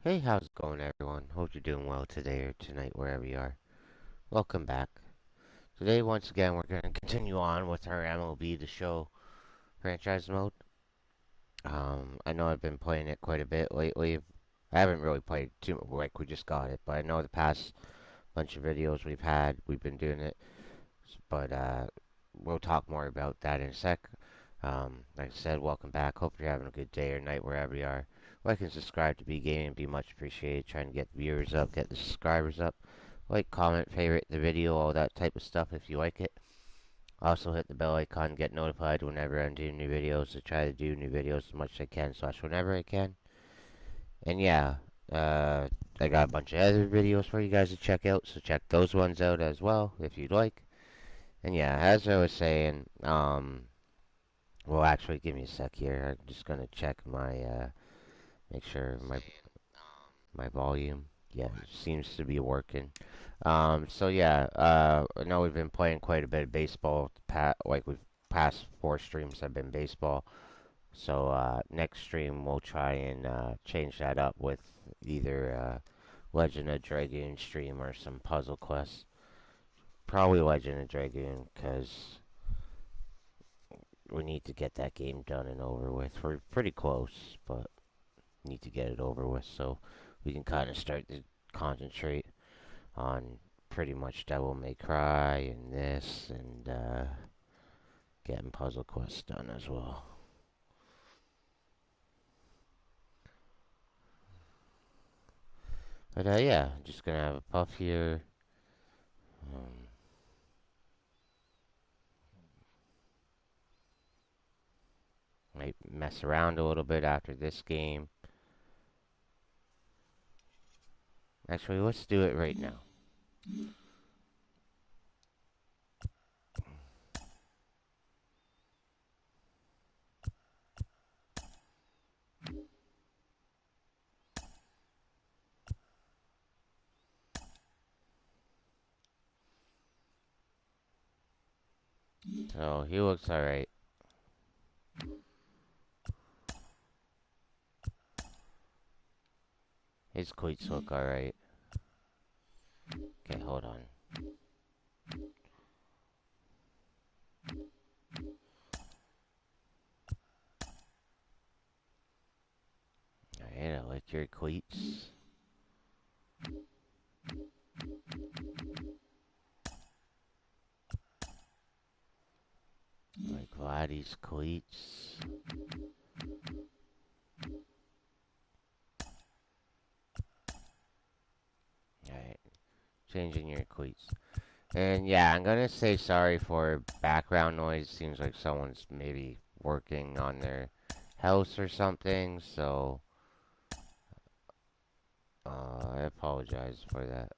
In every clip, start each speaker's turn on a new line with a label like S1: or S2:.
S1: Hey, how's it going, everyone? Hope you're doing well today or tonight, wherever you are. Welcome back. Today, once again, we're going to continue on with our MLB The Show franchise mode. I know I've been playing it quite a bit lately. I haven't really played too much, like we just got it, but I know the past bunch of videos we've been doing it. But we'll talk more about that in a sec. Like I said, welcome back. Hope you're having a good day or night wherever you are. Like and subscribe to B Gaming, be much appreciated. Trying to get the viewers up, get the subscribers up. Like, comment, favorite the video, all that type of stuff if you like it. Also hit the bell icon, get notified whenever I do new videos. I try to do new videos as much as I can, slash whenever I can. And yeah, uh, I got a bunch of other videos for you guys to check out, so check those ones out as well if you'd like. And yeah, as I was saying, well, actually, give me a sec here. I'm just gonna check make sure my volume. Yeah, it seems to be working. So yeah, I know we've been playing quite a bit of baseball. Like we've past four streams have been baseball. So next stream we'll try and change that up with either Legend of Dragoon stream or some Puzzle Quest. Probably Legend of Dragoon, because we need to get that game done and over with. We're pretty close, but need to get it over with so we can kind of start to concentrate on pretty much Devil May Cry and this and getting Puzzle Quest done as well. But yeah, just gonna have a puff here. Um, might mess around a little bit after this game. Actually, let's do it right now. So he looks alright. His cleats look alright. Okay, hold on. Alright, I like your cleats. I like Vladdy's cleats. Alright, changing your cleats. And yeah, I'm gonna say sorry for background noise. Seems like someone's maybe working on their house or something, so I apologize for that.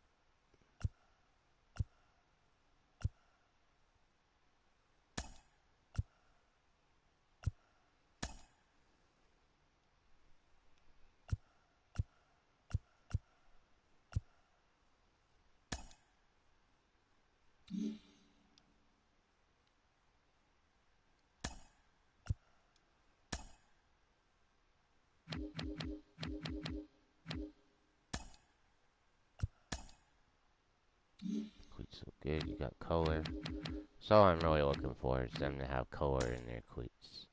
S1: Cleats look good. You got color. So all I'm really looking for is them to have color in their cleats.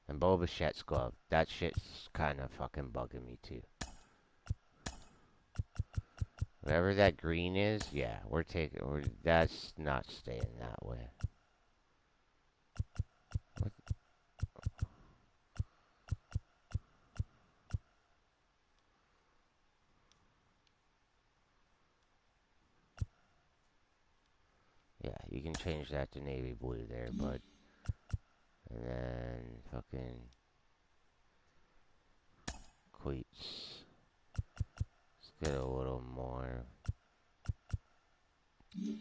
S1: And Bobichet's glove. That shit's kind of fucking bugging me too. Whatever that green is, yeah, that's not staying that way. What? Yeah, you can change that to navy blue there, bud. And then fucking cleats. Let's get a little more. Hmm.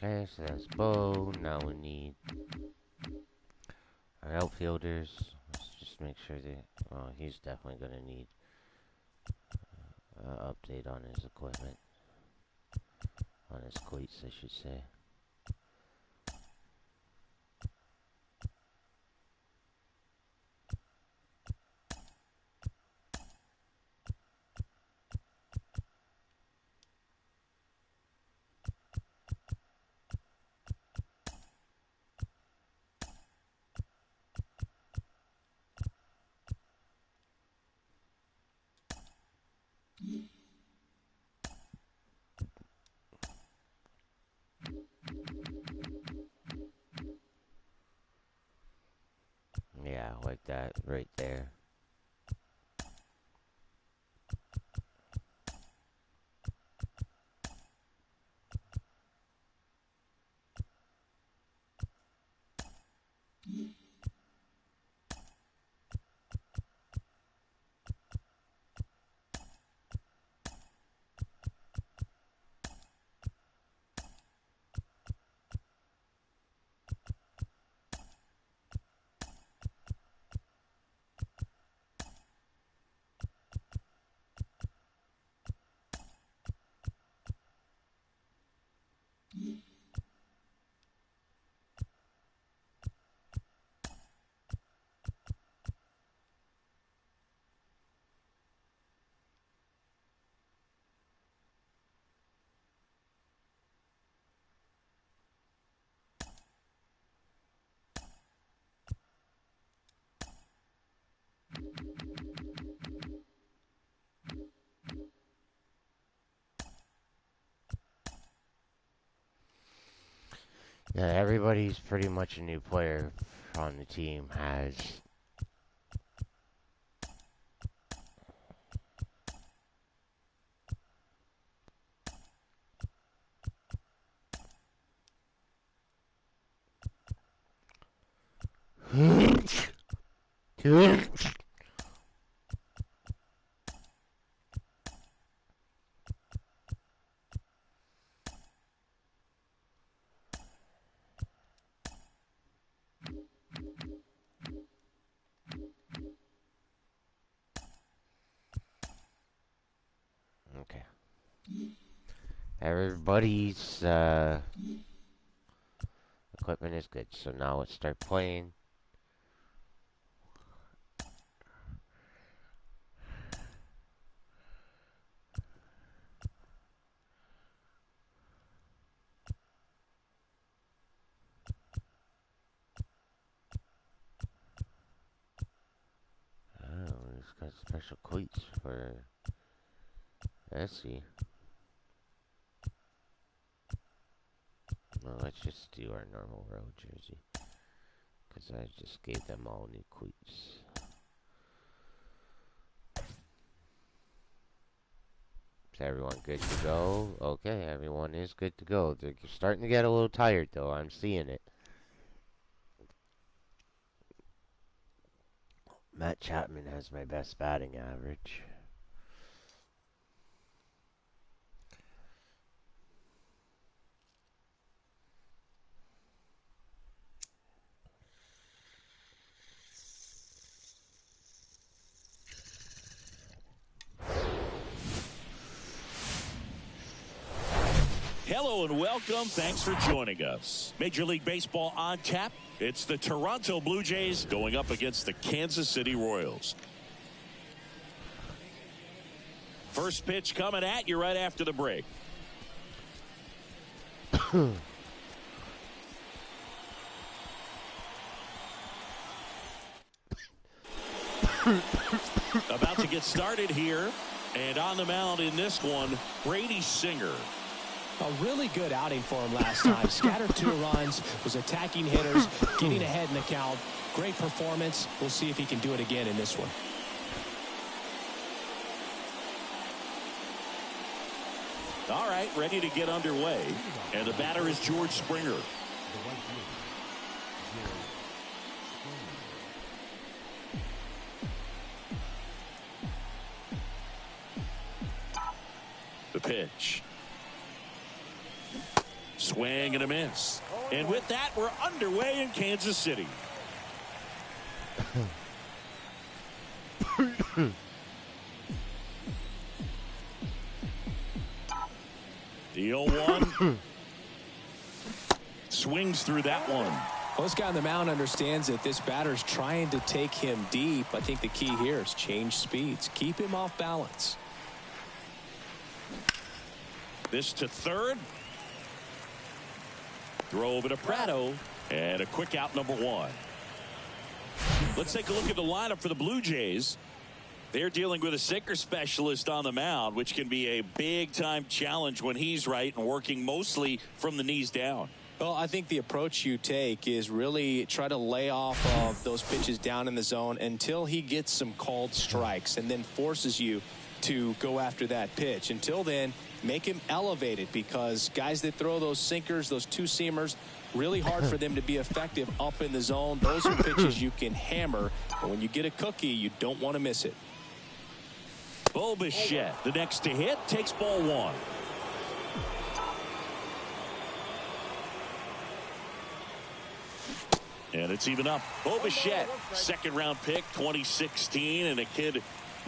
S1: Okay, so that's Bo. Now we need our outfielders. Let's just make sure that. Oh, he's definitely going to need an update on his equipment. On his cleats, I should say. Yeah, like that right there. Yeah, everybody's pretty much a new player on the team has. Okay. Everybody's equipment is good, so now let's start playing. Oh, he's got special cleats for Essie. Well, let's just do our normal road jersey. Because I just gave them all new cleats. Is everyone good to go? Okay, everyone is good to go. They're starting to get a little tired, though. I'm seeing it. Matt Chapman has my best batting average.
S2: Hello and welcome. Thanks for joining us. Major League Baseball on tap. It's the Toronto Blue Jays going up against the Kansas City Royals. First pitch coming at you right after the break. About to get started here. And on the mound in this one, Brady Singer.
S3: A really good outing for him last time. Scattered 2 runs, was attacking hitters, getting ahead in the count. Great performance. We'll see if he can do it again in this one.
S2: All right, ready to get underway. And the batter is George Springer. The pitch. Swing and a miss. And with that, we're underway in Kansas City. The 0-1. Swings through that one.
S3: Well, this guy on the mound understands that this batter's trying to take him deep. I think the key here is change speeds. Keep him off balance.
S2: This to third. Throw over to Prado. And a quick out, number 1. Let's take a look at the lineup for the Blue Jays. They're dealing with a sinker specialist on the mound, which can be a big-time challenge when he's right and working mostly from the knees down.
S3: Well, I think the approach you take is really try to lay off of those pitches down in the zone until he gets some called strikes and then forces you to go after that pitch. Until then, make him elevated, because guys that throw those sinkers, those two-seamers, really hard for them to be effective up in the zone. Those are pitches you can hammer, but when you get a cookie, you don't want to miss it.
S2: Bo Bichette, the next to hit, takes ball 1. And it's even up. Bo Bichette, second-round pick, 2016, and a kid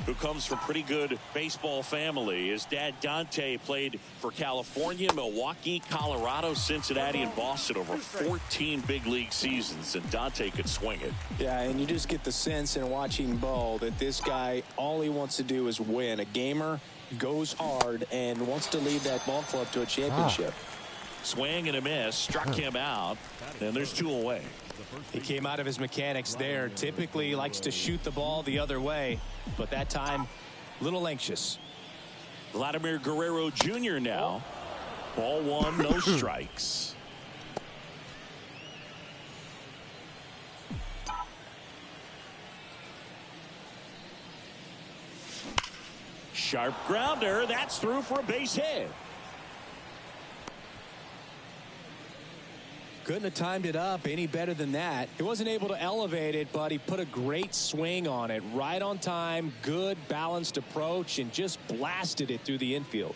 S2: who comes from pretty good baseball family. His dad, Dante, played for California, Milwaukee, Colorado, Cincinnati, and Boston over 14 big league seasons, and Dante could swing it.
S3: Yeah, and you just get the sense in watching Bo that this guy, all he wants to do is win. A gamer, goes hard, and wants to lead that ball club to a championship.
S2: Swing and a miss, struck him out, and there's 2 away.
S3: He came out of his mechanics there. Typically he likes to shoot the ball the other way, but that time a little anxious.
S2: Vladimir Guerrero Jr. now. Ball 1, no strikes. Sharp grounder. That's through for a base hit.
S3: Couldn't have timed it up any better than that. He wasn't able to elevate it, but he put a great swing on it. Right on time, good balanced approach, and just blasted it through the infield.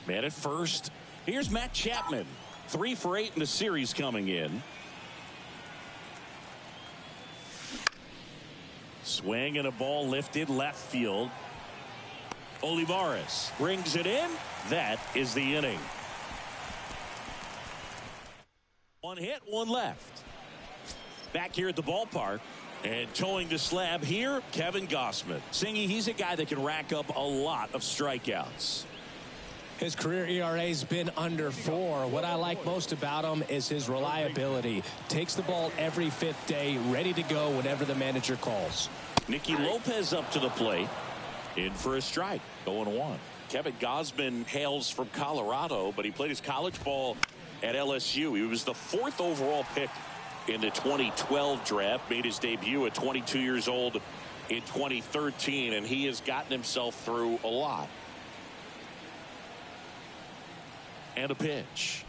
S2: Man at first. Here's Matt Chapman. 3 for 8 in the series coming in. Swing and a ball lifted left field. Olivares brings it in. That is the inning. 1 hit, 1 left. Back here at the ballpark, and towing the slab here, Kevin Gausman. Singy, he's a guy that can rack up a lot of strikeouts.
S3: His career ERA's been under 4. What I like most about him is his reliability. Takes the ball every 5th day, ready to go whenever the manager calls.
S2: Nicky Lopez up to the plate. In for a strike, 0-1. Kevin Gausman hails from Colorado, but he played his college ball at LSU. He was the 4th overall pick in the 2012 draft. Made his debut at 22 years old in 2013, and he has gotten himself through a lot. And a pitch.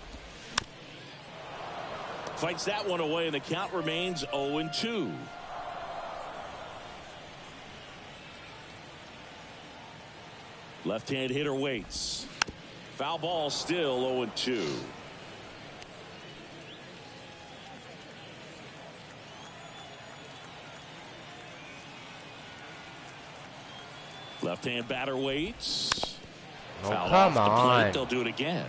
S2: Fights that one away, and the count remains 0-2. Left-hand hitter waits. Foul ball, still 0-2. Left-hand batter waits.
S1: Oh,
S2: Foul
S1: come
S2: off the plate.
S1: on.
S2: They'll do it again.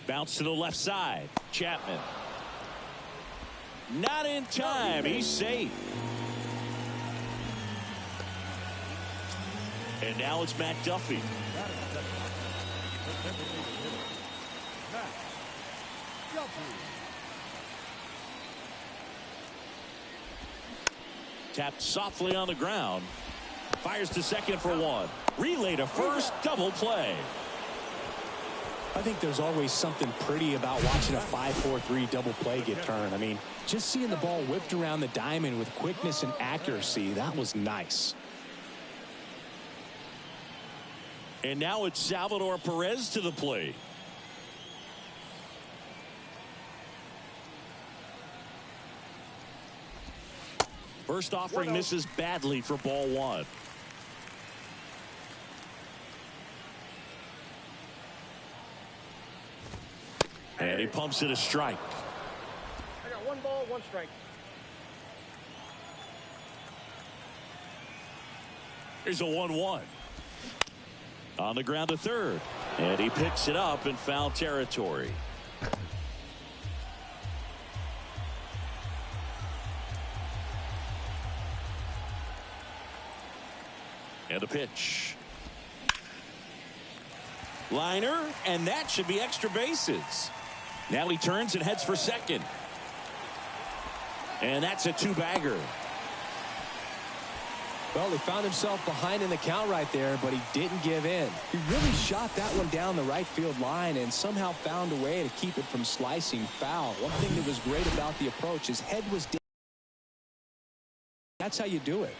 S2: Bounce to the left side. Chapman. Not in time. He's safe. And now it's Matt Duffy. Tapped softly on the ground. Fires to second for 1. Relay to first. Double play.
S3: I think there's always something pretty about watching a 5-4-3 double play get turned. I mean, just seeing the ball whipped around the diamond with quickness and accuracy, that was nice.
S2: And now it's Salvador Perez to the plate. First offering misses badly for ball one. And he pumps it a strike.
S4: I got 1 ball, 1 strike.
S2: Here's a 1-1. On the ground to third. And he picks it up in foul territory. And a pitch. Liner, and that should be extra bases. Now he turns and heads for second. And that's a 2-bagger.
S3: Well, he found himself behind in the count right there, but he didn't give in. He really shot that one down the right field line and somehow found a way to keep it from slicing foul. One thing that was great about the approach, his head was down. That's how you do it.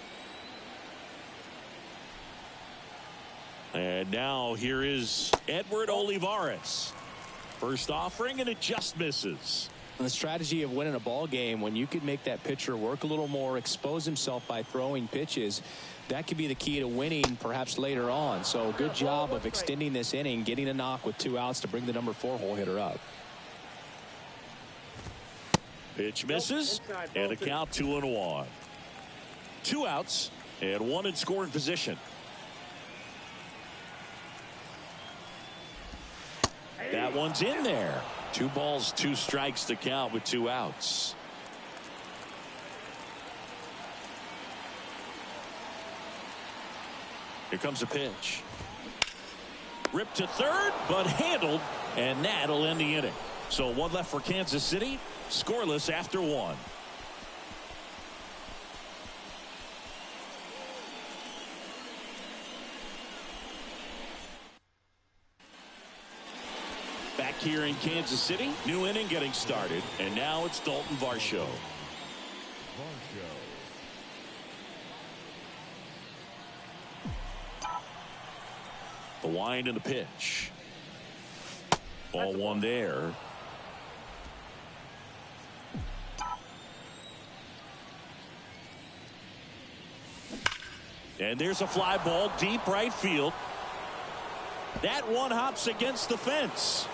S2: And now here is Edward Olivares. First offering, and it just misses.
S3: The strategy of winning a ball game, when you could make that pitcher work a little more, expose himself by throwing pitches, that could be the key to winning perhaps later on. So good job of extending this inning, getting a knock with 2 outs to bring the number 4 hole hitter up.
S2: Pitch misses, and the count 2-1. 2 outs and 1 in scoring position. That one's in there. 2 balls, 2 strikes to count with 2 outs. Here comes a pitch. Ripped to third, but handled, and that'll end the inning. So 1 left for Kansas City, scoreless after 1. Back here in Kansas City, new inning getting started, and now it's Dalton Varsho. The wind and the pitch. Ball 1 there. And there's a fly ball deep right field. That one hops against the fence.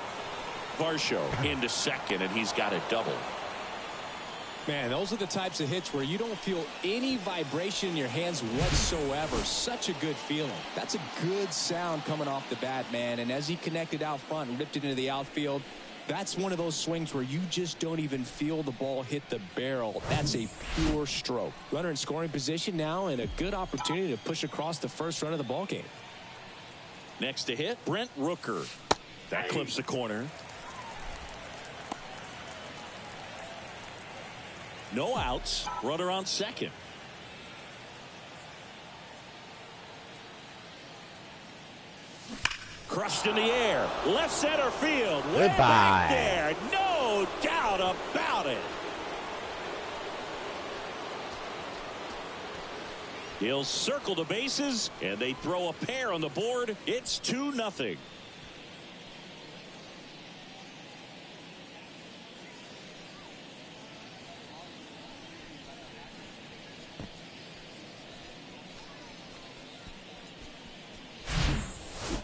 S2: Varsho into second, and he's got a double.
S3: Man, those are the types of hits where you don't feel any vibration in your hands whatsoever. Such a good feeling. That's a good sound coming off the bat, man. And as he connected out front and ripped it into the outfield, that's one of those swings where you just don't even feel the ball hit the barrel. That's a pure stroke. Runner in scoring position now, and a good opportunity to push across the first run of the ball game.
S2: Next to hit, Brent Rooker. That clips the corner. No outs. Runner on second. Crushed in the air. Left center field. Way back there. No doubt about it. He'll circle the bases, and they throw a pair on the board. It's 2-0.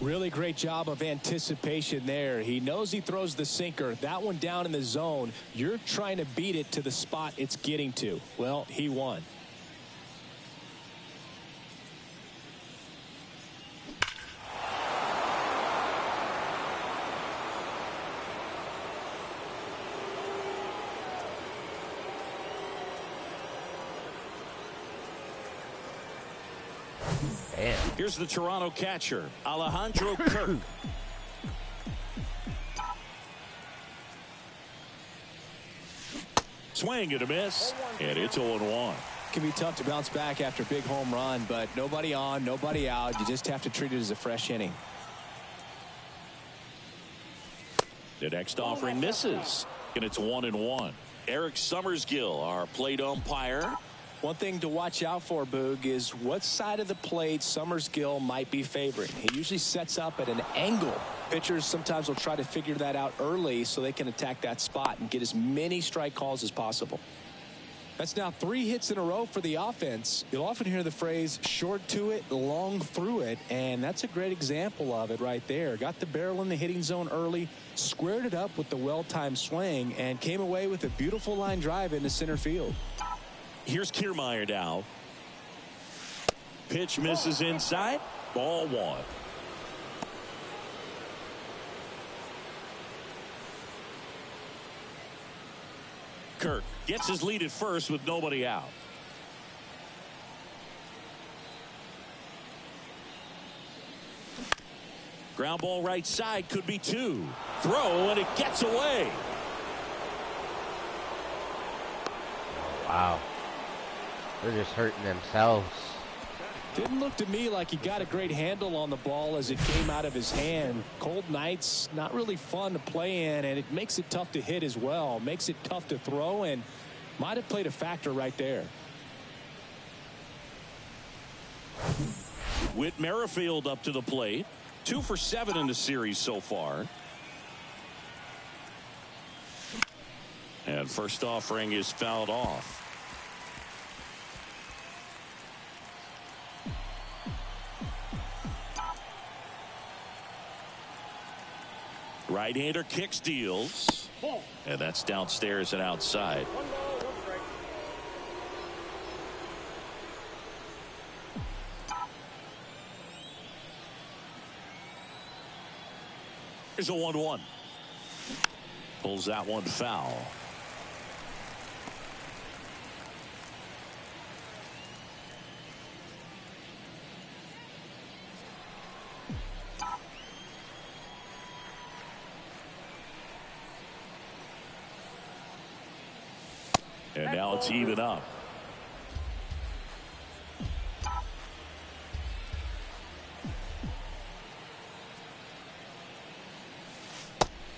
S3: Really great job of anticipation there. He knows he throws the sinker. That one down in the zone. You're trying to beat it to the spot it's getting to. Well, he won.
S2: Here's the Toronto catcher, Alejandro Kirk. Swing and a miss, and it's 0-1.
S3: Can be tough to bounce back after a big home run, but nobody on, nobody out. You just have to treat it as a fresh inning.
S2: The next offering misses, and it's 1-1. Eric Summersgill, our plate umpire.
S3: One thing to watch out for, Boog, is what side of the plate Summersgill might be favoring. He usually sets up at an angle. Pitchers sometimes will try to figure that out early so they can attack that spot and get as many strike calls as possible. That's now 3 hits in a row for the offense. You'll often hear the phrase short to it, long through it, and that's a great example of it right there. Got the barrel in the hitting zone early, squared it up with the well-timed swing, and came away with a beautiful line drive into center field.
S2: Here's Kiermaier now. Pitch misses inside. Ball 1. Kirk gets his lead at first with nobody out. Ground ball right side, could be 2. Throw, and it gets away.
S1: Wow. They're just hurting themselves.
S3: Didn't look to me like he got a great handle on the ball as it came out of his hand. Cold nights, not really fun to play in, and it makes it tough to hit as well. Makes it tough to throw, and might have played a factor right there.
S2: Whit Merrifield up to the plate. 2 for 7 in the series so far. And first offering is fouled off. Right-hander kicks, deals, and that's downstairs and outside.
S4: 1 ball, 1 strike.
S2: Here's a 1-1. Pulls that one foul. And now it's even up.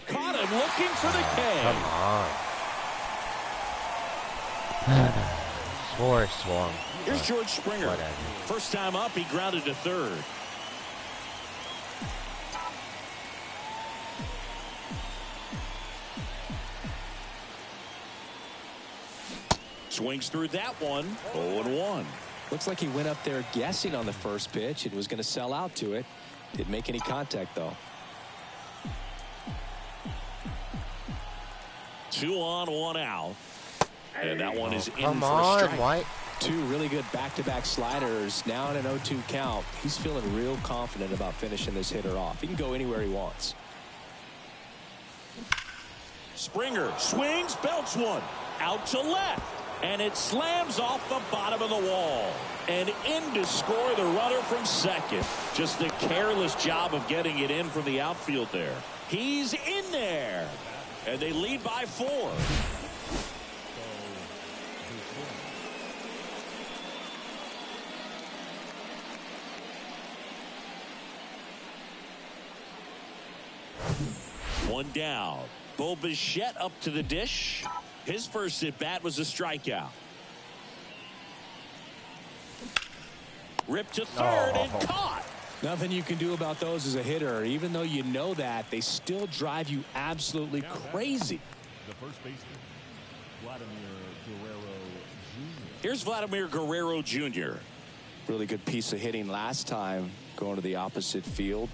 S2: Caught him looking for the
S1: Come on. Swore swung.
S2: Here's George Springer.
S1: Whatever.
S2: First time up, he grounded to third. Swings through that one. 0-1.
S3: Looks like he went up there guessing on the first pitch and was going to sell out to it. Didn't make any contact, though.
S2: 2 on, 1 out. And that one is in
S1: Come
S2: for a
S1: on,
S2: strike.
S1: White.
S3: 2 really good back-to-back sliders. Now in an 0-2 count. He's feeling real confident about finishing this hitter off. He can go anywhere he wants.
S2: Springer swings, belts one. Out to left. And it slams off the bottom of the wall. And in to score the runner from second. Just a careless job of getting it in from the outfield there. He's in there. And they lead by 4. One down. Bo Bichette up to the dish. His first at bat was a strikeout. Ripped to third and caught.
S3: Nothing you can do about those as a hitter. Even though you know that, they still drive you absolutely crazy.
S5: The first baseman, Vladimir Guerrero Jr.
S2: Here's Vladimir Guerrero Jr.
S3: Really good piece of hitting last time, going to the opposite field.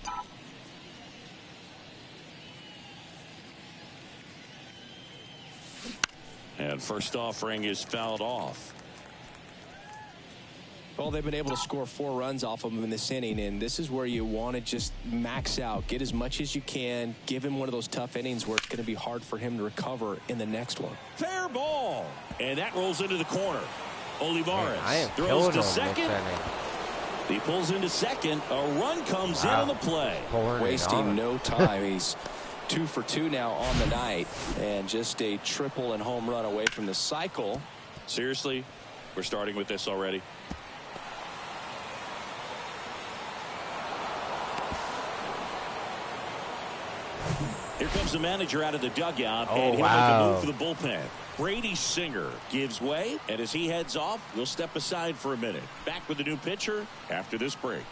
S2: And first offering is fouled off.
S3: Well, they've been able to score 4 runs off of him in this inning, and this is where you want to just max out, get as much as you can, give him one of those tough innings where it's going to be hard for him to recover in the next one.
S2: Fair ball. And that rolls into the corner. Olivares
S1: I am
S2: throws
S1: killing
S2: to
S1: him
S2: second.
S1: this inning.
S2: He pulls into second. A run comes in on the play.
S1: Pouring it
S3: Wasting
S1: on.
S3: no time. He's 2 for 2 now on the night, and just a triple and home run away from the cycle.
S2: Seriously, we're starting with this already. Here comes the manager out of the dugout, and he'll make a move for the bullpen. Brady Singer gives way, and as he heads off, we'll step aside for a minute. Back with the new pitcher after this break.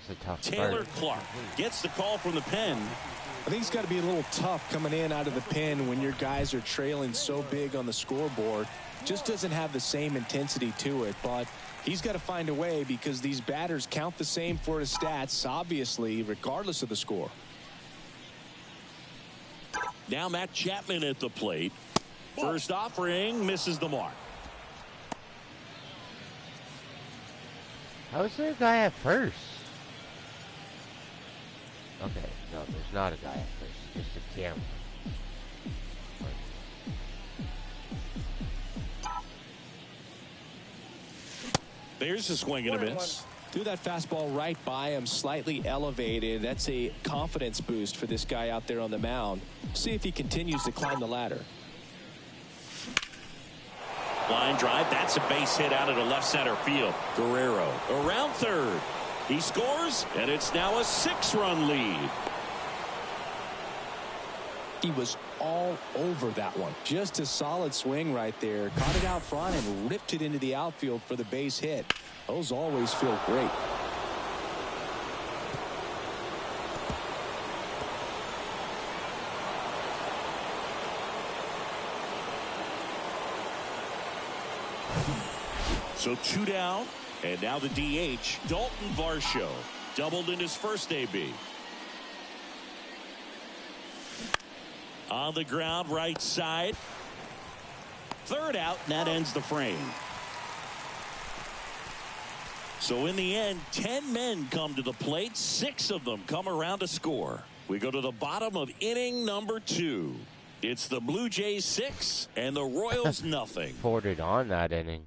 S1: It's a tough
S2: Taylor
S1: start.
S2: Clark gets the call from the pen.
S3: I think it's got to be a little tough coming in out of the pen when your guys are trailing so big on the scoreboard. Just doesn't have the same intensity to it, but he's got to find a way because these batters count the same for his stats, obviously, regardless of the score.
S2: Now Matt Chapman at the plate. First offering misses the mark.
S1: How is there a guy at first? Okay, no, there's not a guy at first. Just a camera.
S2: There's a swing and a miss.
S3: Threw that fastball right by him, slightly elevated. That's a confidence boost for this guy out there on the mound. See if he continues to climb the ladder.
S2: Line drive. That's a base hit out of the left center field. Guerrero around third. He scores, and it's now a 6-run lead.
S3: He was all over that one. Just a solid swing right there. Caught it out front and ripped it into the outfield for the base hit. Those always feel great.
S2: So 2 down, and now the DH, Dalton Varsho, doubled in his first AB. On the ground, right side. Third out, and that ends the frame. So in the end, 10 men come to the plate. 6 of them come around to score. We go to the bottom of inning number 2. It's the Blue Jays 6 and the Royals nothing.
S1: Ported on that inning.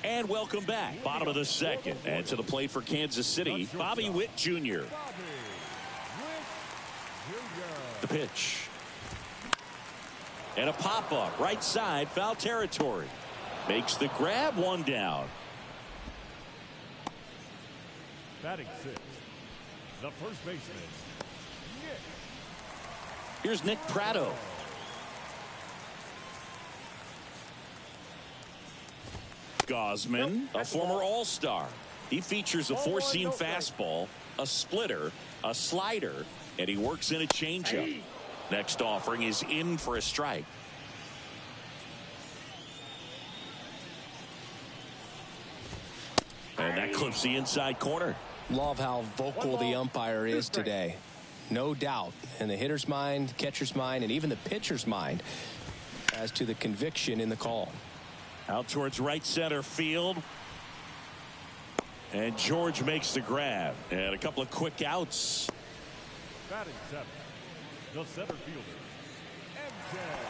S2: And welcome back. Bottom of the second. And to the plate for Kansas City, Bobby Witt Jr. The pitch. And a pop-up. Right side, foul territory. Makes the grab, 1 down.
S5: Batting 6, the first baseman, Nick.
S2: Here's Nick Pratto. Gosman, a former All-Star. He features a 4-seam fastball, a splitter, a slider, and he works in a changeup. Next offering is in for a strike. And that clips the inside corner.
S3: Love how vocal the umpire is today. No doubt in the hitter's mind, catcher's mind, and even the pitcher's mind as to the conviction in the call.
S2: Out towards right center field. And George makes the grab. And a couple of quick outs.
S5: Batting 7, the center fielder,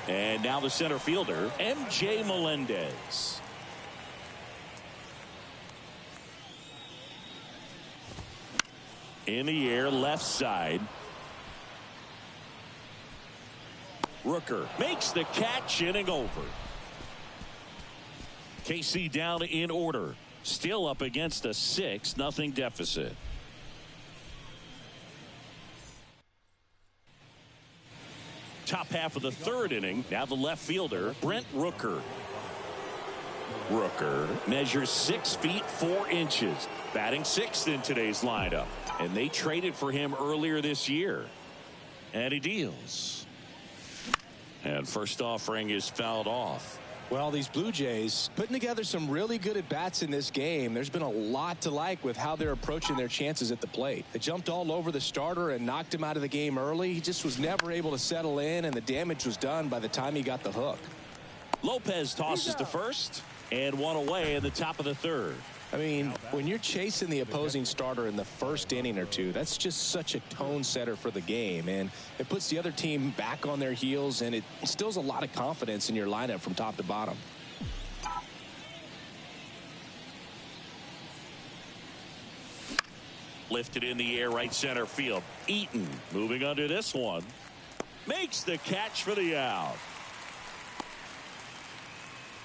S5: MJ.
S2: And now the center fielder, MJ Melendez. In the air, left side. Rooker makes the catch, inning over. KC down in order. Still up against a 6-0 deficit. Top half of the third inning. Now the left fielder, Brent Rooker. Rooker measures 6 feet 4 inches. Batting 6th in today's lineup. And they traded for him earlier this year. And he deals. And first offering is fouled off.
S3: Well, these Blue Jays putting together some really good at-bats in this game. There's been a lot to like with how they're approaching their chances at the plate. They jumped all over the starter and knocked him out of the game early. He just was never able to settle in, and the damage was done by the time he got the hook.
S2: Lopez tosses to first, and 1 away in the top of the third.
S3: I mean, when you're chasing the opposing starter in the first inning or two, that's just such a tone setter for the game, and it puts the other team back on their heels, and it instills a lot of confidence in your lineup from top to bottom.
S2: Lifted in the air, right center field. Eaton moving under this one. Makes the catch for the out.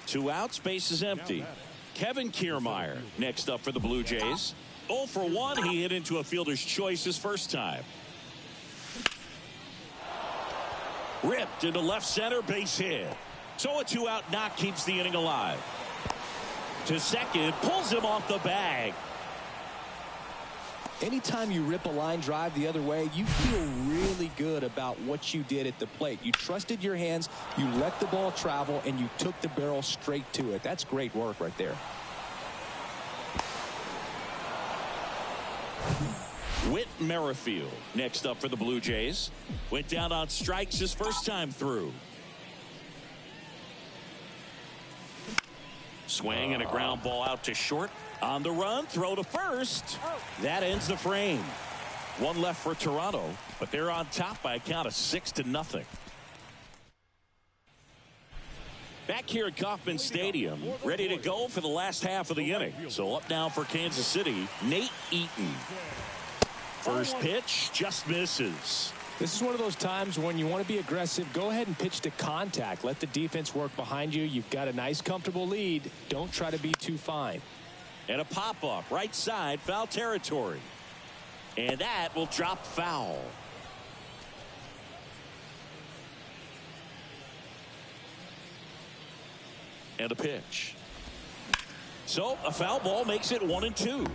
S2: 2 outs, base is empty. Kevin Kiermaier next up for the Blue Jays. 0 for 1. He hit into a fielder's choice his first time. Ripped into left center, base hit. So a 2-out knock keeps the inning alive. To second, pulls him off the bag.
S3: Anytime you rip a line drive the other way, you feel really good about what you did at the plate. You trusted your hands, you let the ball travel, and you took the barrel straight to it. That's great work right there.
S2: Whit Merrifield next up for the Blue Jays. Went down on strikes his first time through. Swing and a ground ball out to short. On the run, throw to first. That ends the frame. One left for Toronto, but they're on top by a count of 6-0. Back here at Kauffman Stadium, ready to go for the last half of the inning. So up now for Kansas City, Nate Eaton. First pitch just misses.
S3: This is one of those times when you want to be aggressive. Go ahead and pitch to contact. Let the defense work behind you. You've got a nice, comfortable lead. Don't try to be too fine.
S2: And a pop-up right side, foul territory. And that will drop foul. And a pitch. So a foul ball makes it 1-2.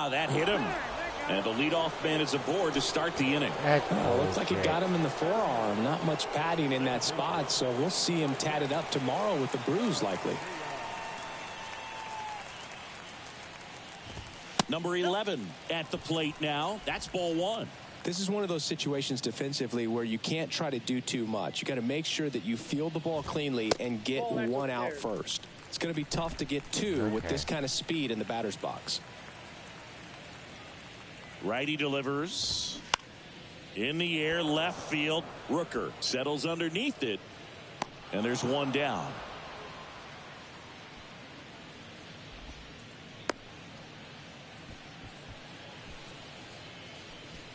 S2: That hit him. And the leadoff man is aboard to start the inning.
S3: Looks like it got him in the forearm. Not much padding in that spot, so we'll see him tatted up tomorrow with the bruise likely.
S2: Number 11 at the plate now. That's ball one.
S3: This is one of those situations defensively where you can't try to do too much. You got to make sure that you field the ball cleanly and get one out first. It's going to be tough to get two with this kind of speed in the batter's box.
S2: Righty delivers. In the air, left field. Rooker settles underneath it. And there's one down.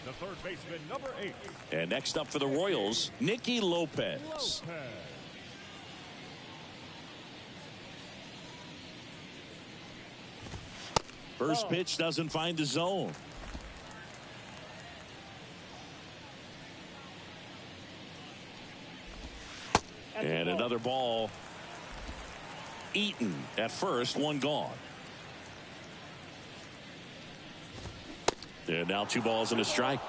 S5: The third baseman, number 8.
S2: And next up for the Royals, Nicky Lopez. First pitch doesn't find the zone. And another ball. Eaton at first, one gone. And now 2 balls and a strike.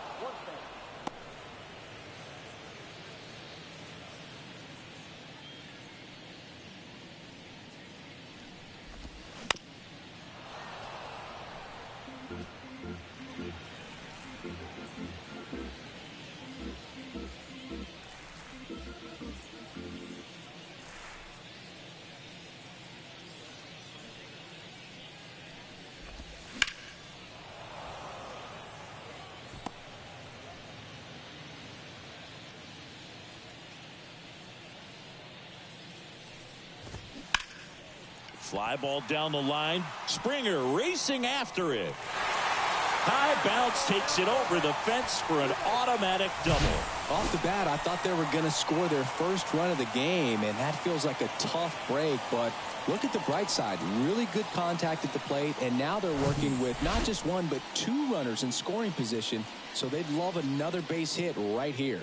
S2: Fly ball down the line. Springer racing after it. High bounce takes it over the fence for an automatic double.
S3: Off the bat, I thought they were going to score their first run of the game, and that feels like a tough break. But look at the bright side. Really good contact at the plate, and now they're working with not just 1 but 2 runners in scoring position. So they'd love another base hit right here.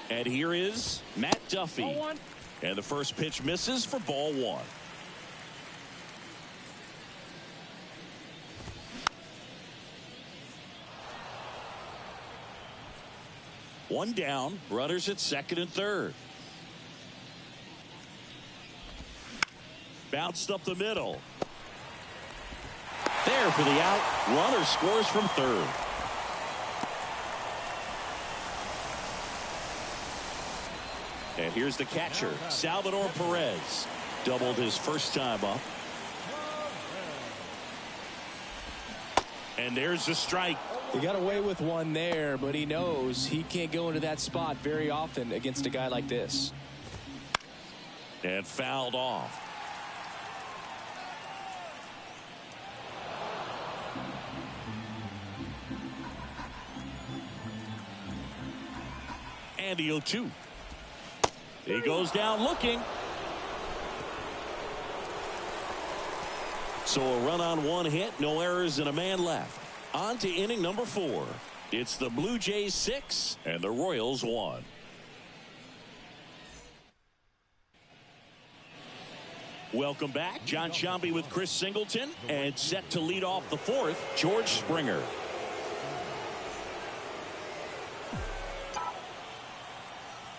S2: And here is Matt Duffy. And the first pitch misses for ball 1. One down, runners at second and third. Bounced up the middle. There for the out. Runner scores from third. And here's the catcher, Salvador Perez. Doubled his first time up. And there's the strike.
S3: He got away with one there, but he knows he can't go into that spot very often against a guy like this.
S2: And fouled off. And the 0-2. He goes down looking. So a run on 1 hit, no errors, and a man left. On to inning number 4. It's the Blue Jays 6 and the Royals 1. Welcome back. John Sciambi with Chris Singleton, and set to lead off the fourth, George Springer.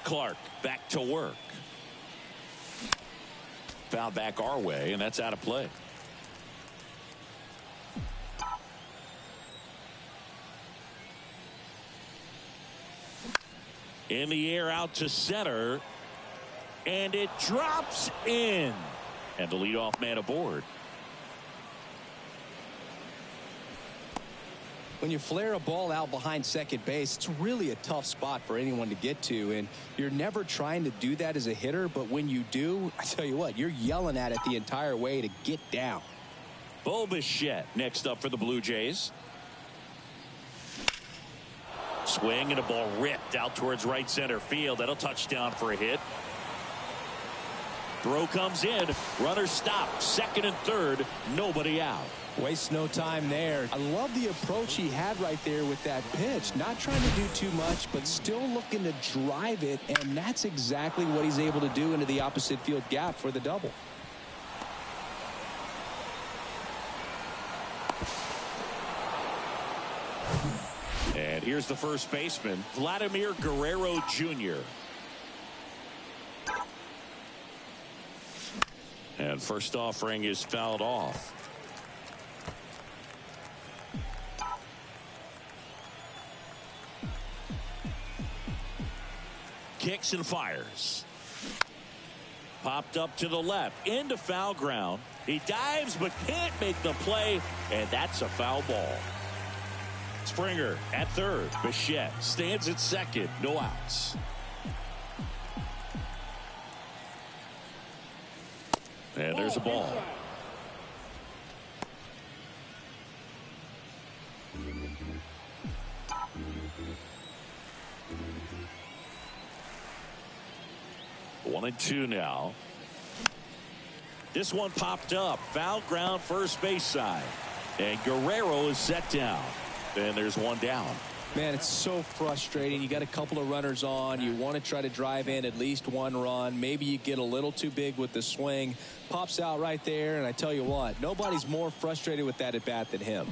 S2: Clark back to work. Foul back our way, and that's out of play. In the air out to center, and it drops in. And the leadoff man aboard.
S3: When you flare a ball out behind second base, it's really a tough spot for anyone to get to, and you're never trying to do that as a hitter, but when you do, I tell you what, you're yelling at it the entire way to get down.
S2: Bo Bichette next up for the Blue Jays. Swing and a ball ripped out towards right center field. That'll touch down for a hit. Throw comes in. Runner stopped. Second and third. Nobody out.
S3: Waste no time there. I love the approach he had right there with that pitch. Not trying to do too much, but still looking to drive it, and that's exactly what he's able to do into the opposite field gap for the double.
S2: And here's the first baseman, Vladimir Guerrero Jr. And first offering is fouled off. Kicks and fires. Popped up to the left into foul ground. He dives but can't make the play, and that's a foul ball. Springer at third. Bichette stands at second. No outs. And there's a ball. One and two now. This one popped up. Foul ground first base side. And Guerrero is set down. And there's one down.
S3: Man, it's so frustrating. You got a couple of runners on. You want to try to drive in at least one run. Maybe you get a little too big with the swing. Pops out right there, and I tell you what, nobody's more frustrated with that at bat than him.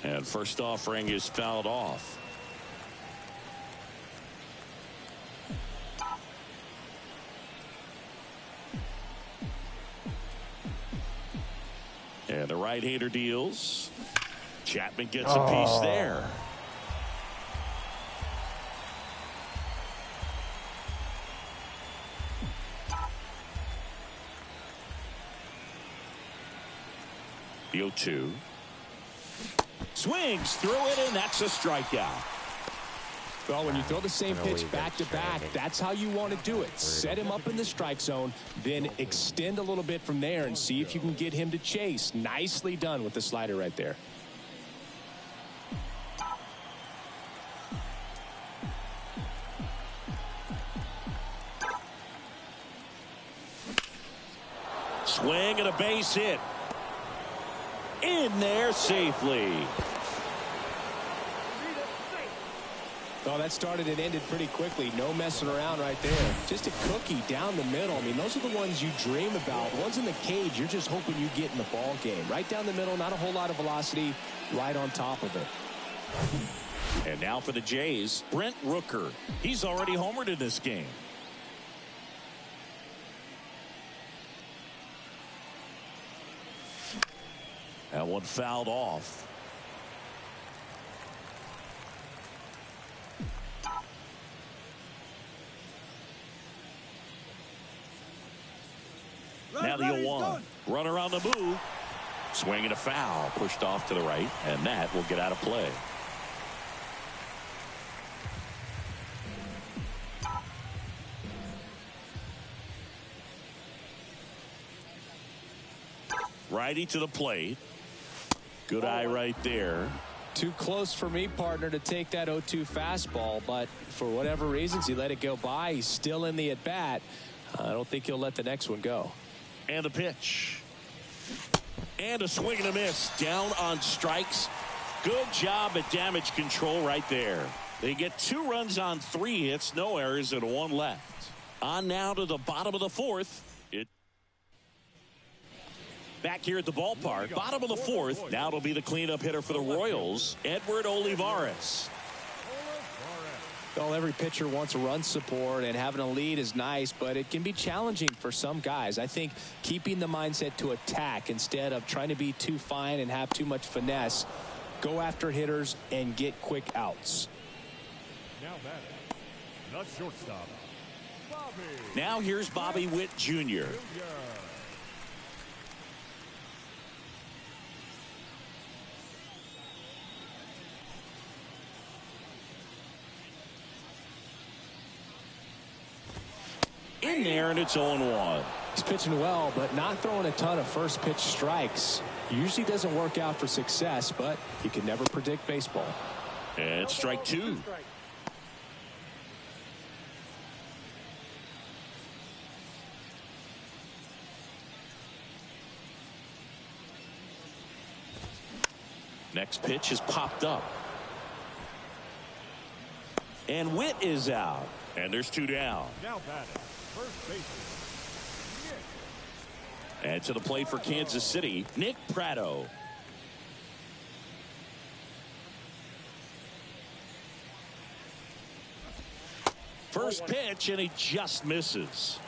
S2: And first offering is fouled off. And the right-hander deals. Chapman gets a piece there. The 0-2. Swings through it, and that's a strikeout.
S3: Well, when you throw the same pitch back to back, that's how you want to do it. Set him up in the strike zone, then extend a little bit from there and see if you can get him to chase. Nicely done with the slider right there.
S2: Swing and a base hit. In there safely.
S3: Oh, that started and ended pretty quickly. No messing around right there. Just a cookie down the middle. I mean, those are the ones you dream about. Ones in the cage, you're just hoping you get in the ball game. Right down the middle, not a whole lot of velocity, right on top of it.
S2: And now for the Jays, Brent Rooker. He's already homered in this game. That one fouled off. Now the 0-1. Runner on the move. Swing and a foul. Pushed off to the right, and that will get out of play. Righty to the plate. Good eye right there.
S3: Too close for me, partner, to take that 0-2 fastball, but for whatever reasons, he let it go by. He's still in the at-bat. I don't think he'll let the next one go.
S2: And the pitch. And a swing and a miss. Down on strikes. Good job at damage control right there. They get 2 runs on 3 hits, no errors, and 1 left. On now to the bottom of the 4th. Back here at the ballpark, bottom of the 4th. Now it'll be the cleanup hitter for the Royals, Edward Olivares.
S3: Well, every pitcher wants run support, and having a lead is nice, but it can be challenging for some guys. I think keeping the mindset to attack instead of trying to be too fine and have too much finesse, go after hitters and get quick outs.
S5: Now batting, the shortstop, Bobby.
S2: Now here's Bobby Witt Jr. In there, and it's 0-1.
S3: He's pitching well, but not throwing a ton of first pitch strikes. Usually doesn't work out for success, but you can never predict baseball.
S2: And strike 2. Next pitch is popped up. And Witt is out. And there's 2 down.
S5: Now batting, first baseman, Nick.
S2: And to the plate for Kansas City, Nick Pratto. First pitch, and he just misses.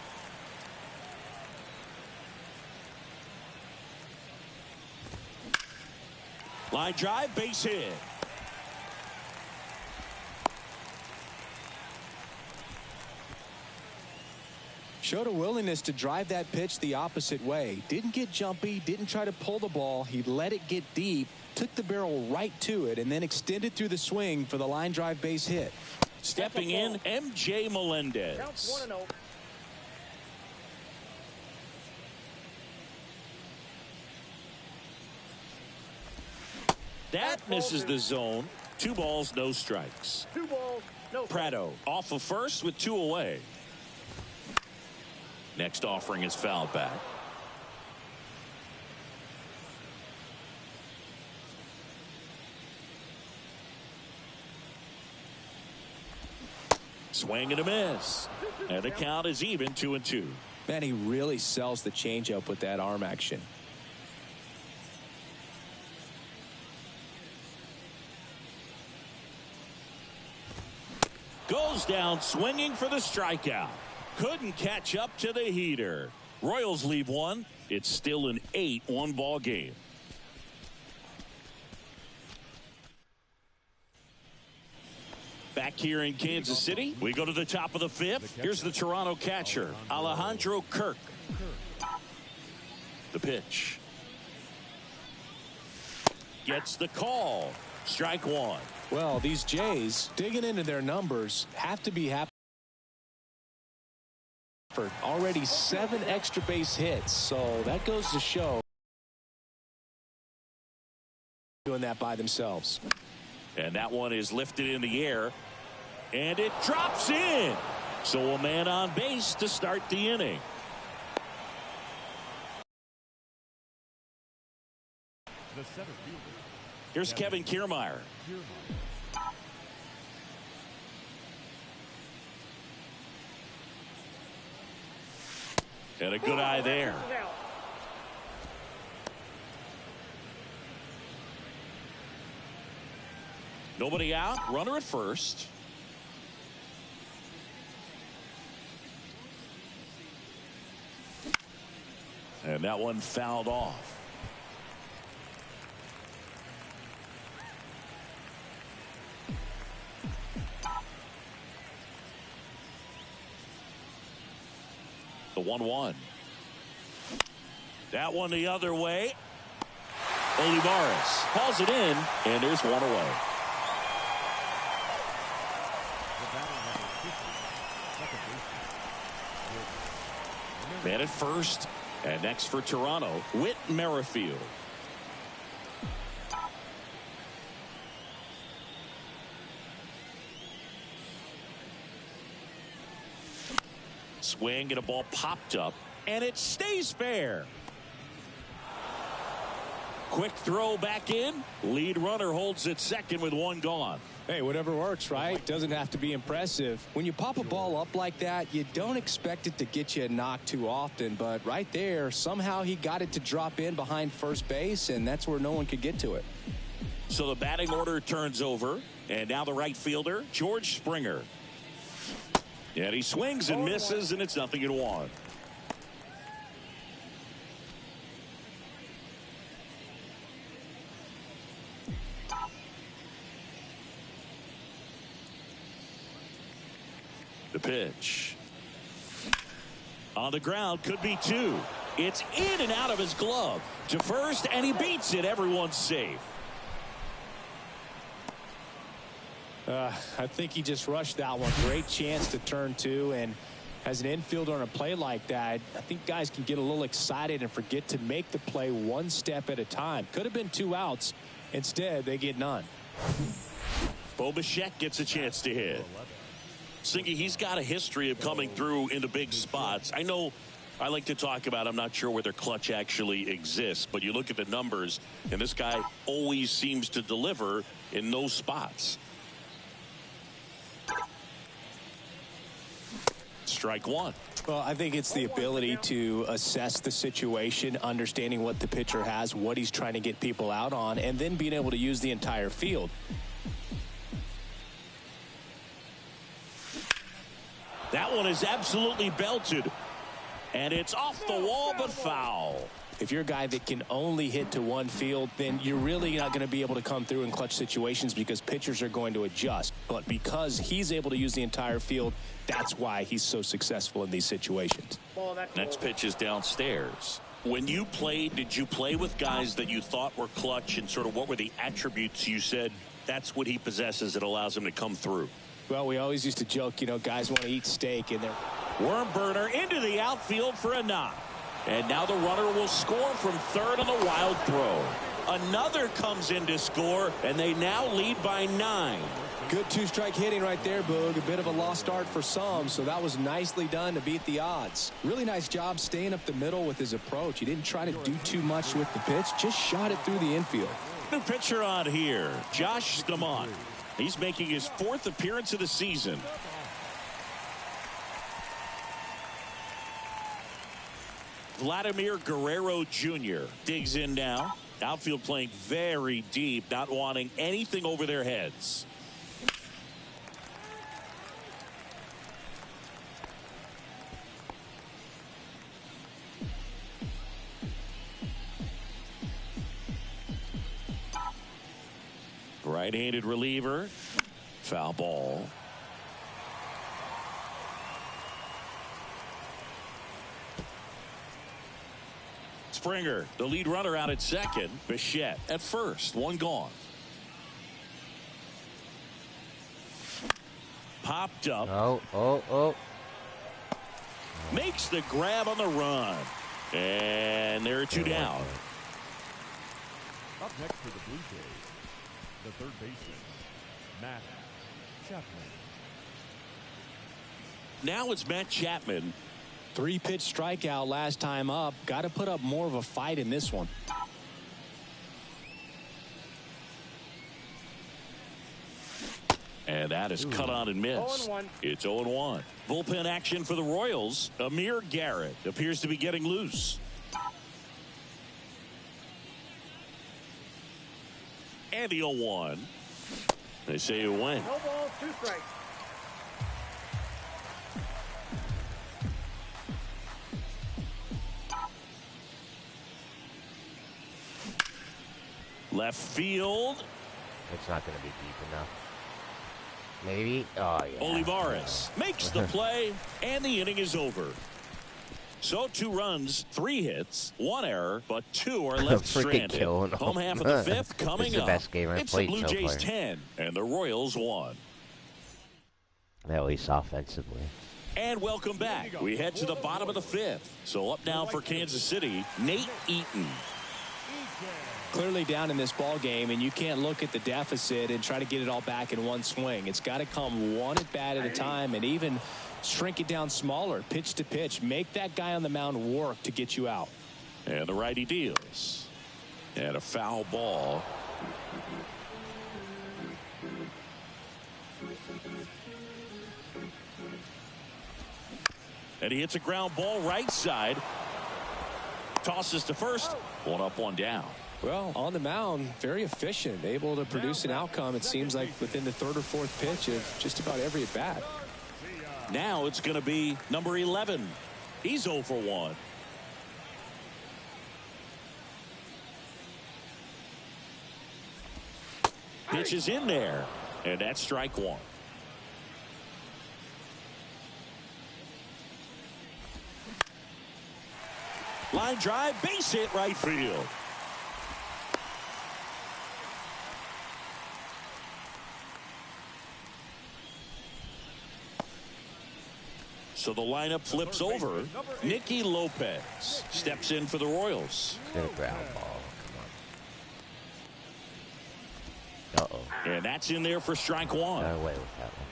S2: Line drive, base hit.
S3: Showed a willingness to drive that pitch the opposite way. Didn't get jumpy, didn't try to pull the ball. He let it get deep, took the barrel right to it, and then extended through the swing for the line drive base hit.
S2: Stepping in, MJ Melendez.
S4: Counts 1-0.
S2: That misses the zone. 2 balls, no strikes.
S4: 2 balls, no strikes.
S2: Pratto off of first with 2 away. Next offering is fouled back. Swing and a miss. And the count is even 2-2.
S3: Man, he really sells the changeup with that arm action.
S2: Goes down swinging for the strikeout. Couldn't catch up to the heater. Royals leave 1. It's still an 8-1 ball game. Back here in Kansas City, we go to the top of the 5th. Here's the Toronto catcher, Alejandro Kirk. The pitch. Gets the call. Strike 1.
S3: Well, these Jays, digging into their numbers, have to be happy. Already 7 extra base hits, so that goes to show doing that by themselves.
S2: And that one is lifted in the air, and it drops in. So a man on base to start the inning.
S5: The center fielder,
S2: Here's Kevin Kiermaier. And a good eye there. Nobody out. Runner at first. And that one fouled off. The 1-1. That one the other way. Olivares calls it in, and there's 1 away. Man at first, and next for Toronto, Whit Merrifield. Swing and a ball popped up, and it stays fair. Quick throw back in. Lead runner holds at second with one gone.
S3: Hey, whatever works, right? Doesn't have to be impressive. When you pop a ball up like that, you don't expect it to get you a knock too often. But right there, somehow he got it to drop in behind first base, and that's where no one could get to it.
S2: So the batting order turns over. And now the right fielder, George Springer. And he swings and misses, and it's 0-1. The pitch. On the ground, could be two. It's in and out of his glove. To first, and he beats it. Everyone's safe.
S3: I think he just rushed that one. Great chance to turn two, and as an infielder on a play like that, I think guys can get a little excited and forget to make the play one step at a time. Could have been 2 outs. Instead, they get none.
S2: Bo Bichette gets a chance to hit. Singy, he's got a history of coming through into big spots. I know I like to talk about, I'm not sure whether clutch actually exists, but you look at the numbers, and this guy always seems to deliver in those spots. Strike one.
S3: Well, I think it's the ability to assess the situation, understanding what the pitcher has, what he's trying to get people out on, and then being able to use the entire field.
S2: That one is absolutely belted. And it's off the wall, but foul.
S3: If you're a guy that can only hit to one field, then you're really not going to be able to come through in clutch situations because pitchers are going to adjust. But because he's able to use the entire field, that's why he's so successful in these situations.
S2: Next pitch is downstairs. When you played, did you play with guys that you thought were clutch, and sort of what were the attributes you said that's what he possesses that allows him to come through?
S3: Well, we always used to joke, you know, guys want to eat steak, and they're
S2: worm burner into the outfield for a knock. And now the runner will score from third on the wild throw. Another comes in to score, and they now lead by 9.
S3: Good 2-strike hitting right there, Boog. A bit of a lost start for some, so that was nicely done to beat the odds. Really nice job staying up the middle with his approach. He didn't try to do too much with the pitch, just shot it through the infield.
S2: New pitcher on here, Josh Stamont. He's making his 4th appearance of the season. Vladimir Guerrero Jr. digs in now. Outfield playing very deep, not wanting anything over their heads. Right-handed reliever. Foul ball. Springer, the lead runner, out at second. Bichette at first. One gone. Popped up.
S1: Oh.
S2: Makes the grab on the run. And there are 2 down.
S5: Up next for the Blue Jays, the third baseman, Matt Chapman.
S2: Now it's Matt Chapman.
S3: 3-pitch strikeout last time up. Got to put up more of a fight in this one.
S2: And that is cut on and missed.
S4: 0-1.
S2: It's 0-1. Bullpen action for the Royals. Amir Garrett appears to be getting loose. And the 0-1. They say it went.
S4: No ball, 2 strikes.
S2: Left field.
S1: It's not going to be deep enough. Maybe. Oh, yeah.
S2: Olivares makes the play, and the inning is over. So 2 runs, 3 hits, 1 error, but 2 are left stranded. Home half of the 5th coming
S1: This is the
S2: up.
S1: best game I've
S2: It's the
S1: played
S2: Blue
S1: so
S2: Jays
S1: far.
S2: 10 and the Royals 1.
S1: At least offensively.
S2: And welcome back. We head to the bottom of the 5th. So up now for Kansas City, Nate Eaton.
S3: Clearly down in this ball game, and you can't look at the deficit and try to get it all back in one swing. It's got to come one at bat at a time, and even shrink it down smaller, pitch to pitch. Make that guy on the mound work to get you out.
S2: And the righty deals. And a foul ball. And he hits a ground ball right side. Tosses to first. One up, one down.
S3: Well, on the mound, very efficient, able to produce an outcome, it seems like, within the third or fourth pitch of just about every at bat.
S2: Now it's going to be number 11. He's 0 for 1. Pitch is in there, and that's strike one. Line drive, base hit, right field. So the lineup flips over. Nicky Lopez steps in for the Royals.
S1: Get a ground ball. Come on. Uh-oh.
S2: And that's in there for strike one.
S1: Got away with that one.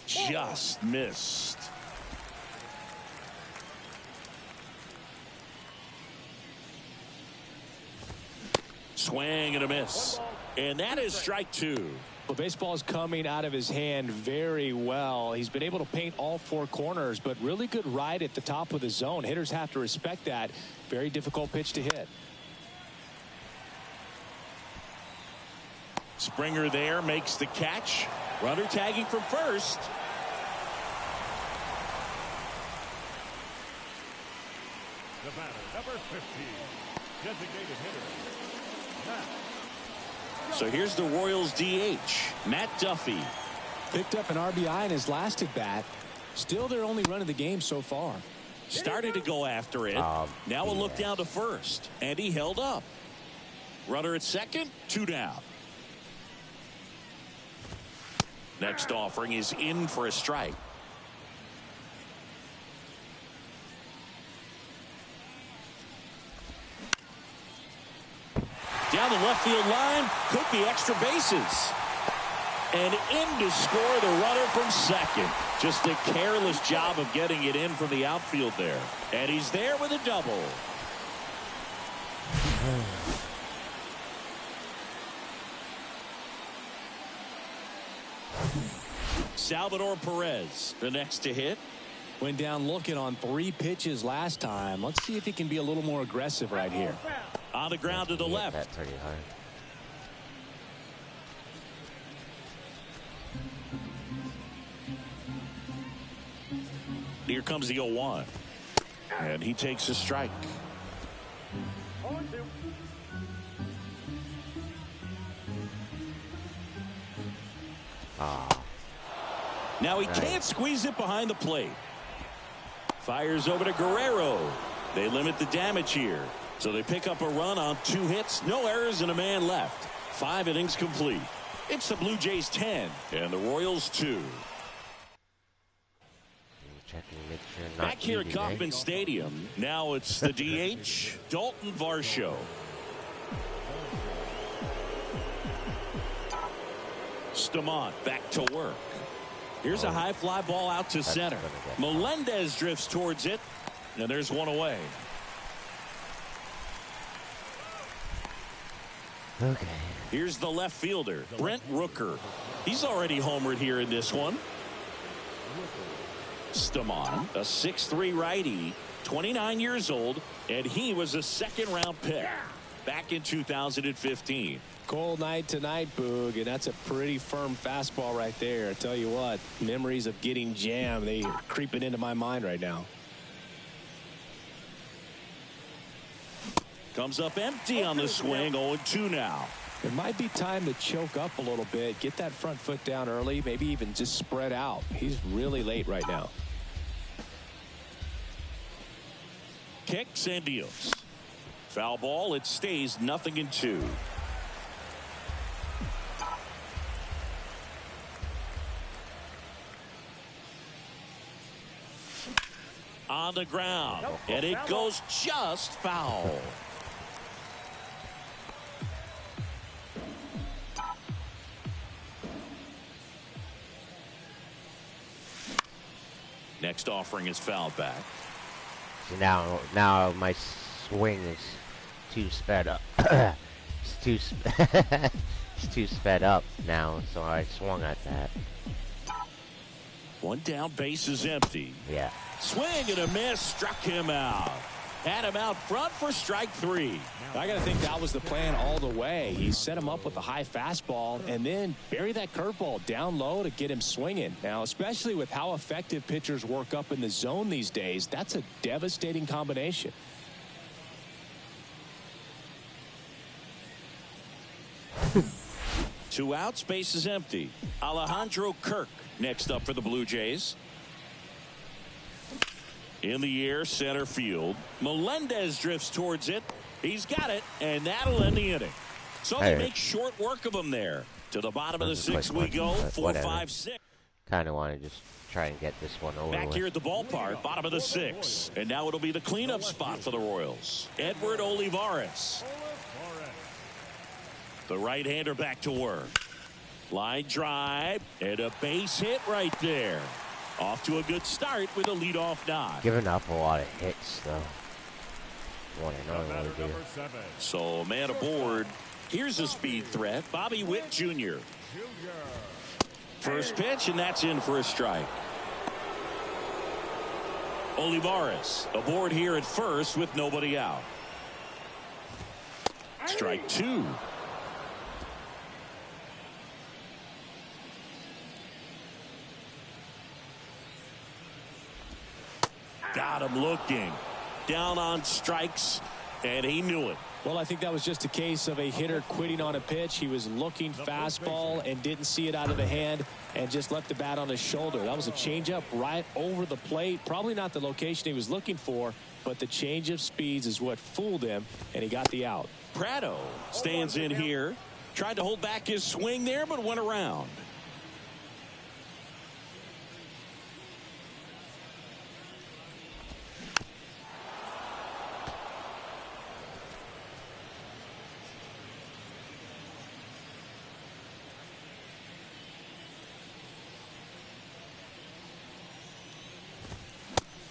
S2: Just missed. Swing and a miss. And that is strike two.
S3: Well, baseball is coming out of his hand very well. He's been able to paint all four corners, but really good ride at the top of the zone. Hitters have to respect that. Very difficult pitch to hit.
S2: Springer there makes the catch. Runner tagging from first.
S5: The batter, number 15, designated hitter, Matt.
S2: So here's the Royals DH, Matt Duffy.
S3: Picked up an RBI in his last at bat. Still their only run of the game so far.
S2: Started to go after it. Now a look down to first. And he held up. Runner at second, 2 down. Next offering is in for a strike. Down the left field line, could be extra bases. And in to score the runner from second. Just a careless job of getting it in from the outfield there. And he's there with a double. Salvador Perez, the next to hit.
S3: Went down looking on 3 pitches last time. Let's see if he can be a little more aggressive right here.
S2: On the ground to the left.
S1: That pretty hard.
S2: Here comes the 0-1. And he takes a strike. Now he can't squeeze it behind the plate. Fires over to Guerrero. They limit the damage here. So they pick up a run on 2 hits, no errors, and a man left. 5 innings complete. It's the Blue Jays 10 and the Royals 2.
S1: Checking, make sure not
S2: Back here at
S1: eating,
S2: Kauffman Stadium, now it's the DH, Dalton Varsho. Stamont back to work. Here's a high fly ball out to center. Melendez drifts towards it, and there's one away.
S1: Okay.
S2: Here's the left fielder, Brent Rooker. He's already homered here in this one. Stamont, a 6'3" righty, 29 years old, and he was a second-round pick back in 2015.
S3: Cold night tonight, Boog, and that's a pretty firm fastball right there. I tell you what, memories of getting jammed, they are creeping into my mind right now.
S2: Comes up empty on the swing, 0-2 now.
S3: It might be time to choke up a little bit, get that front foot down early, maybe even just spread out. He's really late right now.
S2: Kicks and deals. Foul ball, it stays 0-2. On the ground, and it goes just foul. next offering is fouled back.
S1: So now my swing is too sped up. it's too it's too sped up now, so I swung at that.
S2: One down, base is empty.
S1: Yeah.
S2: Swing and a miss, struck him out. Had him out front for strike 3.
S3: I got to think that was the plan all the way. He set him up with a high fastball and then bury that curveball down low to get him swinging. Now, especially with how effective pitchers work up in the zone these days, that's a devastating combination.
S2: Two outs, base is empty. Alejandro Kirk next up for the Blue Jays. In the air, center field. Melendez drifts towards it. He's got it, and that'll end the inning. So they make short work of him there. To the bottom of the 6th we go. 4, 5, 6.
S1: Kind of want to just try and get this one over
S2: Back
S1: with.
S2: here at the ballpark, bottom of the 6th. And now it'll be the cleanup spot for the Royals. Edward Olivares. The right-hander back to work. Line drive and a base hit right there. Off to a good start with a leadoff knock.
S1: Giving up a lot of hits, though. What I do.
S2: So, man aboard. Here's a speed threat. Bobby Witt Jr. First pitch, and that's in for a strike. Olivares aboard here at first with nobody out. Strike 2. Got him looking. Down on strikes, and he knew it.
S3: Well, I think that was just a case of a hitter quitting on a pitch. He was looking fastball and didn't see it out of the hand and just left the bat on his shoulder. That was a changeup right over the plate. Probably not the location he was looking for, but the change of speeds is what fooled him, and he got the out.
S2: Prado stands in here. Tried to hold back his swing there, but went around.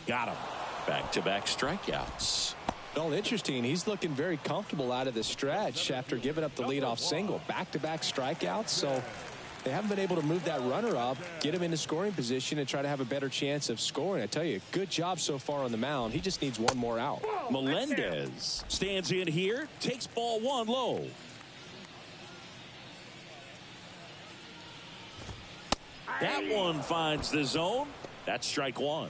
S2: Got him. Back-to-back strikeouts.
S3: Well, interesting. He's looking very comfortable out of the stretch after giving up the leadoff single. Back-to-back strikeouts, so they haven't been able to move that runner up, get him into scoring position, and try to have a better chance of scoring. I tell you, good job so far on the mound. He just needs one more out.
S2: Melendez stands in here, takes ball 1 low. That one finds the zone. That's strike 1.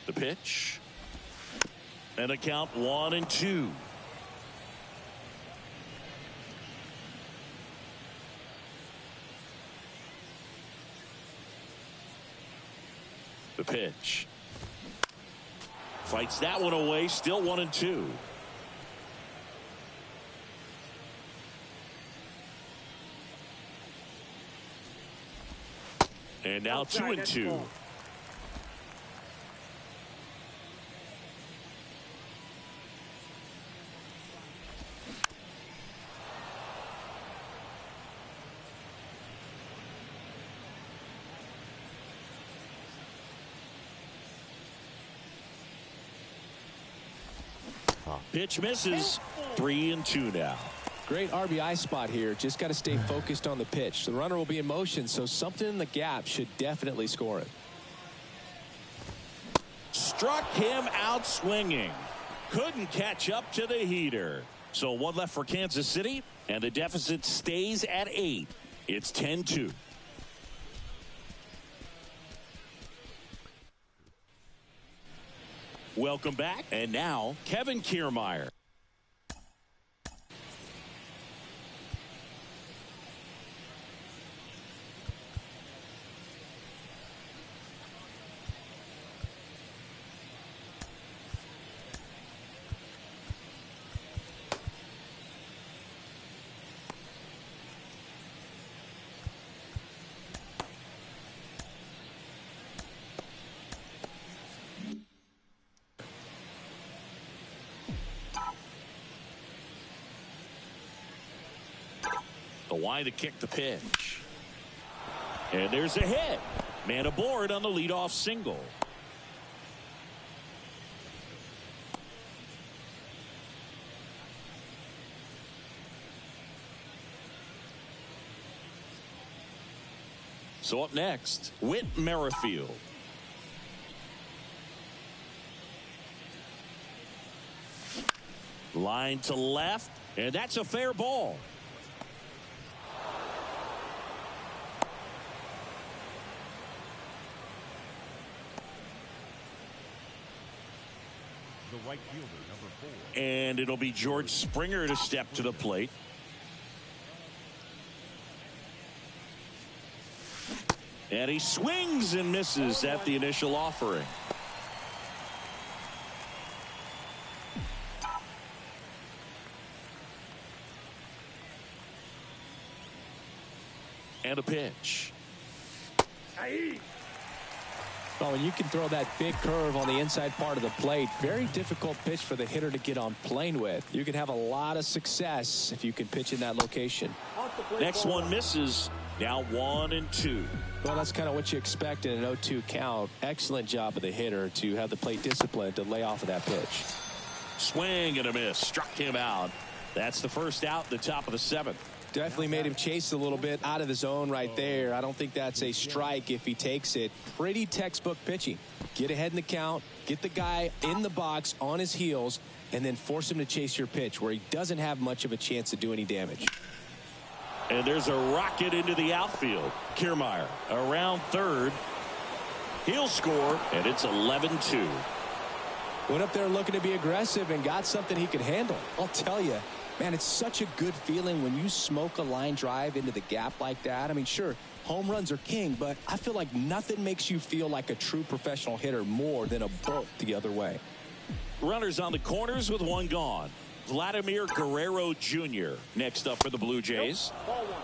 S2: The pitch. And a count 1-2. The pitch. Fights that one away. Still 1-2. And now 2-2. Pitch misses. 3-2 now.
S3: Great RBI spot here. Just got to stay focused on the pitch. The runner will be in motion, so something in the gap should definitely score it.
S2: Struck him out swinging. Couldn't catch up to the heater. So one left for Kansas City, and the deficit stays at 8. It's 10-2. Welcome back. And now, Kevin Kiermaier. The line to kick the pitch. And there's a hit. Man aboard on the leadoff single. So up next, Whit Merrifield. Line to left, and that's a fair ball.
S5: The right fielder, number 4.
S2: And it'll be George Springer to step to the plate. And he swings and misses at the initial offering. And a pitch.
S3: Oh, and you can throw that big curve on the inside part of the plate. Very difficult pitch for the hitter to get on plane with. You can have a lot of success if you can pitch in that location.
S2: Next one misses. Now 1-2.
S3: Well, that's kind of what you expect in an 0-2 count. Excellent job of the hitter to have the plate discipline to lay off of that pitch.
S2: Swing and a miss. Struck him out. That's the first out, the top of the 7th.
S3: Definitely made him chase a little bit out of the zone right there. I don't think that's a strike if he takes it. Pretty textbook pitching. Get ahead in the count, get the guy in the box on his heels, and then force him to chase your pitch where he doesn't have much of a chance to do any damage.
S2: And there's a rocket into the outfield. Kiermaier around third. He'll score, and it's 11-2.
S3: Went up there looking to be aggressive and got something he could handle. I'll tell you, man, it's such a good feeling when you smoke a line drive into the gap like that. I mean, sure, home runs are king, but I feel like nothing makes you feel like a true professional hitter more than a bolt the other way.
S2: Runners on the corners with one gone. Vladimir Guerrero Jr. next up for the Blue Jays.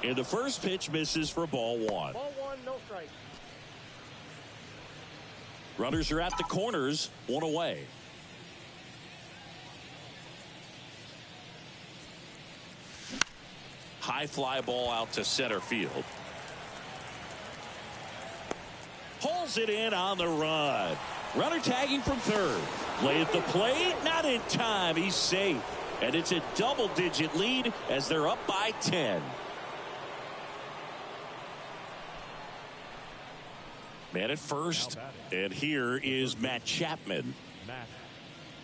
S2: And the first pitch misses for ball 1.
S4: Ball 1, no strike.
S2: Runners are at the corners, 1 away. High fly ball out to center field. Pulls it in on the run. Runner tagging from third. Play at the plate, not in time. He's safe. And it's a double-digit lead as they're up by 10. Man at first. And here is Matt Chapman.
S5: Matt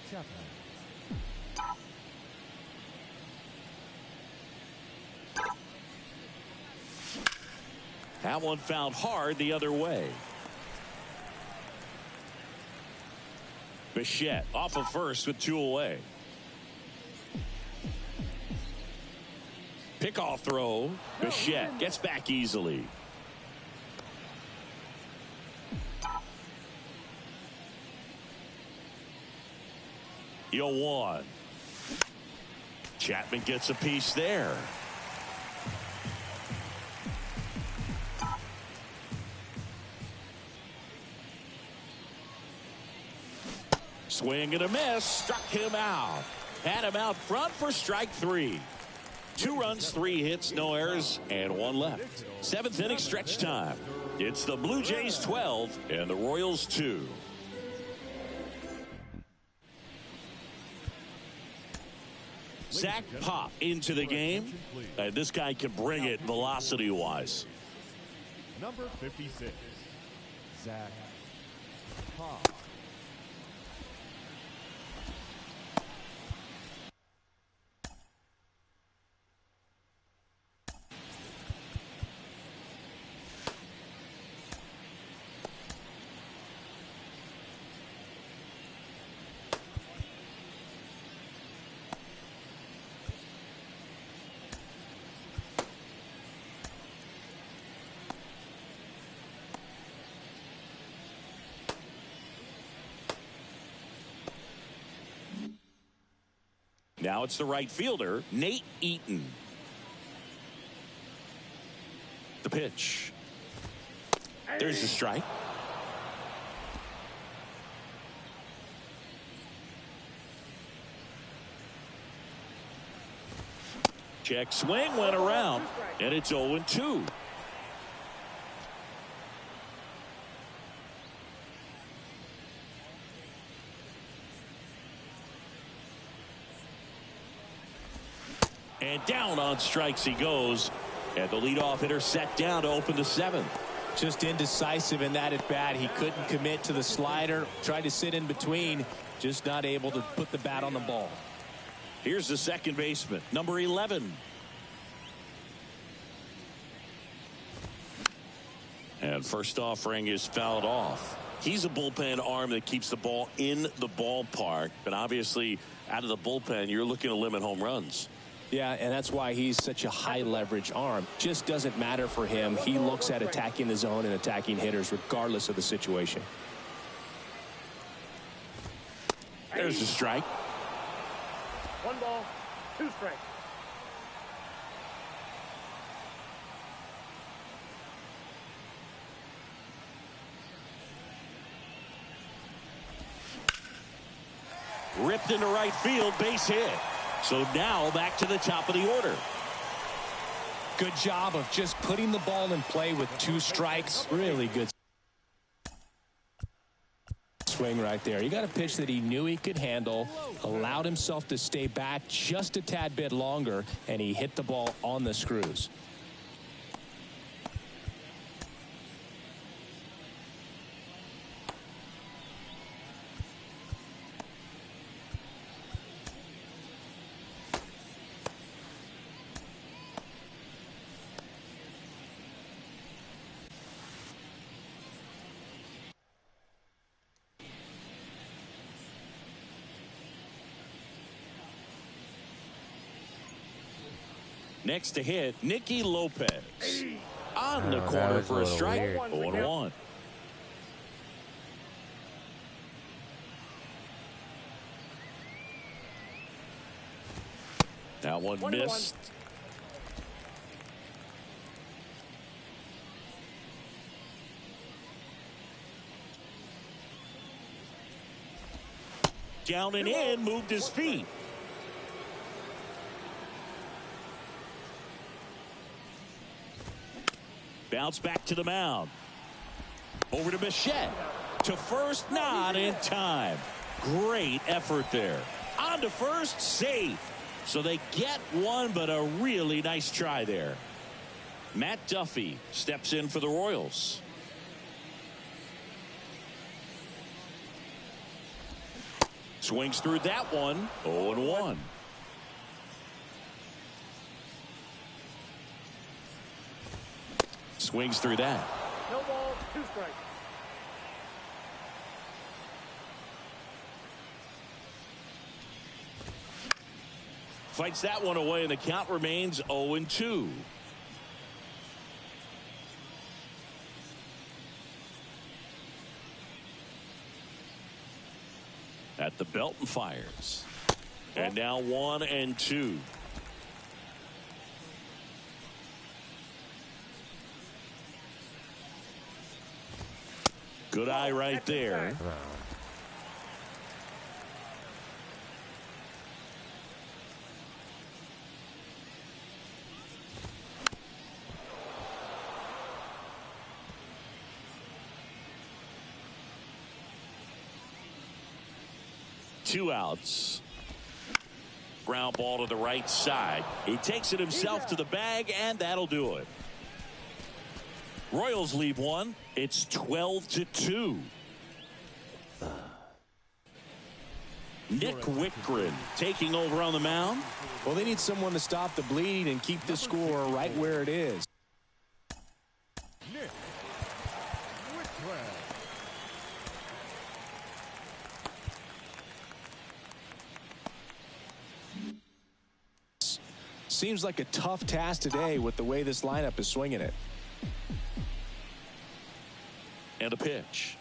S5: Chapman.
S2: That one found hard the other way. Bichette off of first with 2 away. Pickoff throw. Bichette gets back easily. Yo 1. Chapman gets a piece there. Swing and a miss. Struck him out. Had him out front for strike 3. 2 runs, 3 hits, no errors, and 1 left. 7th inning stretch time. It's the Blue Jays 12 and the Royals 2. Zach Pop into the game. And this guy can bring it velocity-wise.
S5: Number 56, Zach Pop.
S2: Now it's the right fielder, Nate Eaton. The pitch. There's the strike. Check swing went around, and it's 0-2. And down on strikes he goes. And the leadoff hitter set down to open the 7th.
S3: Just indecisive in that at bat. He couldn't commit to the slider. Tried to sit in between. Just not able to put the bat on the ball.
S2: Here's the second baseman, number 11. And first offering is fouled off. He's a bullpen arm that keeps the ball in the ballpark. But obviously, out of the bullpen, you're looking to limit home runs.
S3: Yeah, and that's why he's such a high leverage arm. Just doesn't matter for him. He looks at attacking the zone and attacking hitters regardless of the situation.
S2: There's the strike.
S4: 1 ball, 2 strikes.
S2: Ripped into right field, base hit. So now back to the top of the order.
S3: Good job of just putting the ball in play with 2 strikes. Really good swing right there. He got a pitch that he knew he could handle, allowed himself to stay back just a tad bit longer, and he hit the ball on the screws.
S2: Next to hit, Nicky Lopez. On the
S1: that
S2: corner
S1: was
S2: for a strike.
S1: weird.
S2: 0-1. That one
S4: 1-1.
S2: missed. Down and in, moved his feet. Bounce back to the mound. Over to Bichette. To first, not in time. Great effort there. On to first, safe. So they get one, but a really nice try there. Matt Duffy steps in for the Royals. Swings through that one. 0-1. Swings through that.
S4: No ball, 2 strikes.
S2: Fights that one away, and the count remains 0-2. At the belt and fires. And now 1-2. Good eye right there. Two outs. Ground ball to the right side. He takes it himself to the bag, and that'll do it. Royals leave one. It's 12-2. Nick Wickgren taking over on the mound.
S3: Well, they need someone to stop the bleeding and keep the score right where it is.
S5: Nick Wickgren.
S3: Seems like a tough task today with the way this lineup is swinging it.
S2: And a pitch.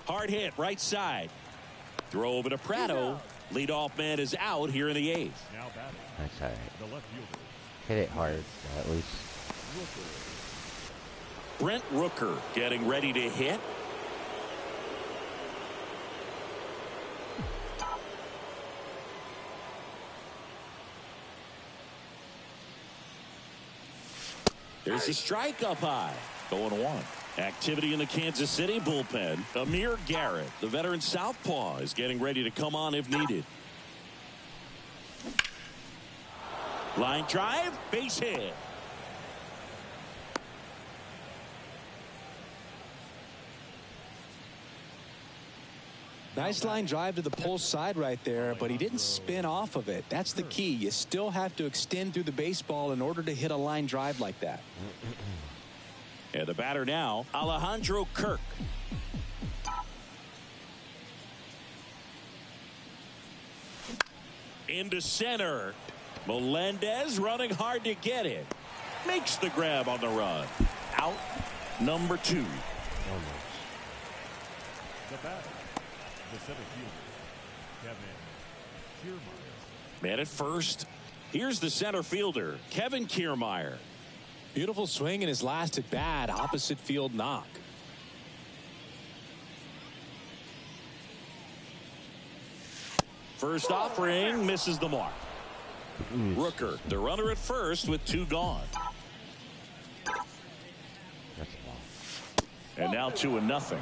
S2: Hard hit, right side. Throw over to Prado. Leadoff man is out here in the 8th.
S5: Now batting,
S1: That's all right.
S5: the left fielder,
S1: Hit it hard, at least.
S5: Rooker.
S2: Brent Rooker getting ready to hit. There's a strike up high. 0-1. Activity in the Kansas City bullpen. Amir Garrett, the veteran southpaw, is getting ready to come on if needed. Line drive, base hit.
S3: Nice line drive to the pull side right there, but he didn't spin off of it. That's the key. You still have to extend through the baseball in order to hit a line drive like that.
S2: And the batter now, Alejandro Kirk. Into center. Melendez running hard to get it. Makes the grab on the run. Out number 2.
S5: The batter, the center fielder, Kevin Kiermaier.
S2: Man at first. Here's the center fielder, Kevin Kiermaier.
S3: Beautiful swing in his last at bat. Opposite field knock.
S2: First offering misses the mark. Rooker, the runner at first with 2 gone. And now 2-0.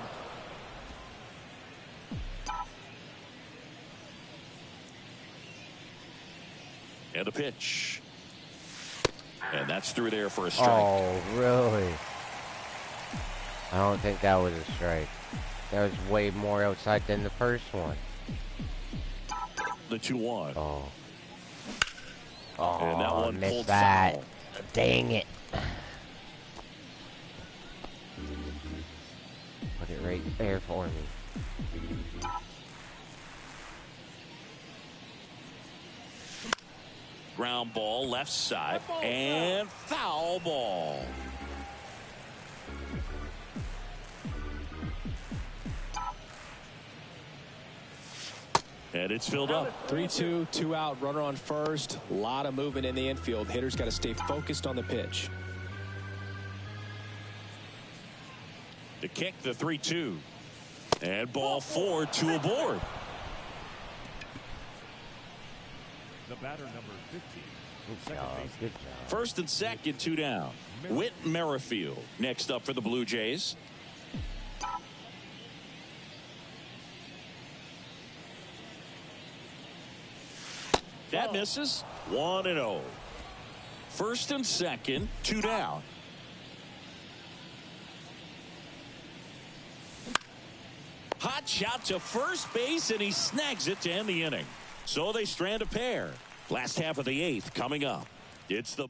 S2: And a pitch. And that's through there for a strike.
S1: Oh, really? I don't think that was a strike. That was way more outside than the first one.
S2: The 2-1.
S1: Oh. Oh,
S2: And that one
S1: missed
S2: pulled
S1: that.
S2: foul.
S1: Dang it. Put it right there for me.
S2: Ground ball left side and foul ball. And it's filled up.
S3: 3-2, 2 out, runner on first. A lot of movement in the infield. Hitters got to stay focused on the pitch.
S2: To kick the 3-2. And ball 4, 2 aboard.
S5: The batter number 15. Second
S1: Oh,
S5: baseman.
S1: good job.
S2: First and second, 2 down. Whit Merrifield next up for the Blue Jays. That misses. 1-0. First and second, 2 down. Hot shot to first base, and he snags it to end the inning. So they strand a pair. Last half of the 8th coming up. It's the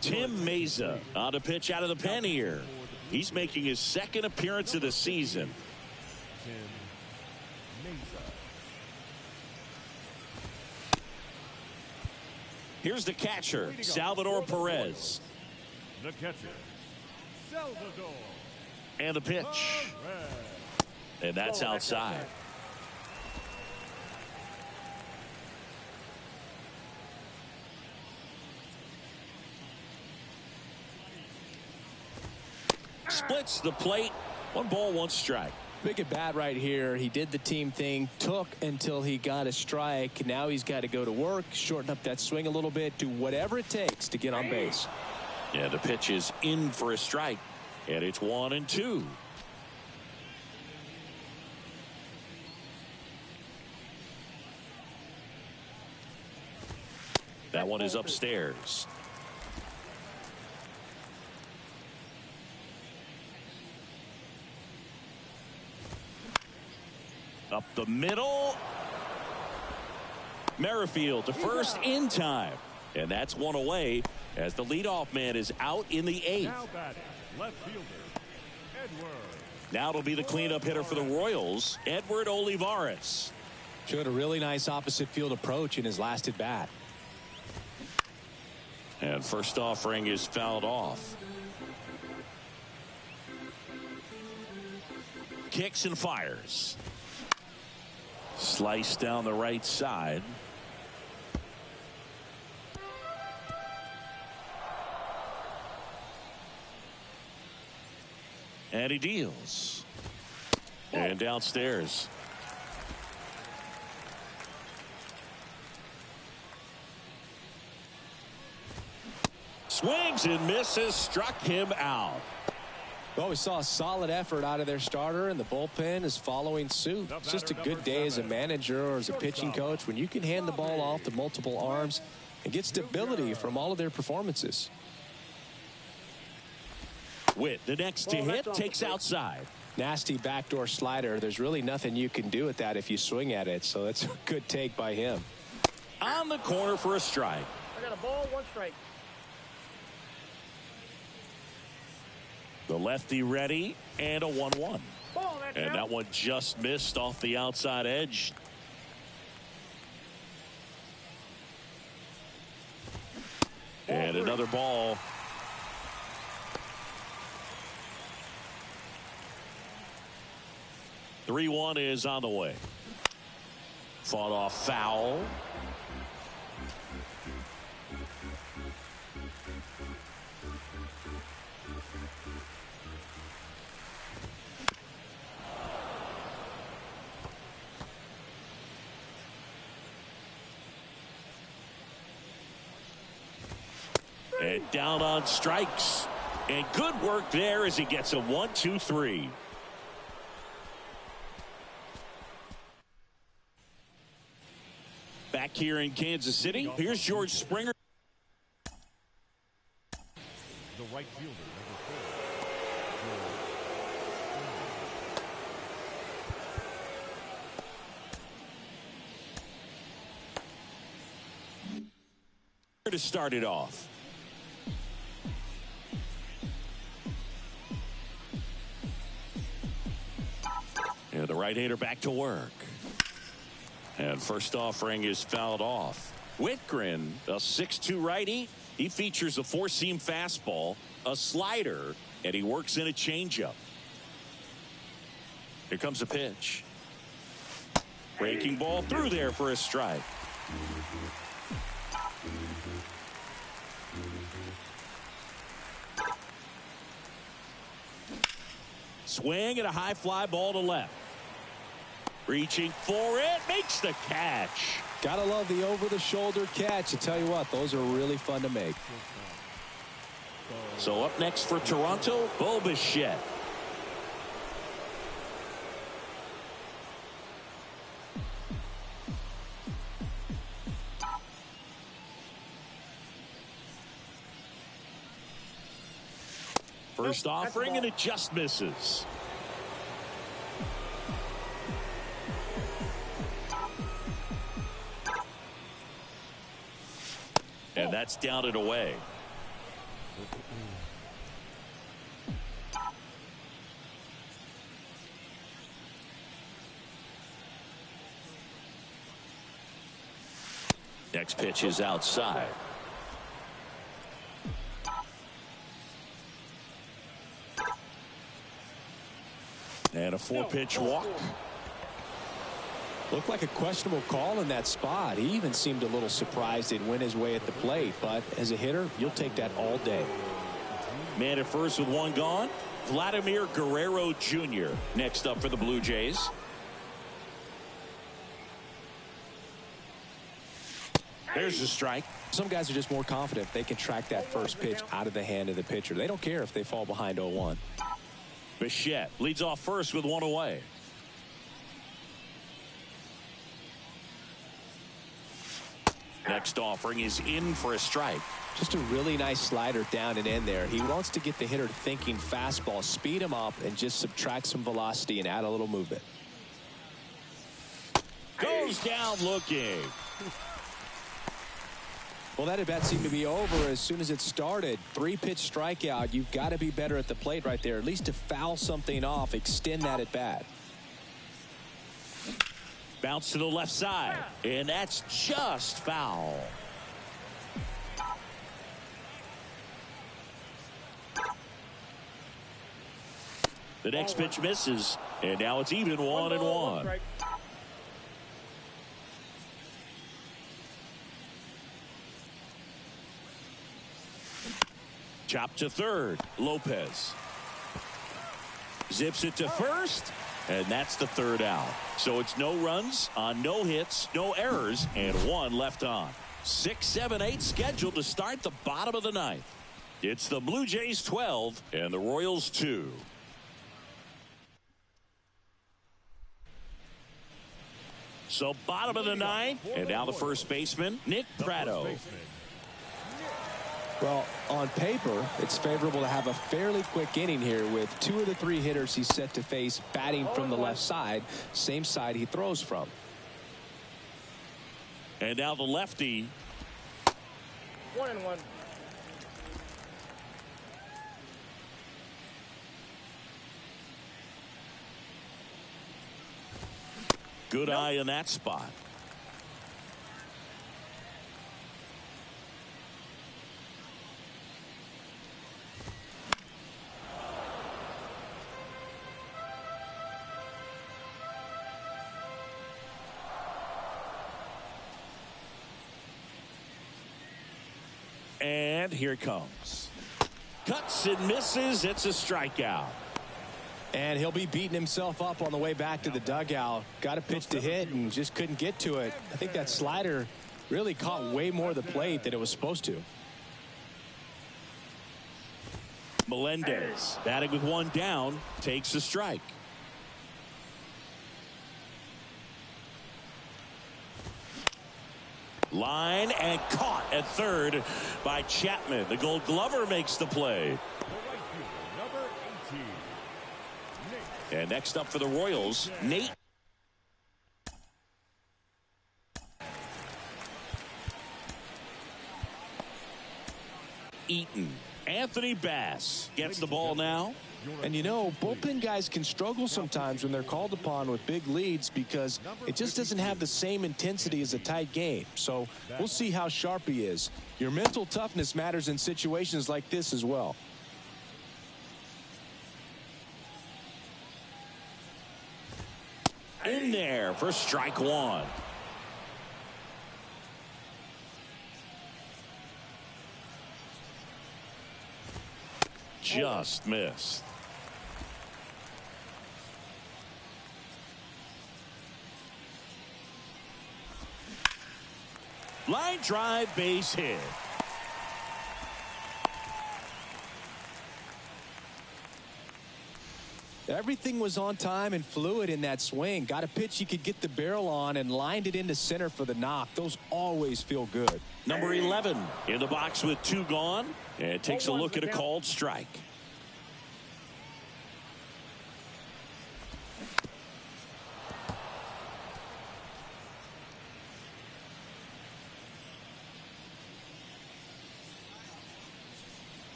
S2: Tim Meza on a pitch out of the pen here. He's making his second appearance of the season.
S5: Tim Meza.
S2: Here's the catcher, Salvador Perez.
S5: The catcher, Salvador.
S2: And the pitch.
S5: Perez.
S2: And that's outside. Splits the plate. 1 ball, 1 strike.
S3: Big at bat right here. He did the team thing, took until he got a strike. Now he's got to go to work, shorten up that swing a little bit, do whatever it takes to get on base.
S2: Yeah, the pitch is in for a strike. And it's 1-2. That one is upstairs. Up the middle. Merrifield to first in time. And that's 1 away as the leadoff man is out in the 8th.
S5: Now batting, left fielder, Edward.
S2: Now it'll be the cleanup hitter for the Royals, Edward Olivares.
S3: Showed a really nice opposite field approach in his last at bat.
S2: And first offering is fouled off. Kicks and fires. Slice down the right side. And he deals. And downstairs. Swings and misses, struck him out.
S3: Well, we saw a solid effort out of their starter, and the bullpen is following suit. It's just a good day as a manager or as a pitching coach when you can hand the ball off to multiple arms and get stability from all of their performances.
S2: Witt, the next to hit, takes outside.
S3: Nasty backdoor slider. There's really nothing you can do with that if you swing at it, so that's a good take by him.
S2: On the corner for a strike.
S4: I got a ball, 1 strike.
S2: The lefty ready, and a 1-1.
S4: Ball, that's
S2: And
S4: out.
S2: that one just missed off the outside edge. And another ball. Three-1 is on the way. Fought off foul. And down on strikes. And good work there as he gets a 1-2-3. Back here in Kansas City, here's George Springer.
S5: The right fielder, number 4.
S2: To start it off. And the right-hander back to work. And first offering is fouled off. Whitgren, a 6'2 righty. He features a four-seam fastball, a slider, and he works in a changeup. Here comes a pitch. Breaking ball through there for a strike. Swing and a high fly ball to left. Reaching for it, makes the catch.
S3: Gotta love the over-the-shoulder catch. I tell you what, those are really fun to make.
S2: So up next for Toronto, Bo Bichette. First offering, and it just misses. And that's down and away. Next pitch is outside. And a 4-pitch walk.
S3: Looked like a questionable call in that spot. He even seemed a little surprised it went his way at the plate. But as a hitter, you'll take that all day.
S2: Man at first with one gone. Vladimir Guerrero Jr. next up for the Blue Jays. There's a strike.
S3: Some guys are just more confident if they can track that first pitch out of the hand of the pitcher. They don't care if they fall behind 0-1.
S2: Bichette leads off first with one away. Next offering is in for a strike.
S3: Just a really nice slider down and in there. He wants to get the hitter thinking fastball, speed him up, and just subtract some velocity and add a little movement.
S2: Goes down looking.
S3: Well, that at bat seemed to be over as soon as it started. 3-pitch strikeout. You've got to be better at the plate right there, at least to foul something off, extend that at bat.
S2: Bounce to the left side, and that's just foul. The next pitch misses, and now it's even 1-1. Chop to third. Lopez zips it to first, and that's the third out. So it's no runs on no hits, no errors, and one left on. 6, 7, 8 scheduled to start the bottom of the ninth. It's the Blue Jays 12 and the Royals 2. So bottom of the ninth, and now the first baseman, Nick Pratto.
S3: Well, on paper, it's favorable to have a fairly quick inning here with 2 of the 3 hitters he's set to face batting from the left side, same side he throws from.
S2: And now the lefty.
S4: 1-1.
S2: Good eye in that spot. And here it comes. Cuts and misses. It's a strikeout.
S3: And he'll be beating himself up on the way back to the dugout. Got a pitch to hit and just couldn't get to it. I think that slider really caught way more of the plate than it was supposed to.
S2: Melendez, batting with 1 down, takes a strike. Line and caught at third by Chapman. The Gold Glover makes the play. And next up for the Royals, Nate. Eaton. Anthony Bass gets the ball now.
S3: And you know, bullpen guys can struggle sometimes when they're called upon with big leads because it just doesn't have the same intensity as a tight game. So we'll see how sharp he is. Your mental toughness matters in situations like this as well.
S2: In there for strike 1. Just missed. Line drive, base hit.
S3: Everything was on time and fluid in that swing. Got a pitch he could get the barrel on and lined it into center for the knock. Those always feel good.
S2: Number 11 in the box with 2 gone, and takes a look at a called strike.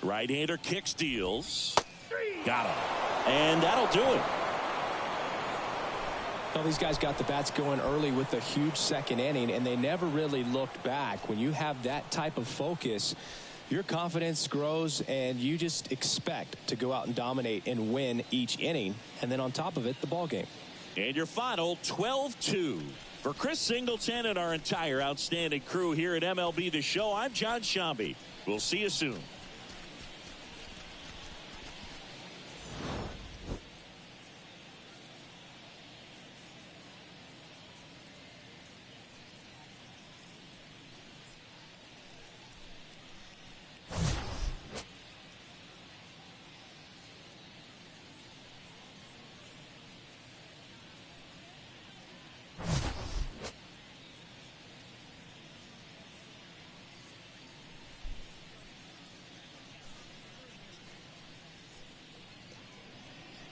S2: Right-hander kicks, deals. Got him. And that'll do it.
S3: Well, these guys got the bats going early with a huge second inning, and they never really looked back. When you have that type of focus, your confidence grows, and you just expect to go out and dominate and win each inning. And then on top of it, the ball game.
S2: And your final 12-2. For Chris Singleton and our entire outstanding crew here at MLB The Show, I'm John Shambi. We'll see you soon.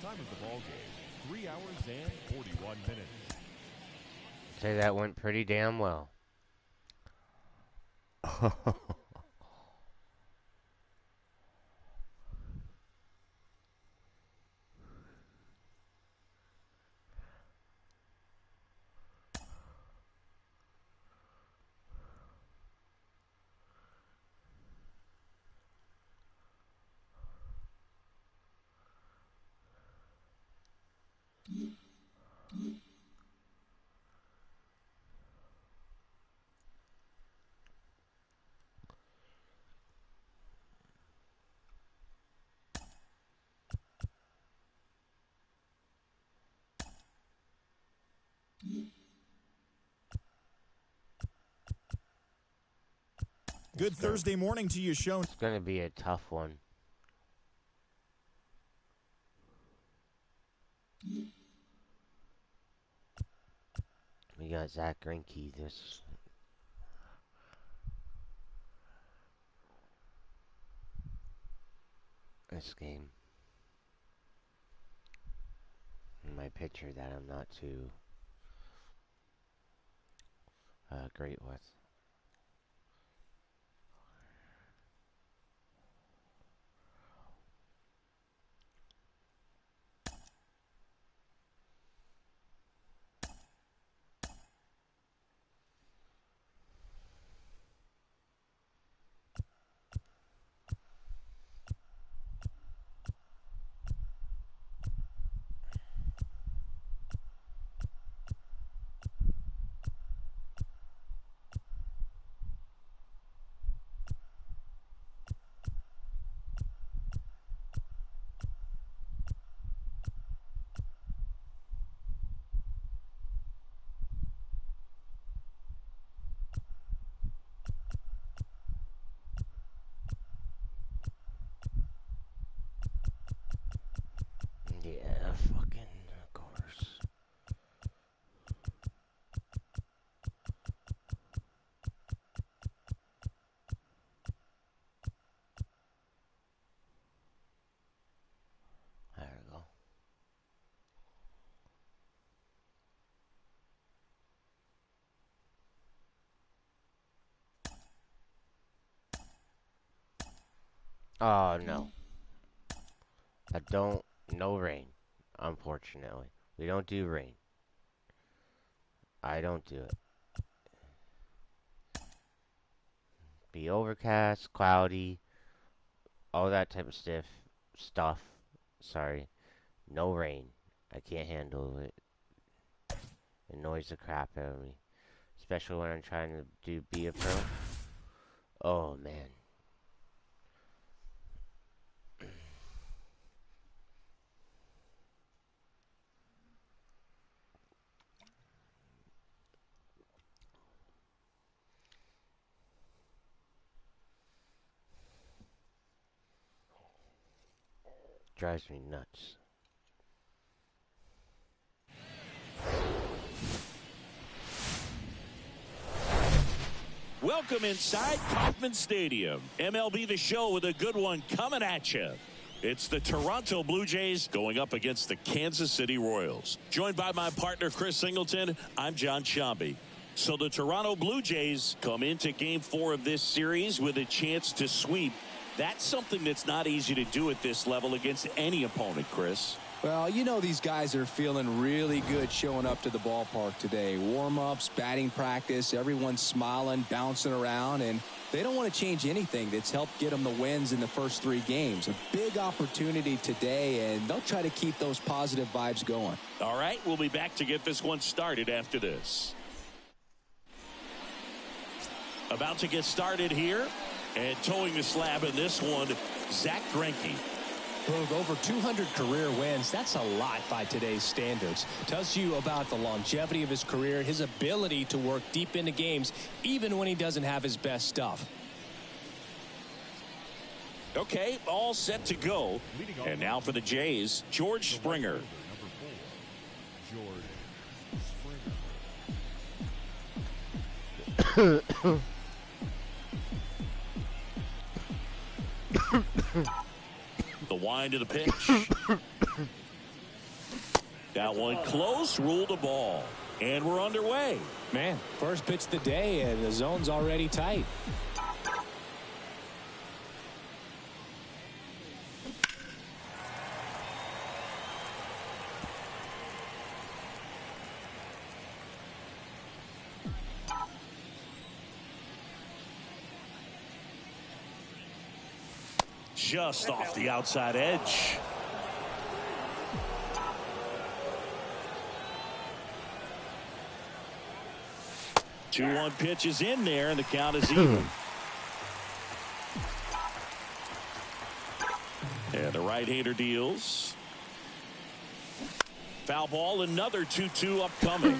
S5: Time of the ball game, 3 hours and 41 minutes.
S1: Say that went pretty damn well.
S6: Good Thursday morning to you, Sean.
S1: It's going to be a tough one. We got Zach Greinke this game. My pitcher that I'm not too great with. Yeah, fucking, of course. There we go. Oh, no. No rain, unfortunately. We don't do rain. I don't do it. Be overcast, cloudy, all that type of stuff. Sorry. No rain. I can't handle it. It annoys the crap out of me. Especially when I'm trying to be a pro. Oh, man. Drives me nuts.
S2: Welcome inside Kauffman Stadium. MLB The Show with a good one coming at you. It's the Toronto Blue Jays going up against the Kansas City Royals. Joined by my partner, Chris Singleton, I'm John Shambi. So the Toronto Blue Jays come into Game 4 of this series with a chance to sweep. That's something that's not easy to do at this level against any opponent, Chris.
S3: Well, you know these guys are feeling really good showing up to the ballpark today. Warm-ups, batting practice, everyone's smiling, bouncing around, and they don't want to change anything that's helped get them the wins in the first 3 games. A big opportunity today, and they'll try to keep those positive vibes going.
S2: All right, we'll be back to get this one started after this. About to get started here, and towing the slab in this one, Zach Greinke.
S7: With over 200 career wins, that's a lot by today's standards. Tells you about the longevity of his career, his ability to work deep into games, even when he doesn't have his best stuff.
S2: Okay, all set to go. And now for the Jays, George Springer.
S5: George Springer.
S2: The wind of the pitch. That one close, ruled a ball. And we're underway.
S7: Man, first pitch of the day, and the zone's already tight.
S2: Just off the outside edge. Two-one pitch is in there, and the count is even. And the right-hander deals. Foul ball, another 2-2 upcoming.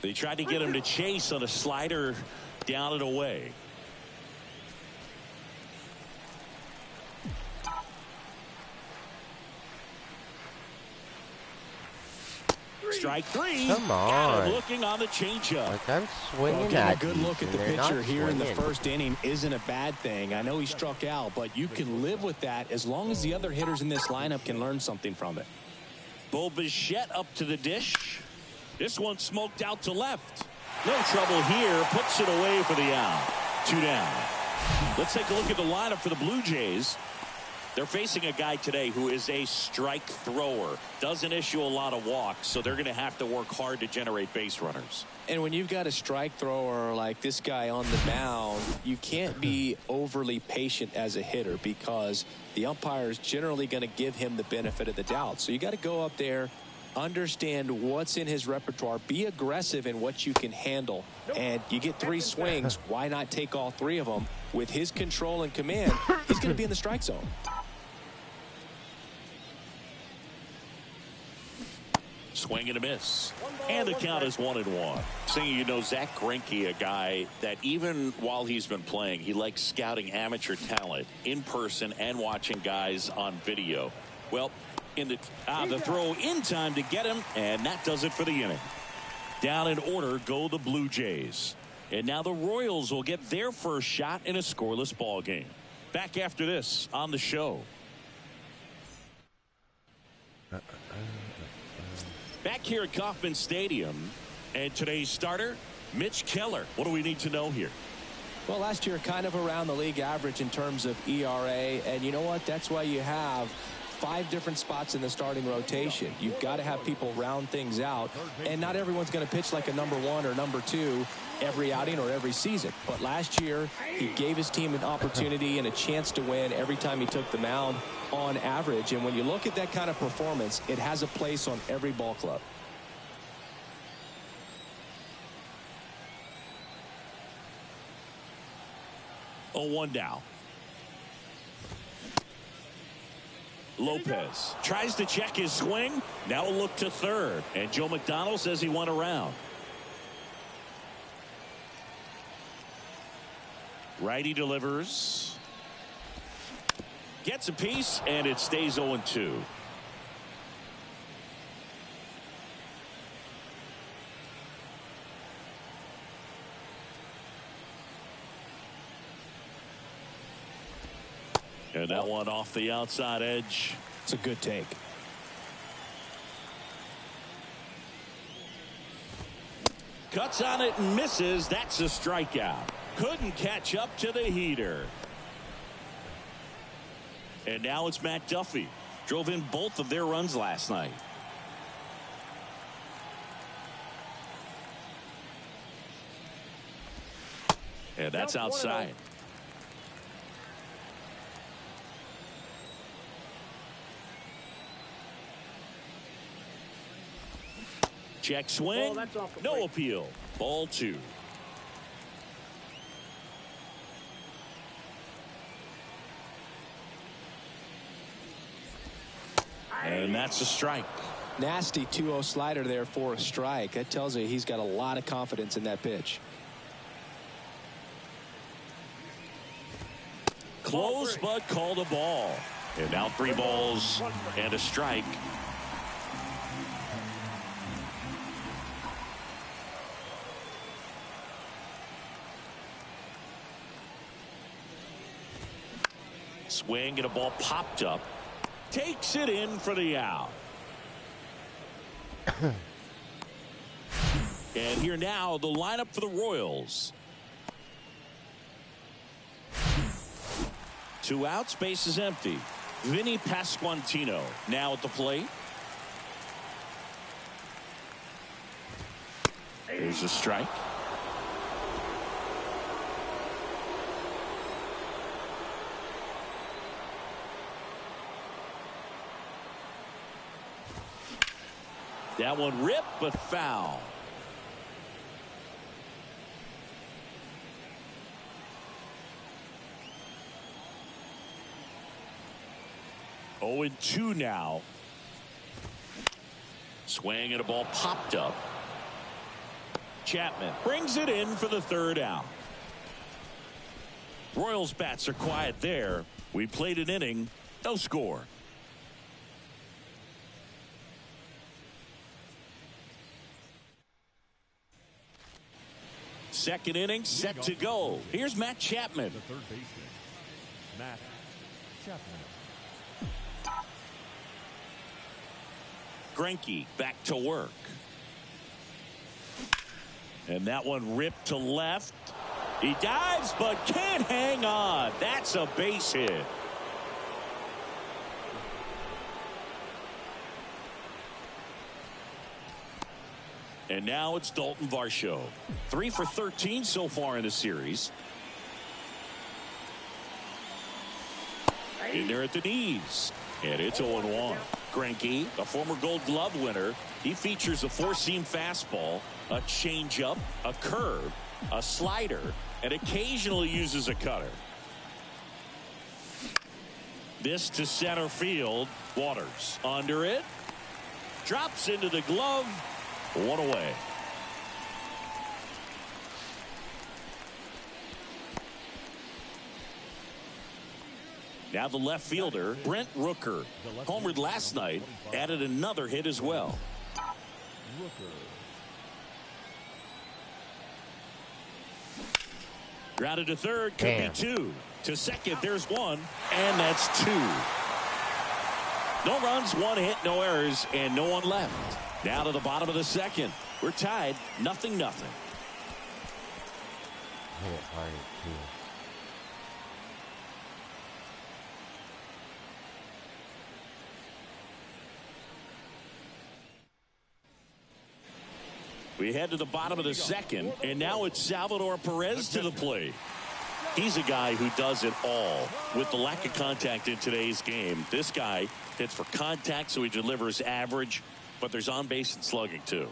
S2: They tried to get him to chase on a slider down and away. Strike three.
S1: Come on.
S2: Got him looking on the changeup.
S1: Like I'm swinging
S3: Getting
S1: at
S3: a good
S1: these,
S3: look at
S1: and
S3: the
S1: they're not
S3: pitcher here in the
S1: swinging.
S3: first inning isn't a bad thing. I know he struck out, but you can live with that as long as the other hitters in this lineup can learn something from it.
S2: Bo Bichette up to the dish. This one smoked out to left. No trouble here. Puts it away for the out. 2 down. Let's take a look at the lineup for the Blue Jays. They're facing a guy today who is a strike thrower. Doesn't issue a lot of walks, so they're going to have to work hard to generate base runners.
S3: And when you've got a strike thrower like this guy on the mound, you can't be overly patient as a hitter because the umpire is generally going to give him the benefit of the doubt. So you got to go up there, understand what's in his repertoire, be aggressive in what you can handle, and you get 3 swings. Why not take all 3 of them? With his control and command, he's going to be in the strike zone.
S2: Swing and a miss. And the count is 1-1. Saying, you know, Zach Greinke, a guy that even while he's been playing, he likes scouting amateur talent in person and watching guys on video. Well, in the throw in time to get him, and that does it for the inning. Down in order go the Blue Jays. And now the Royals will get their first shot in a scoreless ball game. Back after this on the show. Back here at Kauffman Stadium, and today's starter, Mitch Keller. What do we need to know here?
S3: Well, last year kind of around the league average in terms of ERA, and you know what? That's why you have 5 different spots in the starting rotation. You've got to have people round things out, and not everyone's going to pitch like a number 1 or number 2 every outing or every season. But last year, he gave his team an opportunity and a chance to win every time he took the mound on average. And when you look at that kind of performance, it has a place on every ball club.
S2: Oh, 1 down. Lopez tries to check his swing. Now a look to third. And Joe McDonald says he went around. Righty delivers. Gets a piece, and it stays 0-2. And that one off the outside edge.
S3: It's a good take.
S2: Cuts on it and misses. That's a strikeout. Couldn't catch up to the heater. And now it's Matt Duffy. Drove in both of their runs last night. And that's outside. Check swing. No appeal. Ball 2. And that's a strike.
S3: Nasty 2-0 slider there for a strike. That tells you he's got a lot of confidence in that pitch.
S2: Close, but called a ball. And now 3 balls and a strike. Swing and a ball popped up. Takes it in for the out. And here now the lineup for the Royals. 2 outs, base is empty. Vinny Pasquantino now at the plate. There's a strike. That one ripped, but foul. Oh, and 2 now. Swing and a ball popped up. Chapman brings it in for the 3rd out. Royals bats are quiet there. We played an inning, no score. Second inning set to go. Here's Matt Chapman.
S5: The third baseman, Matt Chapman.
S2: Greinke back to work. And that one ripped to left. He dives but can't hang on. That's a base hit. And now it's Dalton Varsho. 3 for 13 so far in the series. In there at the knees. And it's 0-1. Greinke, a former Gold Glove winner, he features a 4-seam fastball, a changeup, a curve, a slider, and occasionally uses a cutter. This to center field. Waters under it. Drops into the glove. 1 away. Now the left fielder, Brent Rooker, homered last night, added another hit as well. Grounded to third, could be 2. To second, there's 1, and that's 2. No runs, 1 hit, no errors, and no one left. Now to the bottom of the second. We're tied, 0-0.
S1: Hit it hard too.
S2: We head to the bottom of the second, and now it's Salvador Perez to the plate. He's a guy who does it all. With the lack of contact in today's game, this guy hits for contact, so he delivers average, but there's on base and slugging too.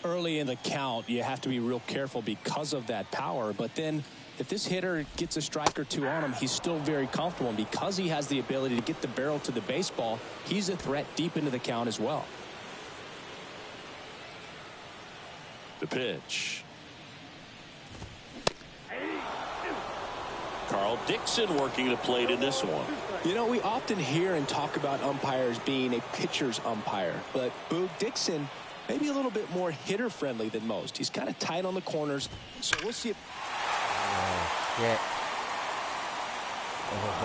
S7: Early in the count, you have to be real careful because of that power, but then if this hitter gets a strike or 2 on him, he's still very comfortable, and because he has the ability to get the barrel to the baseball, he's a threat deep into the count as well.
S2: The pitch. Carl Dixon working the plate in this one.
S7: You know, we often hear and talk about umpires being a pitcher's umpire, but Boog Dixon maybe a little bit more hitter friendly than most. He's kind of tight on the corners, so we'll see if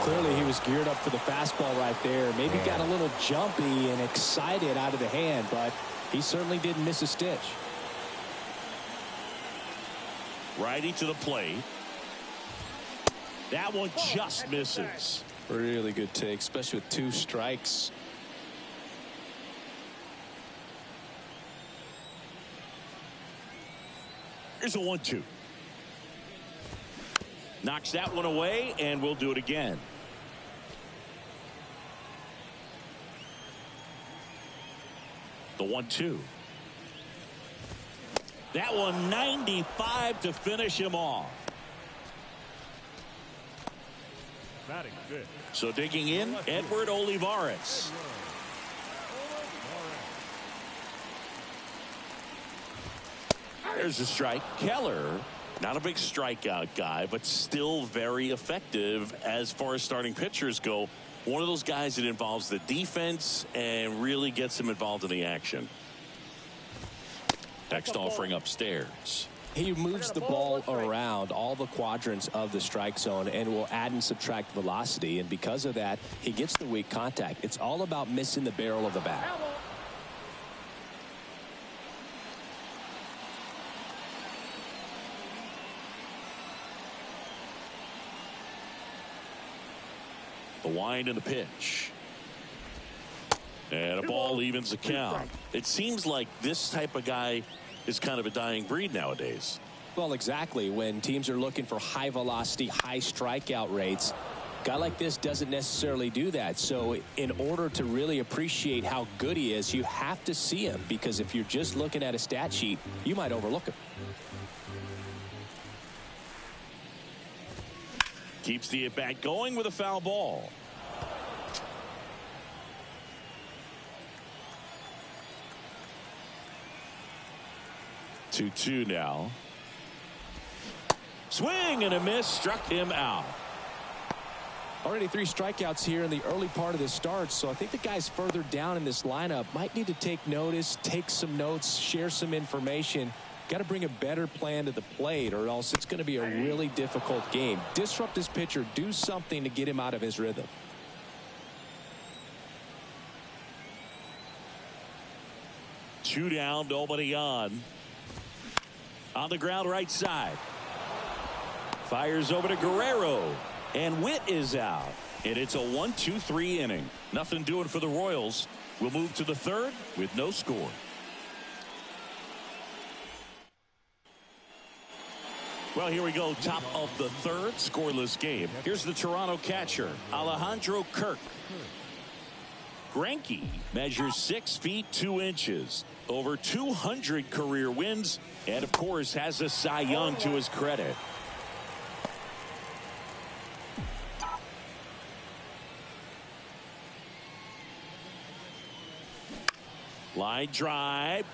S7: clearly he was geared up for the fastball right there. Maybe got a little jumpy and excited out of the hand, but he certainly didn't miss a stitch.
S2: Righty to the plate. That one just misses.
S7: Really good take, especially with 2 strikes.
S2: Here's a 1-2. Knocks that one away, and we'll do it again. The 1-2. That one 95 to finish him off.
S5: Batting fifth.
S2: So digging in, Edward Olivares. There's a strike. Keller, not a big strikeout guy, but still very effective as far as starting pitchers go. One of those guys that involves the defense and really gets him involved in the action. Next offering upstairs.
S7: He moves the ball around all the quadrants of the strike zone and will add and subtract velocity, and because of that, he gets the weak contact. It's all about missing the barrel of the bat.
S2: The wind and the pitch. And a ball evens the count. It seems like this type of guy is kind of a dying breed nowadays.
S7: Well, exactly. When teams are looking for high velocity, high strikeout rates, A guy like this doesn't necessarily do that. So in order to really appreciate how good he is, you have to see him, because if you're just looking at a stat sheet, you might overlook him.
S2: Keeps the at-bat going with a foul ball. Two now. Swing and a miss, struck him out.
S7: Already 3 strikeouts here in the early part of the start, so I think the guys further down in this lineup might need to take notice, take some notes, share some information. Got to bring a better plan to the plate, or else it's going to be a really difficult game. Disrupt this pitcher, do something to get him out of his rhythm.
S2: Two down, nobody on. On the ground, right side. Fires over to Guerrero. And Witt is out. And it's a 1-2-3 inning. Nothing doing for the Royals. We'll move to the third with no score. Well, here we go. Top of the third. Scoreless game. Here's the Toronto catcher, Alejandro Kirk. Greinke measures 6 feet 2 inches. Over 200 career wins. And, of course, has a Cy Young to his credit. Line drive.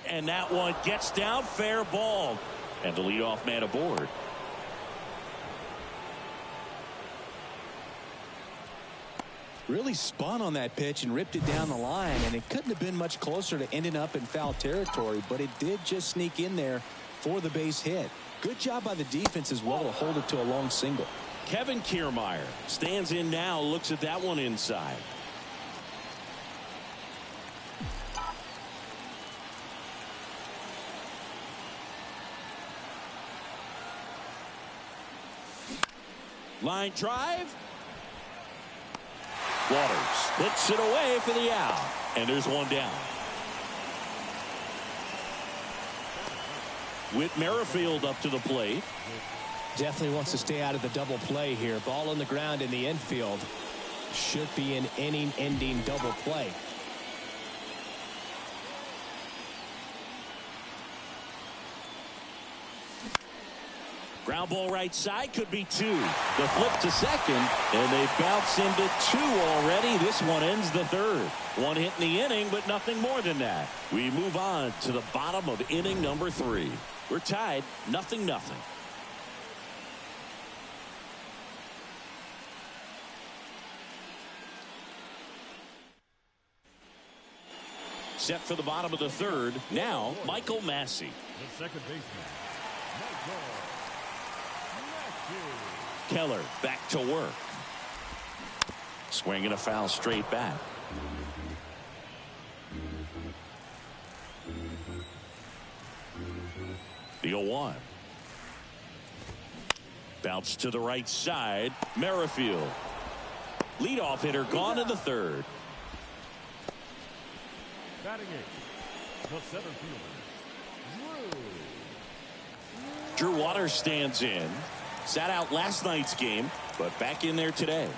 S2: And that one gets down. Fair ball. And the leadoff man aboard.
S3: Really spun on that pitch and ripped it down the line, and it couldn't have been much closer to ending up in foul territory, but it did just sneak in there for the base hit. Good job by the defense as well to hold it to a long single.
S2: Kevin Kiermaier stands in now, looks at that one inside. Line drive. Waters hits it away for the out. And there's one down. Whit Merrifield up to the plate.
S7: Definitely wants to stay out of the double play here. Ball on the ground in the infield. Should be an inning-ending double play.
S2: Ground ball right side, could be 2. The flip to second, and they bounce into 2 already. This one ends the third. 1 hit in the inning, but nothing more than that. We move on to the bottom of inning number 3. We're tied, 0-0. Set for the bottom of the third. Now, Michael Massey.
S5: The second baseman, Michael.
S2: Keller back to work. Swinging a foul straight back. The 0-1. Bounce to the right side. Merrifield. Leadoff hitter gone in the third.
S5: Batting eighth, the center fielder,
S2: Drew Waters stands in. Sat out last night's game, but back in there today.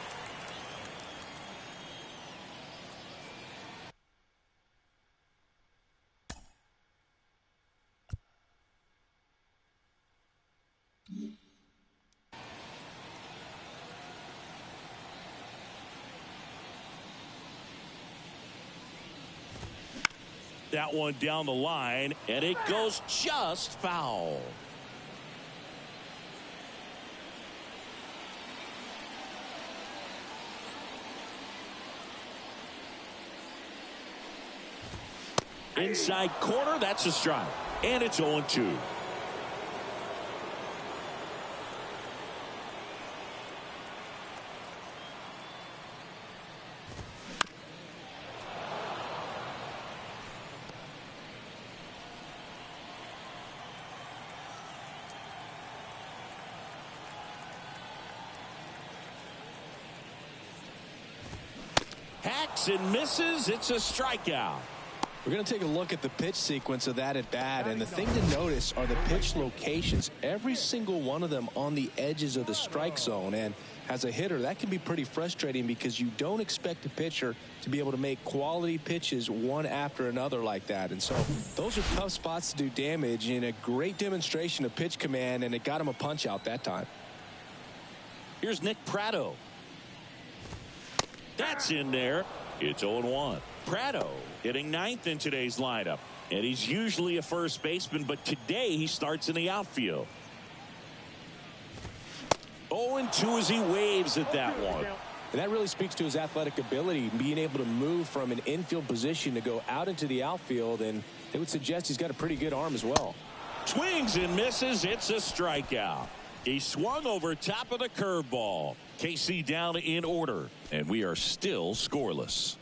S2: That one down the line, and it goes just foul. Inside corner, that's a strike. And it's 0-2. Hacks and misses. It's a strikeout.
S3: We're going to take a look at the pitch sequence of that at bat, and the thing to notice are the pitch locations. Every single one of them on the edges of the strike zone, and as a hitter, that can be pretty frustrating because you don't expect a pitcher to be able to make quality pitches one after another like that. And so those are tough spots to do damage, and a great demonstration of pitch command, and it got him a punch out that time.
S2: Here's Nick Pratto. That's in there. It's 0-1. Pratto hitting ninth in today's lineup, and he's usually a first baseman, but today he starts in the outfield. 0-2 as he waves at that one.
S3: And that really speaks to his athletic ability, being able to move from an infield position to go out into the outfield, and they would suggest he's got a pretty good arm as well.
S2: Swings and misses. It's a strikeout. He swung over top of the curveball. KC down in order, and we are still scoreless.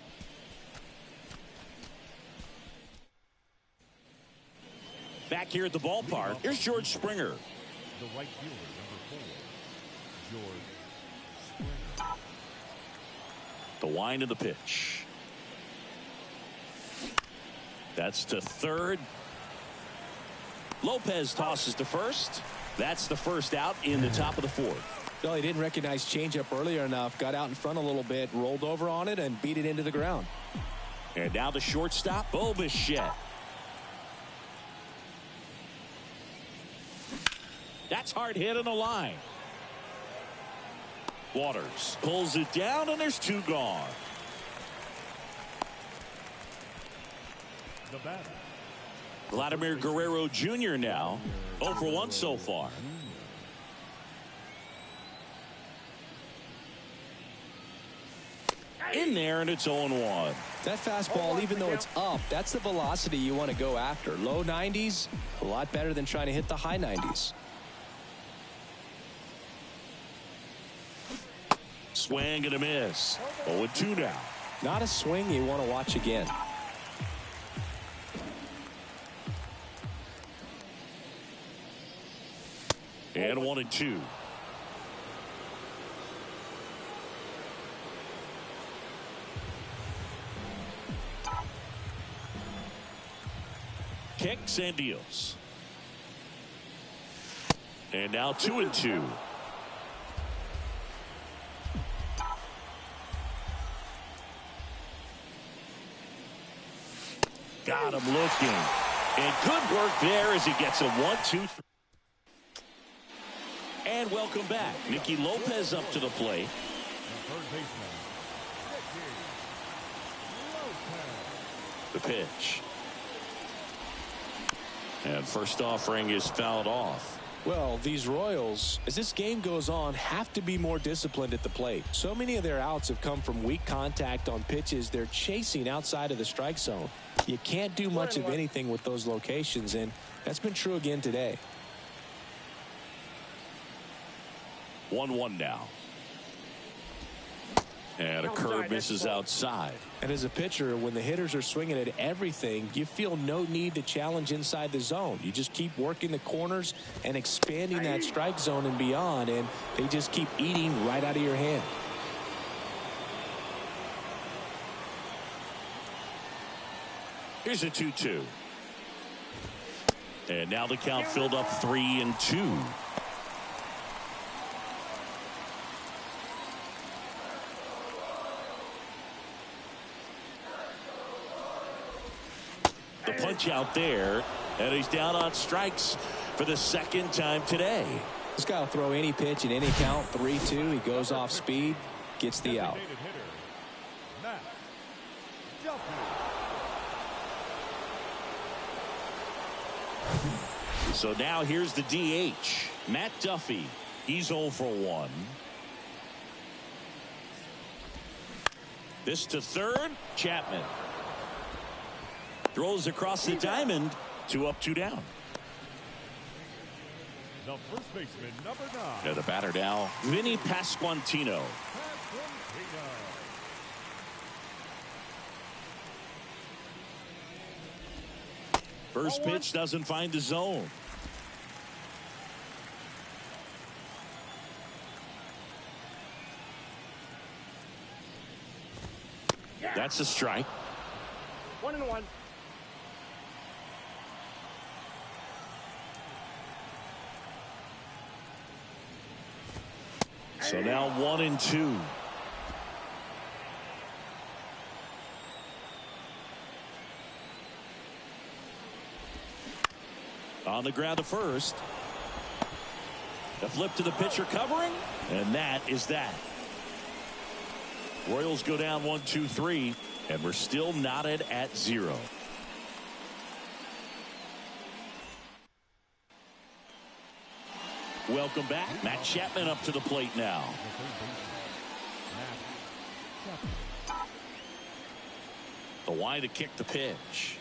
S2: Back here at the ballpark, here's George Springer.
S5: The right fielder, number 4, George Springer.
S2: The wind of the pitch. That's to third. Lopez tosses to first. That's the first out in the top of the fourth.
S3: Well, he didn't recognize changeup earlier enough, got out in front a little bit, rolled over on it, and beat it into the ground.
S2: And now the shortstop, Bo Bichette. That's hard hit on the line. Waters pulls it down, and there's 2 gone.
S5: The batter.
S2: Vladimir Guerrero Jr. now 0 for 1 so far. In there, and it's 0-1.
S3: That fastball, even though it's up, that's the velocity you want to go after. Low 90s, a lot better than trying to hit the high 90s.
S2: Swing and a miss. 0-2 now.
S3: Not a swing you want to watch again.
S2: And 1-2. Kicks and deals. And now 2-2. Got him looking. And good work there as he gets a 1-2. And welcome back. Nicky Lopez up to the plate.
S5: Third baseman, Nicky Lopez.
S2: The pitch. And first offering is fouled off.
S3: Well, these Royals, as this game goes on, have to be more disciplined at the plate. So many of their outs have come from weak contact on pitches they're chasing outside of the strike zone. You can't do much of anything with those locations, and that's been true again today.
S2: 1-1 now. And a curve misses outside.
S3: And as a pitcher, when the hitters are swinging at everything, you feel no need to challenge inside the zone. You just keep working the corners and expanding that strike zone and beyond, and they just keep eating right out of your hand.
S2: Here's a 2-2. And now the count filled up 3-2. The punch out there, and he's down on strikes for the second time today.
S3: This guy will throw any pitch in any count. 3-2. He goes off speed, gets the out.
S5: Designated hitter, Matt Duffy.
S2: So now here's the DH, Matt Duffy. He's 0 for 1. This to third, Chapman. Throws across the diamond, 2 up, 2 down.
S5: The first baseman, number 9.
S2: And the batter now, Vinny Pasquantino. First pitch doesn't find the zone. That's a strike.
S4: 1-1.
S2: So now 1-2. On the ground to first. The flip to the pitcher covering, and that is that. Royals go down 1-2-3, and we're still knotted at 0. Welcome back. Matt Chapman up to the plate now. The wide to kick the pitch.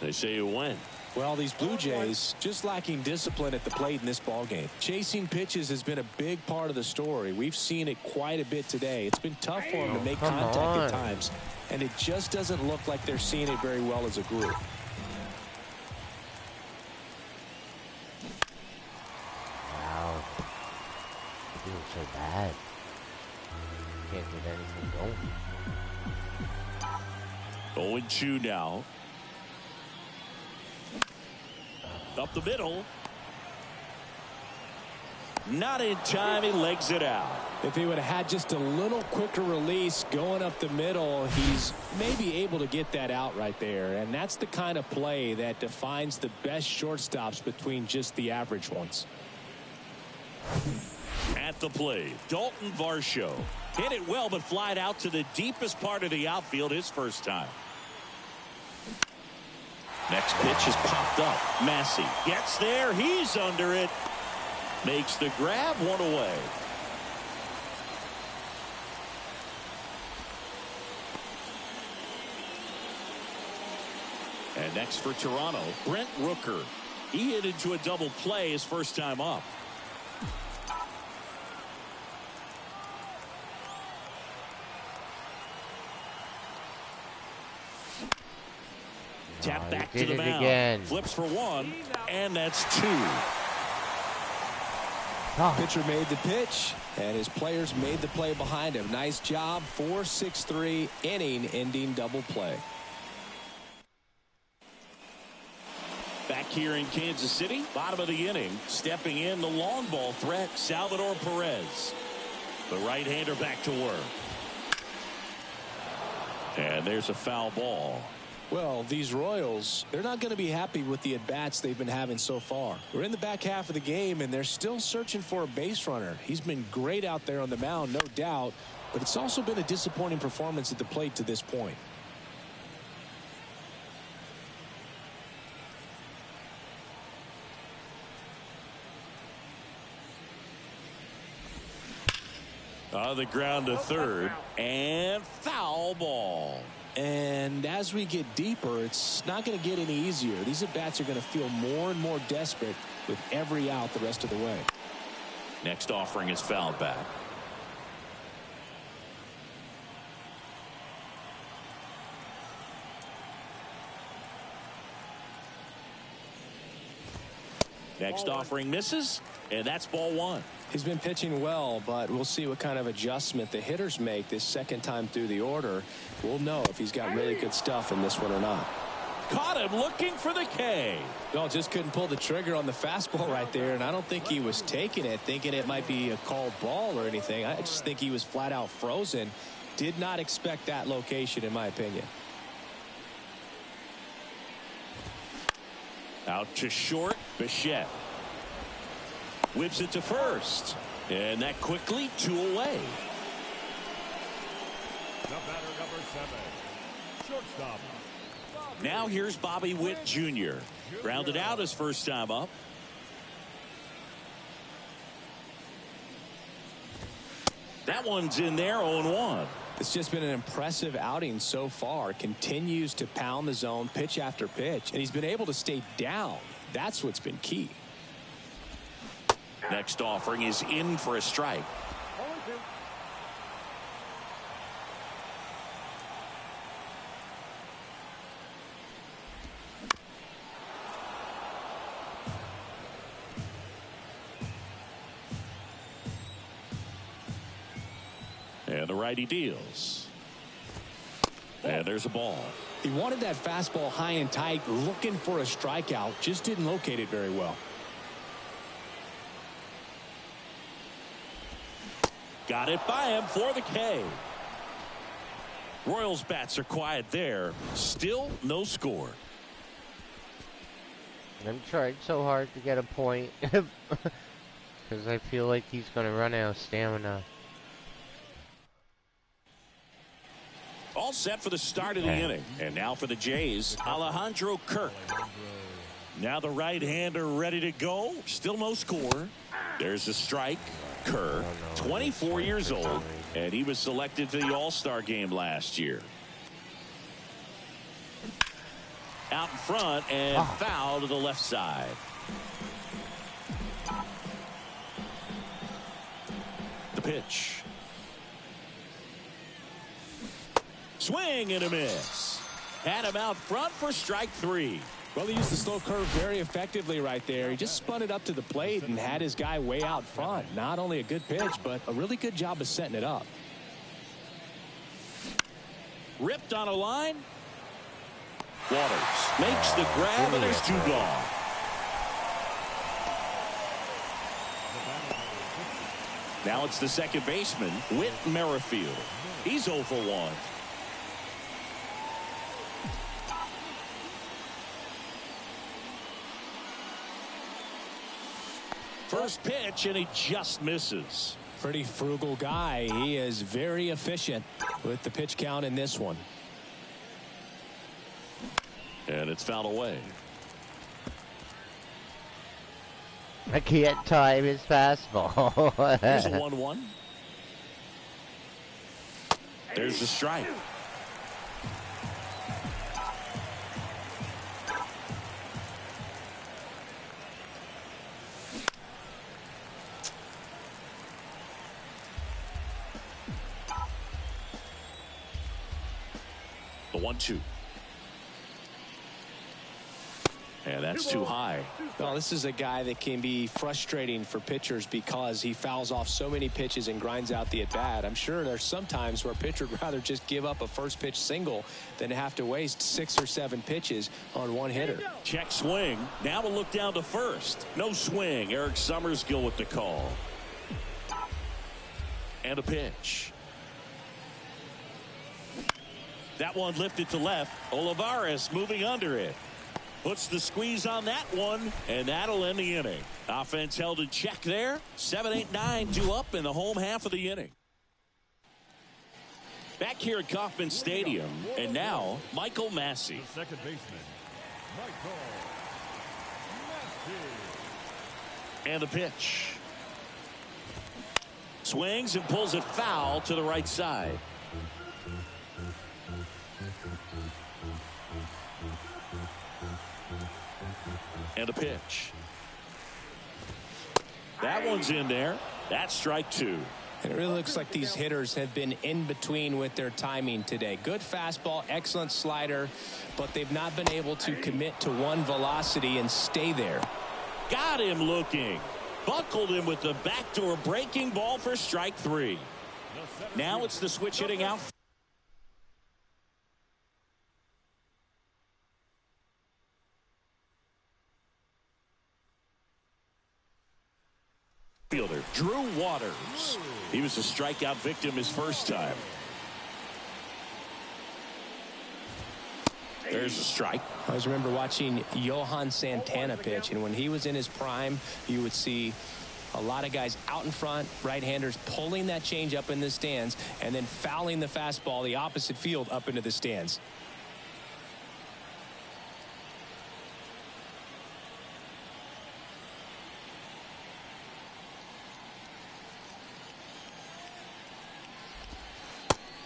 S2: They say it went.
S3: Well, these Blue Jays just lacking discipline at the plate in this ballgame. Chasing pitches has been a big part of the story. We've seen it quite a bit today. It's been tough for them to make contact at times, and it just doesn't look like they're seeing it very well as a group.
S1: Wow. Doing so bad. Can't get anything going.
S2: 0-2 now. Up the middle. Not in time. He legs it out.
S3: If he would have had just a little quicker release going up the middle, he's maybe able to get that out right there. And that's the kind of play that defines the best shortstops between just the average ones.
S2: At the plate, Dalton Varsho hit it well, but flied out to the deepest part of the outfield his first time. Next pitch is popped up. Massey gets there. He's under it. Makes the grab, one away. And next for Toronto, Brent Rooker. He hit into a double play his first time up. Tap back to the mound.
S1: Again.
S2: Flips for one, and that's 2.
S3: Pitcher made the pitch, and his players made the play behind him. Nice job. 4-6-3 inning-ending double play.
S2: Back here in Kansas City, bottom of the inning, stepping in the long ball threat, Salvador Perez. The right-hander back to work. And there's a foul ball.
S3: Well, these Royals, they're not going to be happy with the at-bats they've been having so far. We're in the back half of the game, and they're still searching for a base runner. He's been great out there on the mound, no doubt, but it's also been a disappointing performance at the plate to this point.
S2: On the ground to third, and foul ball.
S3: And as we get deeper, it's not going to get any easier. These at-bats are going to feel more and more desperate with every out the rest of the way.
S2: Next offering is fouled back. Next offering misses, and that's ball 1.
S3: He's been pitching well, but we'll see what kind of adjustment the hitters make this second time through the order. We'll know if he's got really good stuff in this one or not.
S2: Caught him looking for the K.
S3: No, just couldn't pull the trigger on the fastball right there, and I don't think he was taking it, thinking it might be a called ball or anything. I just think he was flat out frozen. Did not expect that location, in my opinion.
S2: Out to short, Bichette. Whips it to first. And that quickly, 2 away.
S5: The batter, number 7, shortstop.
S2: Now here's Bobby Witt Jr. Grounded out his first time up. That one's in there, 0-1.
S3: It's just been an impressive outing so far. Continues to pound the zone pitch after pitch, and he's been able to stay down. That's what's been key.
S2: Next offering is in for a strike. And the righty deals. And there's a ball.
S3: He wanted that fastball high and tight, looking for a strikeout. Just didn't locate it very well.
S2: Got it by him for the K. Royals bats are quiet there. Still no score.
S1: I'm trying so hard to get a point. Because I feel like he's going to run out of stamina.
S2: All set for the start of the inning. And now for the Jays, Alejandro Kirk. Now the right-hander ready to go. Still no score. There's a strike. Kerr, 24 years old, and he was selected to the All-Star game last year. Out in front and foul to the left side. The pitch. Swing and a miss. Had him out front for strike 3.
S7: Well, he used the slow curve very effectively right there. He just spun it up to the plate and had his guy way out front. Not only a good pitch, but a really good job of setting it up.
S2: Ripped on a line. Waters makes the grab, and there's 2 gone. Now it's the second baseman, Whit Merrifield. He's 0 for 1. First pitch, and he just misses.
S7: Pretty frugal guy. He is very efficient with the pitch count in this one.
S2: And it's fouled away.
S1: I can't time his fastball.
S2: Here's a 1-1. There's the strike. The 1-2. And that's too high.
S7: Well, this is a guy that can be frustrating for pitchers because he fouls off so many pitches and grinds out the at-bat. I'm sure there's some times where a pitcher would rather just give up a first pitch single than have to waste 6 or 7 pitches on one hitter.
S2: Check swing. Now to look down to first. No swing. Eric Summerskill with the call. And a pitch. That one lifted to left. Olivares moving under it. Puts the squeeze on that one, and that'll end the inning. Offense held in check there. 7, 8, 9, 2 up in the home half of the inning. Back here at Kauffman Stadium, and now Michael Massey.
S5: The second baseman, Michael Massey.
S2: And the pitch. Swings and pulls it foul to the right side. And a pitch. That one's in there. That's strike 2.
S7: And it really looks like these hitters have been in between with their timing today. Good fastball, excellent slider, but they've not been able to commit to one velocity and stay there.
S2: Got him looking. Buckled him with the backdoor breaking ball for strike 3. Now it's the switch hitting out. Fielder Drew Waters. He was a strikeout victim his first time. There's a strike.
S7: I always remember watching Johan Santana pitch, and when he was in his prime, you would see a lot of guys out in front, right-handers pulling that change up in the stands and then fouling the fastball the opposite field up into the stands.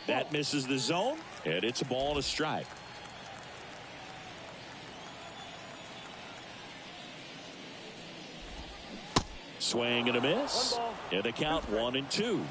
S2: That misses the zone, and it's a ball and a strike. Swing and a miss. And a count 1-2.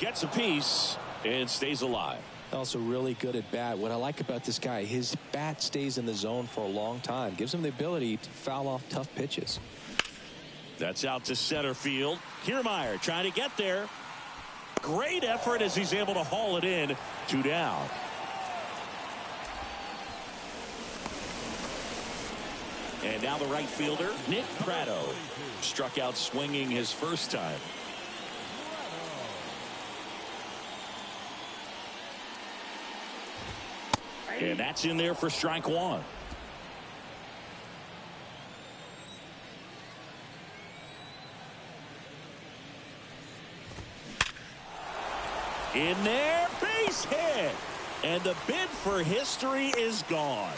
S2: Gets a piece and stays alive.
S3: Also really good at bat. What I like about this guy, his bat stays in the zone for a long time. Gives him the ability to foul off tough pitches.
S2: That's out to center field. Kiermaier trying to get there. Great effort as he's able to haul it in. 2 down. And now the right fielder, Nick Pratto, struck out swinging his first time. And that's in there for strike 1. In there, base hit. And the bid for history is gone.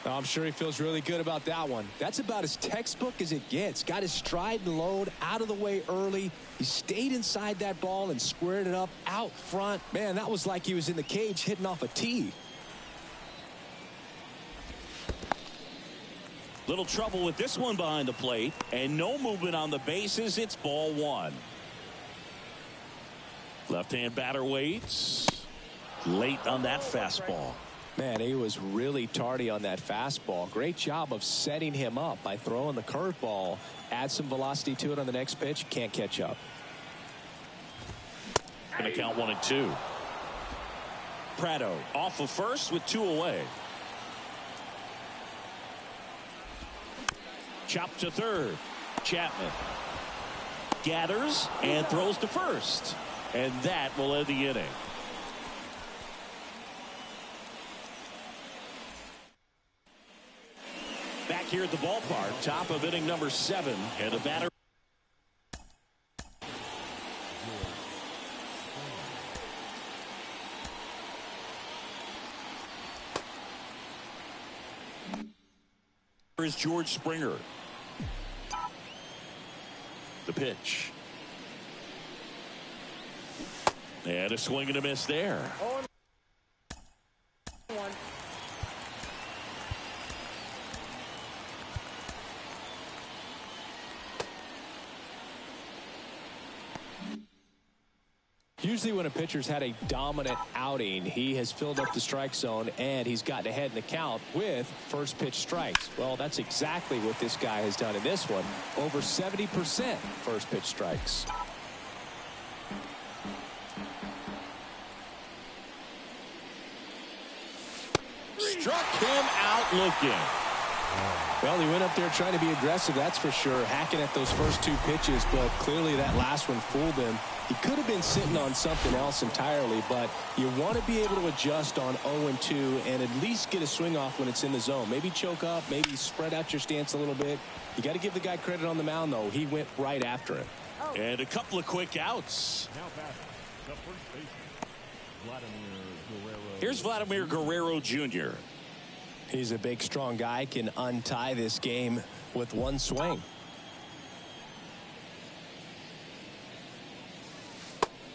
S3: I'm sure he feels really good about that one. That's about as textbook as it gets. Got his stride and load out of the way early. He stayed inside that ball and squared it up out front. Man, that was like he was in the cage hitting off a tee.
S2: Little trouble with this one behind the plate. And no movement on the bases. It's ball 1. Left-hand batter waits. Late on that fastball.
S3: Man, he was really tardy on that fastball. Great job of setting him up by throwing the curveball. Add some velocity to it on the next pitch. Can't catch up.
S2: Going to count 1 and 2. Pratto off of first with 2 away. Chop to third. Chapman gathers and throws to first. And that will end the inning. Back here at the ballpark, top of inning number 7, and the batter. Here is George Springer. The pitch. And a swing and a miss there.
S3: Usually when a pitcher's had a dominant outing, he has filled up the strike zone and he's gotten ahead in the count with first pitch strikes. Well, that's exactly what this guy has done in this one. Over 70% first pitch strikes.
S2: Struck him out looking.
S3: Well, he went up there trying to be aggressive, that's for sure, hacking at those first 2 pitches, but clearly that last one fooled him. He could have been sitting on something else entirely, but you want to be able to adjust on 0-2 and at least get a swing off when it's in the zone. Maybe choke up, maybe spread out your stance a little bit. You got to give the guy credit on the mound, though. He went right after him.
S2: And a couple of quick outs.
S5: Now batting, the first baseman, Vladimir Guerrero.
S2: Here's Vladimir Guerrero Jr.
S3: He's a big, strong guy, can untie this game with one swing.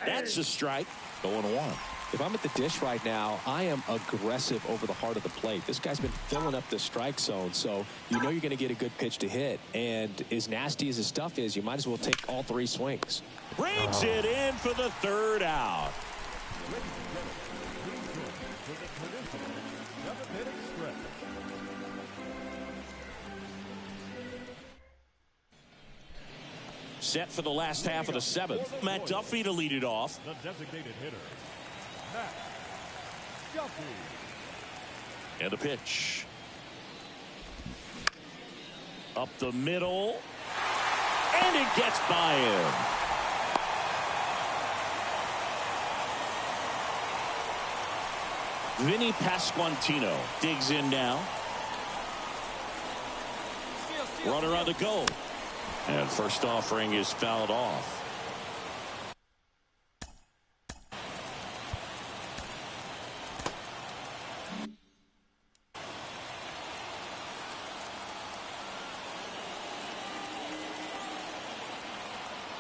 S2: That's a strike. Going 1.
S3: If I'm at the dish right now, I am aggressive over the heart of the plate. This guy's been filling up the strike zone, so you know you're going to get a good pitch to hit. And as nasty as his stuff is, you might as well take all 3 swings.
S2: Brings it in for the 3rd out. Set for the last half of the 7th. Matt Duffy to lead it off.
S5: The designated hitter, Matt Duffy.
S2: And the pitch. Up the middle. And it gets by him. Vinny Pasquantino digs in now. Runner on the go. And first offering is fouled off.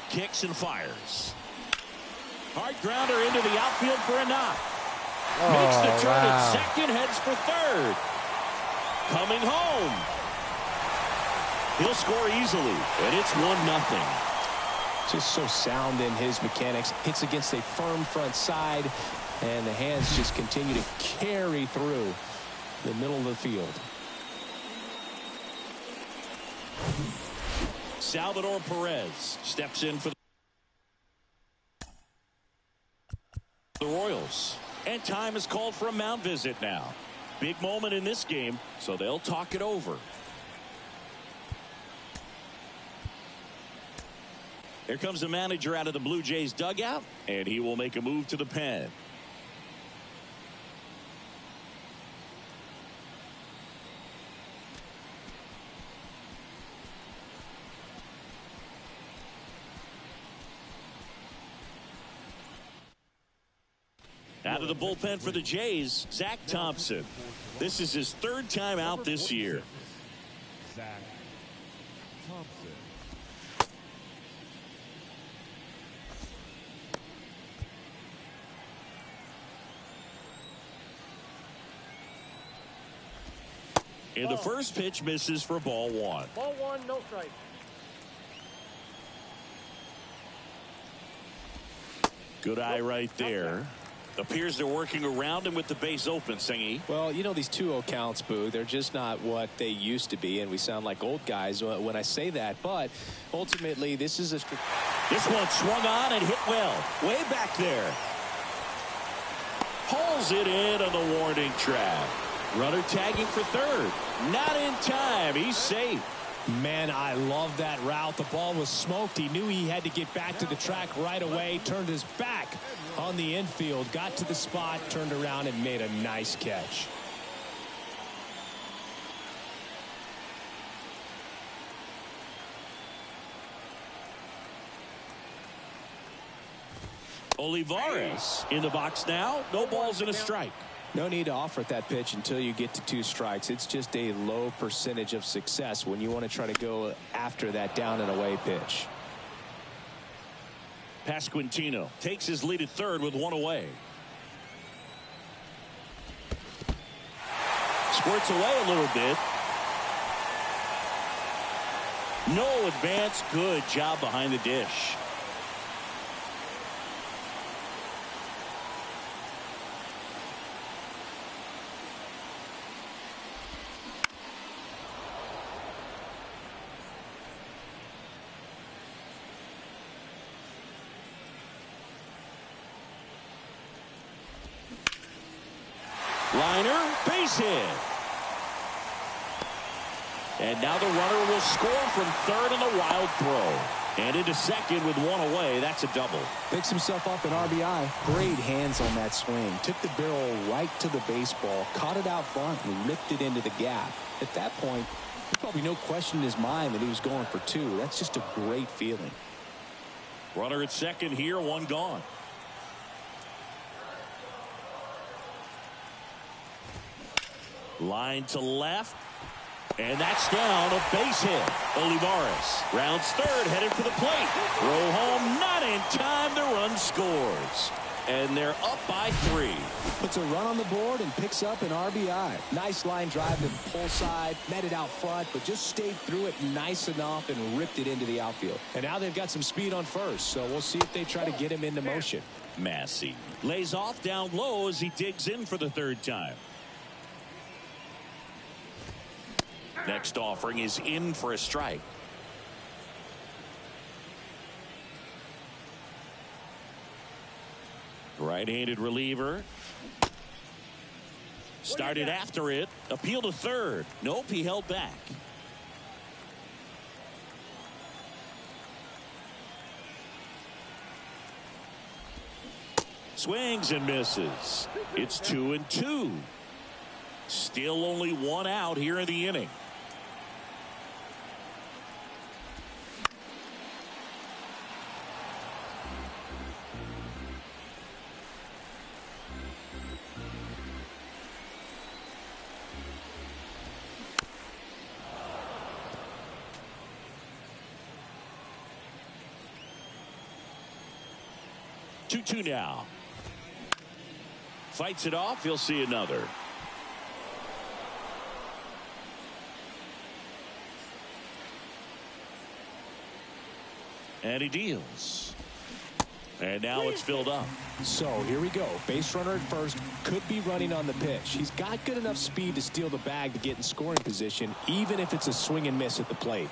S2: Kicks and fires. Hard grounder into the outfield for a knock. Makes the turn at second, heads for third. Coming home. He'll score easily, and it's 1-0.
S7: Just so sound in his mechanics. Hits against a firm front side, and the hands just continue to carry through the middle of the field.
S2: Salvador Perez steps in for the Royals. And time is called for a mound visit now. Big moment in this game, so they'll talk it over. Here comes the manager out of the Blue Jays dugout, and he will make a move to the pen. Out of the bullpen for the Jays, Zach Thompson. This is his third time out this year.
S5: Zach Thompson.
S2: And the first pitch misses for ball one.
S4: Ball one, no strike.
S2: Good eye right there. Appears they're working around him with the base open, Singy.
S7: Well, you know, these 2-0 counts, Boo, they're just not what they used to be, and we sound like old guys when I say that. But ultimately, this is a...
S2: This one swung on and hit well. Way back there. Hauls it in on the warning track. Runner tagging for third. Not in time. He's safe.
S7: Man, I love that route. The ball was smoked. He knew he had to get back to the track right away. Turned his back on the infield. Got to the spot, turned around, and made a nice catch.
S2: Olivares in the box now. No balls and a strike.
S7: No need to offer that pitch until you get to 2 strikes. It's just a low percentage of success when you want to try to go after that down and away pitch.
S2: Pasquantino takes his lead at third with 1 away. Squirts away a little bit. No advance. Good job behind the dish. Liner, base hit. And now the runner will score from third on the wild throw. And into second with 1 away. That's a double.
S3: Picks himself up an RBI. Great hands on that swing. Took the barrel right to the baseball. Caught it out front and ripped it into the gap. At that point, there's probably no question in his mind that he was going for 2. That's just a great feeling.
S2: Runner at second here, 1 gone. Line to left. And that's down, a base hit. Olivares rounds third, headed for the plate. Throw home, not in time. The run scores. And they're up by 3.
S3: Puts a run on the board and picks up an RBI. Nice line drive to the pull side. Met it out front, but just stayed through it nice enough and ripped it into the outfield.
S7: And now they've got some speed on first, so we'll see if they try to get him into motion.
S2: Massey lays off down low as he digs in for the 3rd time. Next offering is in for a strike. Right-handed reliever. Started after it. Appeal to third. Nope, he held back. Swings and misses. It's 2-2. Still only 1 out here in the inning. Two now. Fights it off. He'll see another. And he deals. And now it's filled up.
S7: So here we go. Base runner at first, could be running on the pitch. He's got good enough speed to steal the bag to get in scoring position, even if it's a swing and miss at the plate.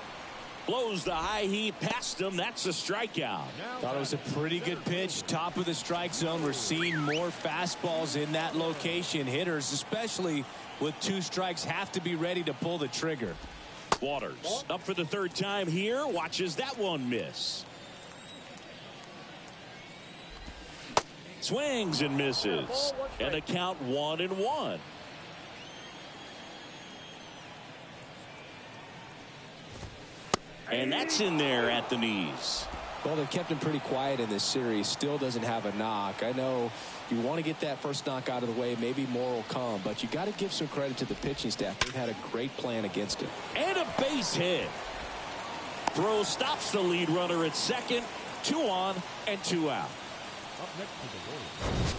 S2: Blows the high heat past him. That's a strikeout.
S7: Thought it was a pretty good pitch. Top of the strike zone. We're seeing more fastballs in that location. Hitters, especially with 2 strikes, have to be ready to pull the trigger.
S2: Waters up for the 3rd time here. Watches that one miss. Swings and misses. And the count 1-1. And that's in there at the knees.
S7: Well, they kept him pretty quiet in this series. Still doesn't have a knock. I know you want to get that first knock out of the way. Maybe more will come. But you got to give some credit to the pitching staff. They've had a great plan against him.
S2: And a base hit. Throw stops the lead runner at second. 2 on and 2 out.
S5: Up next to the Royals,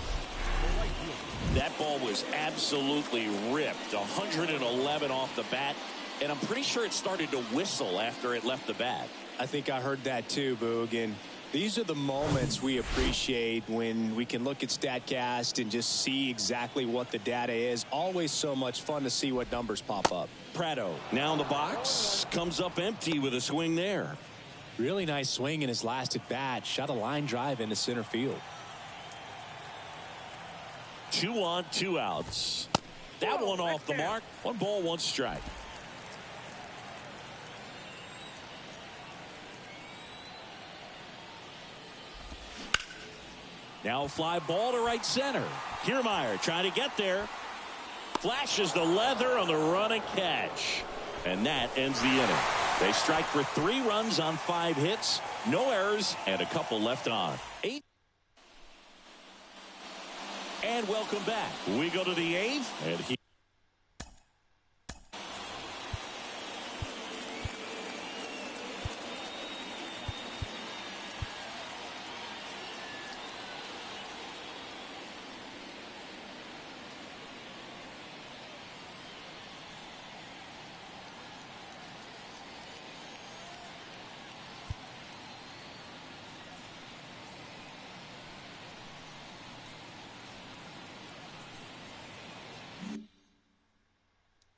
S5: the right fielder.
S2: That ball was absolutely ripped. 111 off the bat. And I'm pretty sure it started to whistle after it left the bat.
S7: I think I heard that too, Boog. And these are the moments we appreciate when we can look at StatCast and just see exactly what the data is. Always so much fun to see what numbers pop up.
S2: Prado now in the box. Comes up empty with a swing there.
S7: Really nice swing in his last at bat. Shot a line drive into center field.
S2: 2 on, 2 outs. That one off the mark. 1 ball, 1 strike. Now a fly ball to right center. Kiermaier trying to get there. Flashes the leather on the run and catch. And that ends the inning. They strike for 3 runs on 5 hits. No errors and a couple left on. 8. And welcome back. We go to the 8th. And he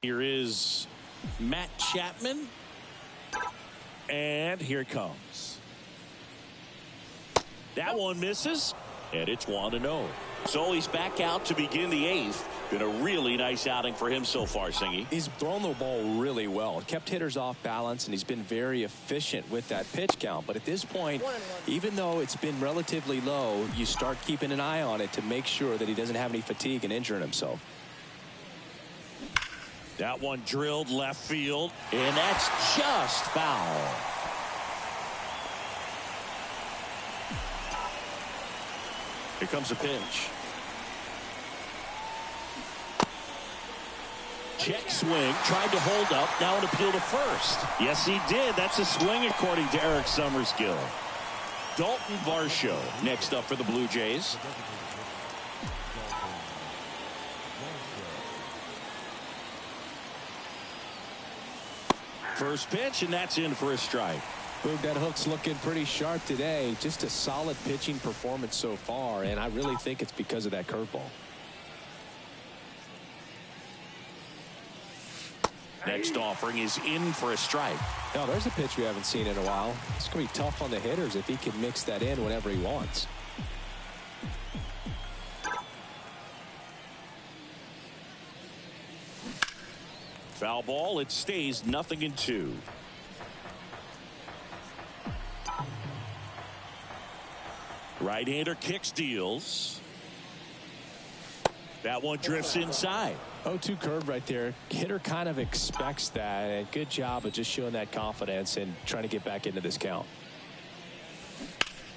S2: Here is Matt Chapman. And here it comes. That one misses. And it's 1-0. So he's back out to begin the 8th. Been a really nice outing for him so far, Singy.
S7: He's thrown the ball really well. Kept hitters off balance, and he's been very efficient with that pitch count. But at this point, even though it's been relatively low, you start keeping an eye on it to make sure that he doesn't have any fatigue and injuring himself.
S2: That one drilled left field, and that's just foul. Here comes a pitch. Check swing, tried to hold up, now an appeal to first. Yes, he did. That's a swing according to Eric Summerskill. Dalton Varsho next up for the Blue Jays. First pitch, and that's in for a strike.
S7: Boog, that hook's looking pretty sharp today. Just a solid pitching performance so far, and I really think it's because of that curveball.
S2: Next offering is in for a strike.
S7: Now, there's a pitch we haven't seen in a while. It's going to be tough on the hitters if he can mix that in whenever he wants.
S2: Foul ball. It stays 0-2. Right-hander kicks, deals. That one drifts inside.
S7: 0-2 curve right there. Hitter kind of expects that, and good job of just showing that confidence and trying to get back into this count.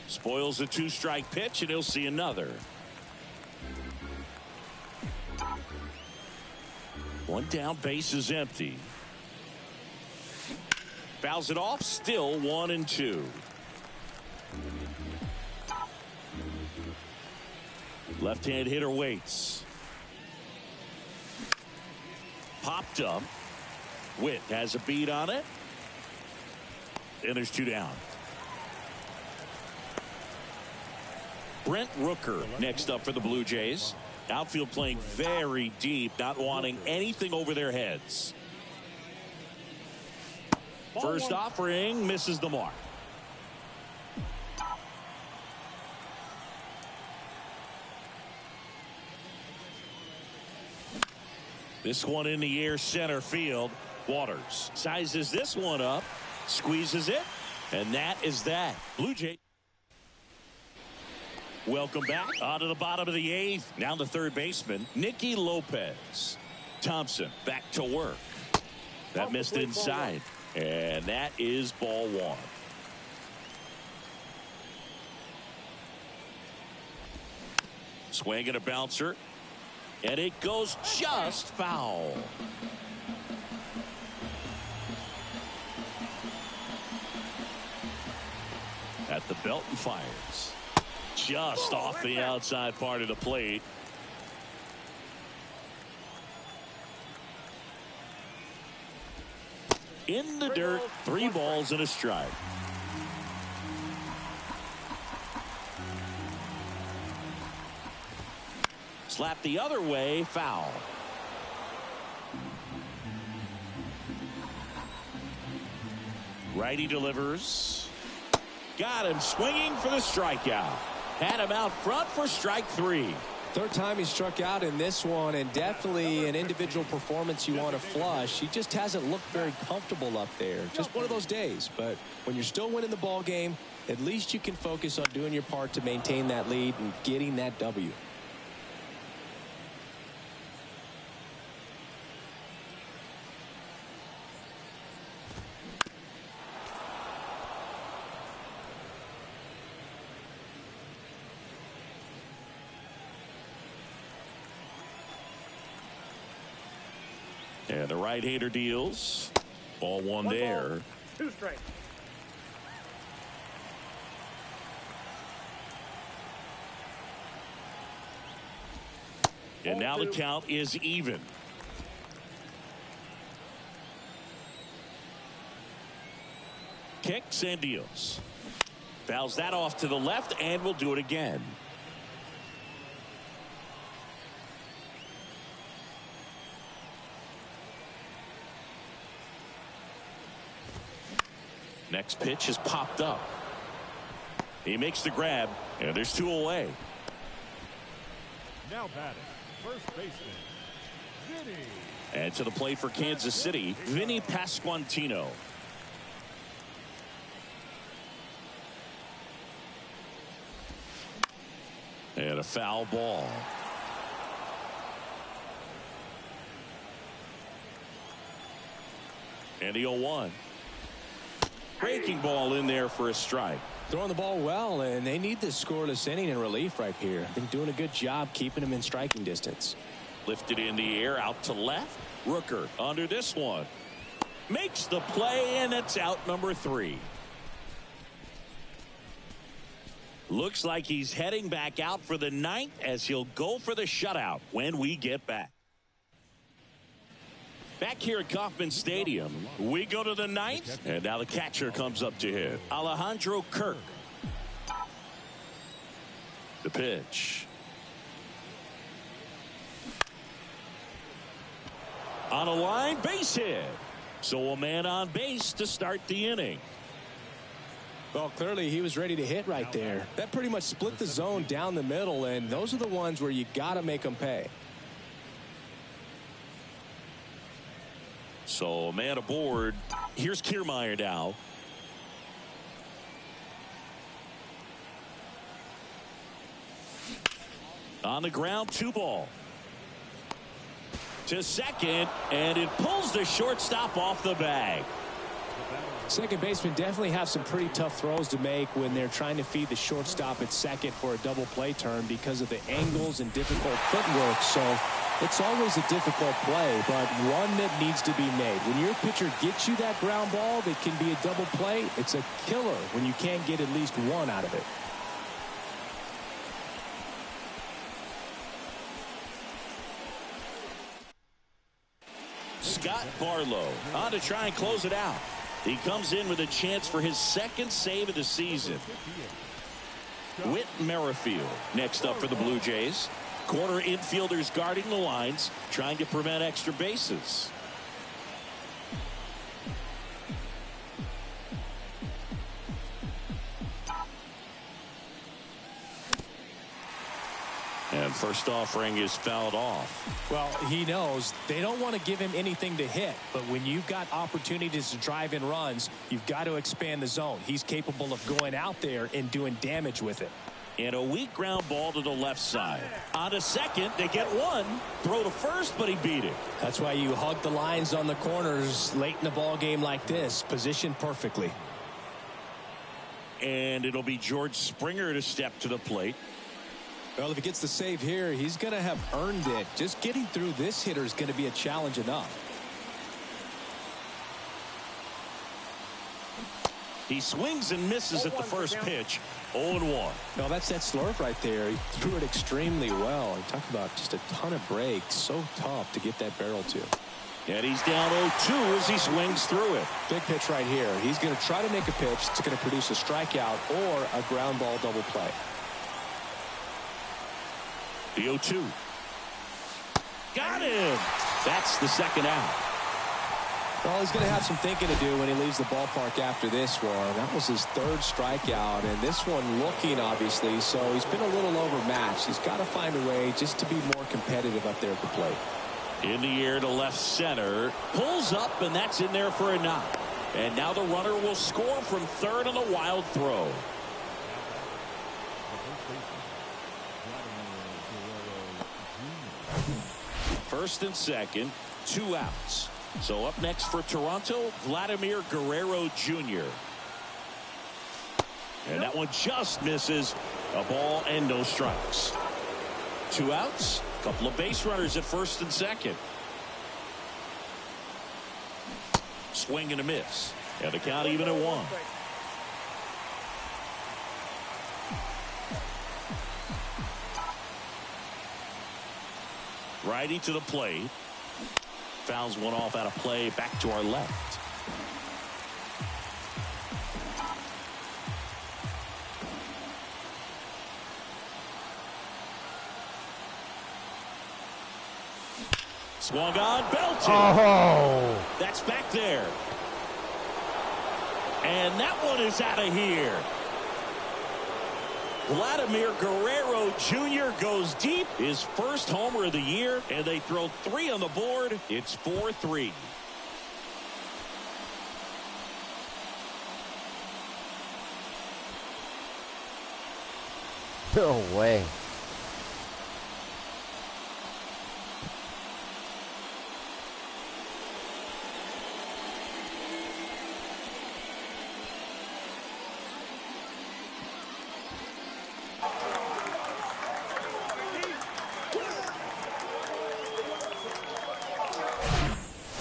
S2: Spoils the 2-strike pitch, and he'll see another. One down, base is empty. Fouls it off, still 1-2. Left-hand hitter waits. Popped up. Witt has a beat on it. And there's 2 down. Brent Rooker next up for the Blue Jays. Outfield playing very deep, not wanting anything over their heads. First offering misses the mark. This one in the air, center field. Waters sizes this one up, squeezes it, and that is that. Blue Jay. Welcome back. On to the bottom of the eighth. Now the third baseman, Nicky Lopez. Thompson back to work. That missed inside. And that is ball one. Swing and a bouncer. And it goes just foul. At the belt and fires. Just off the outside part of the plate. In the dirt, 3 balls and a strike. Slap the other way, foul. Righty delivers. Got him swinging for the strikeout. Had him out front for strike 3.
S3: Third time he struck out in this one, and definitely an individual performance you want to flush. He just hasn't looked very comfortable up there. Just one of those days. But when you're still winning the ball game, at least you can focus on doing your part to maintain that lead and getting that W.
S2: And the right-hander deals. Ball one there.
S4: Ball, 2 strikes.
S2: And now the count is even. Kicks and deals. Fouls that off to the left and will do it again. Next pitch is popped up. He makes the grab, and there's 2 away.
S5: Now batting, first baseman, Vinny.
S2: And to the plate for Kansas City, Vinny Pasquantino. And a foul ball. And the 0-1. Breaking ball in there for a strike.
S3: Throwing the ball well, and they need this scoreless inning in relief right here. They're doing a good job keeping him in striking distance.
S2: Lifted in the air out to left. Rooker under this one. Makes the play, and it's out number 3. Looks like he's heading back out for the 9th as he'll go for the shutout when we get back. Back here at Kauffman Stadium, we go to the 9th, and now the catcher comes up to hit. Alejandro Kirk. The pitch. On a line, base hit. So a man on base to start the inning.
S3: Well, clearly he was ready to hit right there. That pretty much split the zone down the middle, and those are the ones where you got to make them pay.
S2: So a man aboard. Here's Kiermaier now. On the ground, 2 ball. To second, and it pulls the shortstop off the bag.
S3: Second baseman definitely have some pretty tough throws to make when they're trying to feed the shortstop at second for a double play turn because of the angles and difficult footwork. So it's always a difficult play, but one that needs to be made. When your pitcher gets you that ground ball that can be a double play, it's a killer when you can't get at least one out of it.
S2: Scott Barlow on to try and close it out. He comes in with a chance for his 2nd save of the season. Whit Merrifield next up for the Blue Jays. Corner infielders guarding the lines, trying to prevent extra bases. And first offering is fouled off.
S7: Well, he knows they don't want to give him anything to hit, but when you've got opportunities to drive in runs, you've got to expand the zone. He's capable of going out there and doing damage with it.
S2: And a weak ground ball to the left side. On to second, they get one. Throw to first, but he beat it.
S7: That's why you hug the lines on the corners late in the ball game like this, positioned perfectly.
S2: And it'll be George Springer to step to the plate.
S3: Well, if he gets the save here, he's going to have earned it. Just getting through this hitter is going to be a challenge enough.
S2: He swings and misses at the first pitch. 0-1.
S3: No, that's that slurve right there. He threw it extremely well. He talked about just a ton of breaks. So tough to get that barrel to.
S2: And he's down 0-2 as he swings through it.
S3: Big pitch right here. He's going to try to make a pitch that's going to produce a strikeout or a ground ball double play.
S2: The 0-2. Got him. That's the second out.
S3: Well, he's going to have some thinking to do when he leaves the ballpark after this one. That was his third strikeout, and this one looking, obviously, so he's been a little overmatched. He's got to find a way just to be more competitive up there at the plate.
S2: In the air to left center. Pulls up, and that's in there for a knock. And now the runner will score from third on the wild throw. First and second, 2 outs. So up next for Toronto, Vladimir Guerrero Jr. And that one just misses. A ball and no strikes. 2 outs, a couple of base runners at first and second. Swing and a miss. And the count even at 1. Righty to the plate. Fouls one off out of play back to our left. Swung on, belted.
S1: Oh!
S2: That's back there. And that one is out of here. Vladimir Guerrero Jr. goes deep, his first homer of the year, and they throw 3 on the board. It's 4-3.
S1: No way.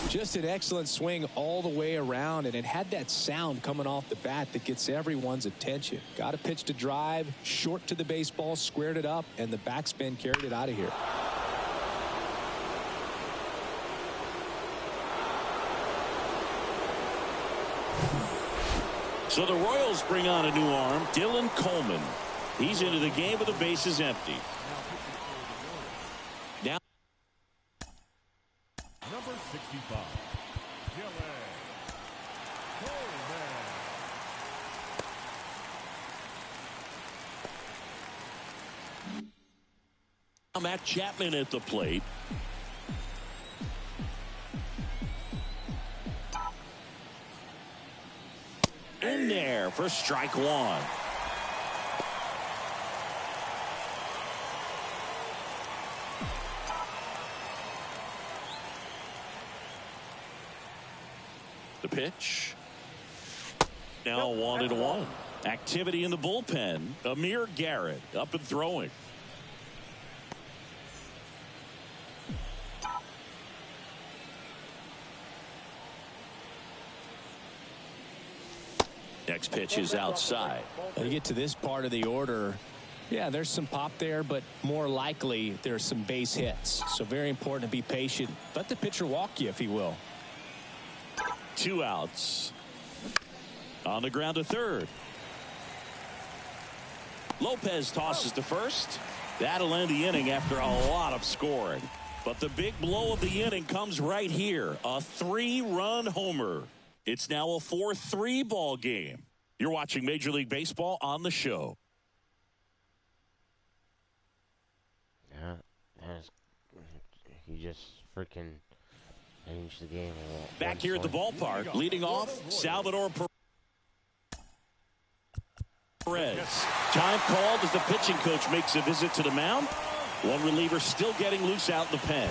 S3: Just an excellent swing all the way around, and it had that sound coming off the bat that gets everyone's attention. Got a pitch to drive, short to the baseball, squared it up, and the backspin carried it out of here.
S2: So the Royals bring on a new arm, Dylan Coleman. He's into the game with the bases empty. Now,
S5: Number 65, Dylan Coleman.
S2: Matt Chapman at the plate. In there for strike 1. The pitch. Now 1-1. Activity in the bullpen. Amir Garrett up and throwing. Next pitch is outside.
S3: When you get to this part of the order, yeah, there's some pop there, but more likely there's some base hits. So very important to be patient. Let the pitcher walk you if he will.
S2: 2 outs. On the ground to third. Lopez tosses to first. That'll end the inning after a lot of scoring. But the big blow of the inning comes right here. A 3-run homer. It's now a 4-3 ball game. You're watching Major League Baseball on the show.
S1: Yeah, he just freaking changed the game.
S2: Back here at the ballpark, leading off, Salvador Perez. Time called as the pitching coach makes a visit to the mound. One reliever still getting loose out in the pen.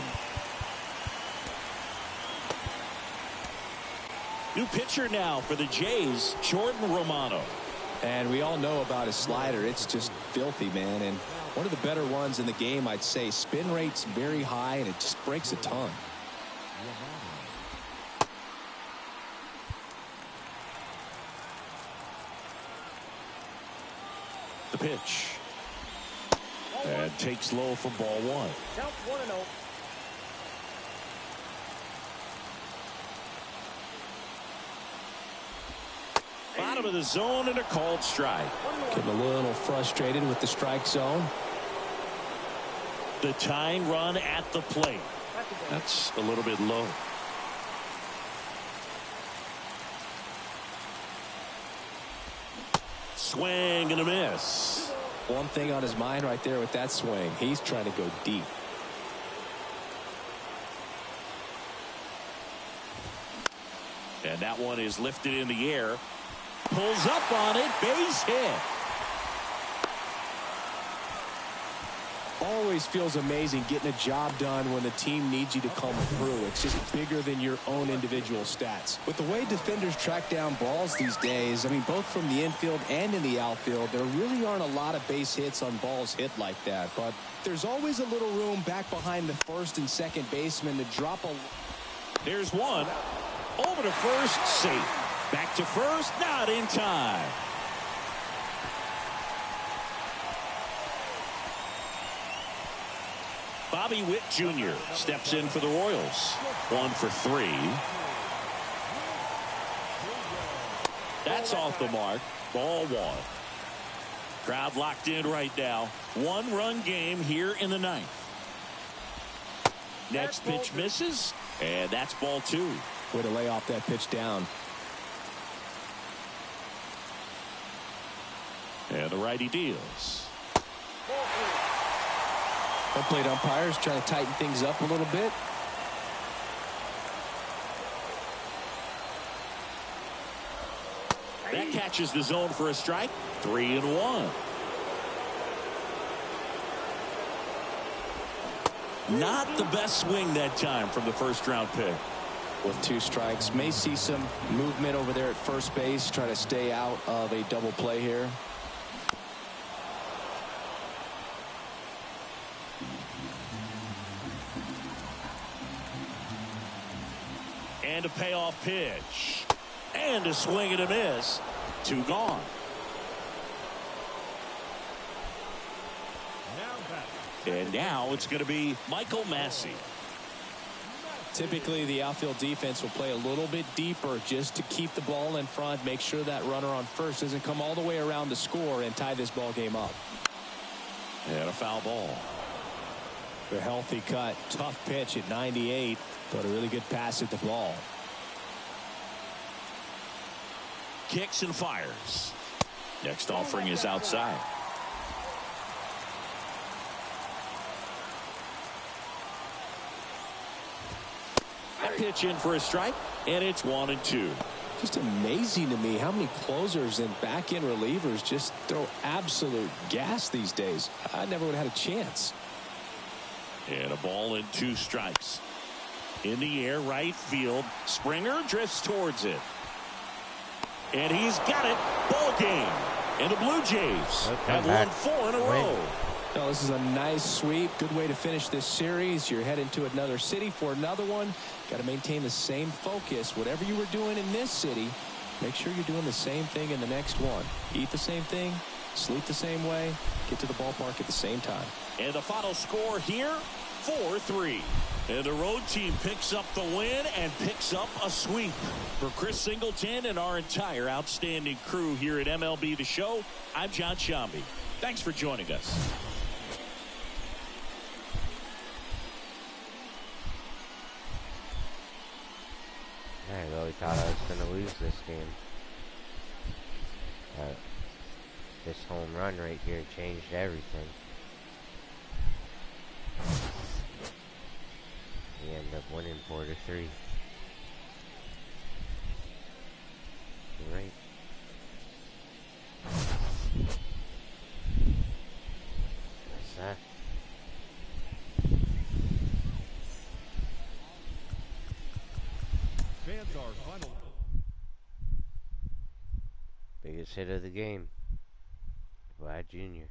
S2: New pitcher now for the Jays, Jordan Romano.
S3: And we all know about his slider. It's just filthy, man. And one of the better ones in the game, I'd say. Spin rate's very high, and it just breaks a ton.
S2: The pitch. And takes low for ball one.
S4: Count 1-0.
S2: Bottom of the zone and a called strike.
S3: Getting a little frustrated with the strike zone.
S2: The tying run at the plate. That's a little bit low. Swing and a miss.
S3: One thing on his mind right there with that swing. He's trying to go deep.
S2: And that one is lifted in the air. Pulls up on it. Base hit.
S3: Always feels amazing getting a job done when the team needs you to come through. It's just bigger than your own individual stats. With the way defenders track down balls these days, I mean, both from the infield and in the outfield, there really aren't a lot of base hits on balls hit like that. But there's always a little room back behind the first and second baseman to drop a...
S2: There's one. Over to first, safe. Back to first, not in time. Bobby Witt Jr. steps in for the Royals. 1 for 3. That's off the mark. Ball one. Crowd locked in right now. 1-run game here in the 9th. Next pitch misses, and that's ball 2.
S3: Way to lay off that pitch down.
S2: And the righty deals.
S3: Home plate umpires trying to tighten things up a little bit.
S2: That catches the zone for a strike. 3-1. Not the best swing that time from the first-round pick.
S3: With 2 strikes, may see some movement over there at first base. Try to stay out of a double play here.
S2: And a payoff pitch. And a swing and a miss. 2 gone. And now it's going to be Michael Massey.
S3: Typically, the outfield defense will play a little bit deeper just to keep the ball in front, make sure that runner on first doesn't come all the way around to score and tie this ball game up.
S2: And a foul ball.
S3: A healthy cut. Tough pitch at 98, but a really good pass at the ball.
S2: Kicks and fires. Next offering is outside. That pitch in for a strike, and it's 1-2.
S3: Just amazing to me how many closers and back-end relievers just throw absolute gas these days. I never would have had a chance.
S2: And a ball and 2 strikes. In the air, right field. Springer drifts towards it. And he's got it. Ball game. And the Blue Jays have won 4 in a row.
S3: Oh, this is a nice sweep. Good way to finish this series. You're heading to another city for another one. Got to maintain the same focus. Whatever you were doing in this city, make sure you're doing the same thing in the next one. Eat the same thing, sleep the same way, get to the ballpark at the same time.
S2: And the final score here, 4-3. And the road team picks up the win and picks up a sweep. For Chris Singleton and our entire outstanding crew here at MLB The Show, I'm John Shambi. Thanks for joining us.
S1: I really thought I was going to lose this game. This home run right here changed everything. We end up winning 4-3. Right. What's that?
S5: Fans are final.
S1: Biggest hit of the game. Vlad Jr.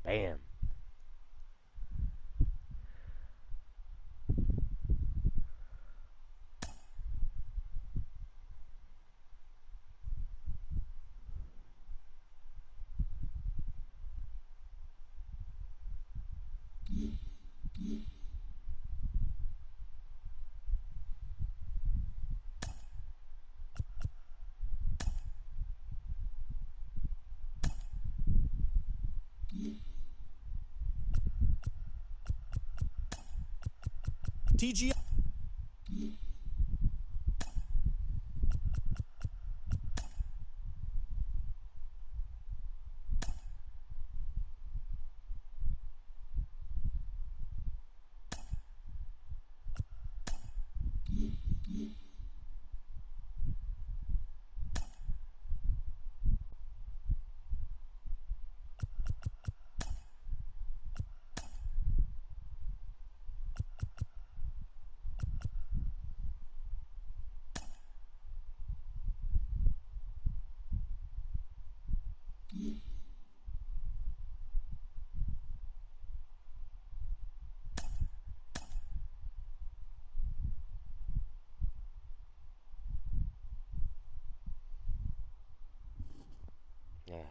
S1: Bam.
S6: TG.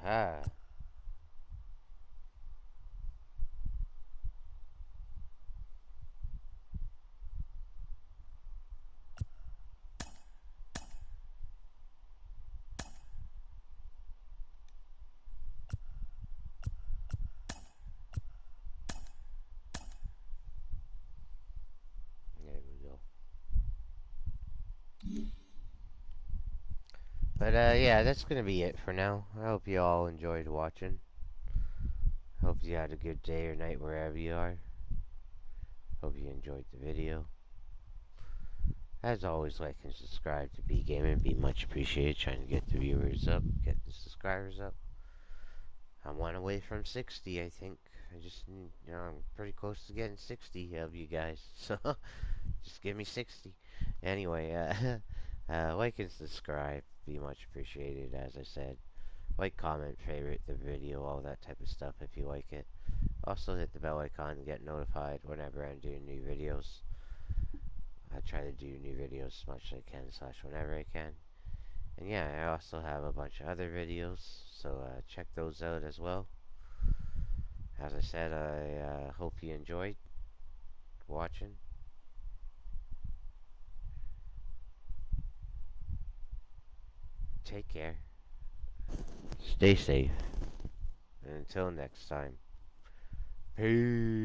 S1: Aha. There we go. But yeah, that's gonna be it for now. I hope you all enjoyed watching. Hope you had a good day or night wherever you are. Hope you enjoyed the video. As always, like and subscribe to B Gaming. Be much appreciated. Trying to get the viewers up, get the subscribers up. I'm one away from 60, I think. I just, I'm pretty close to getting 60 of you guys. So, just give me 60. Anyway, like and subscribe. Be much appreciated, as I said. Like, comment, favorite the video, all that type of stuff if you like it. Also, hit the bell icon to get notified whenever I'm doing new videos. I try to do new videos as much as I can, / whenever I can. And yeah, I also have a bunch of other videos, so check those out as well. As I said, I hope you enjoyed watching. Take care. Stay safe. And until next time. Peace.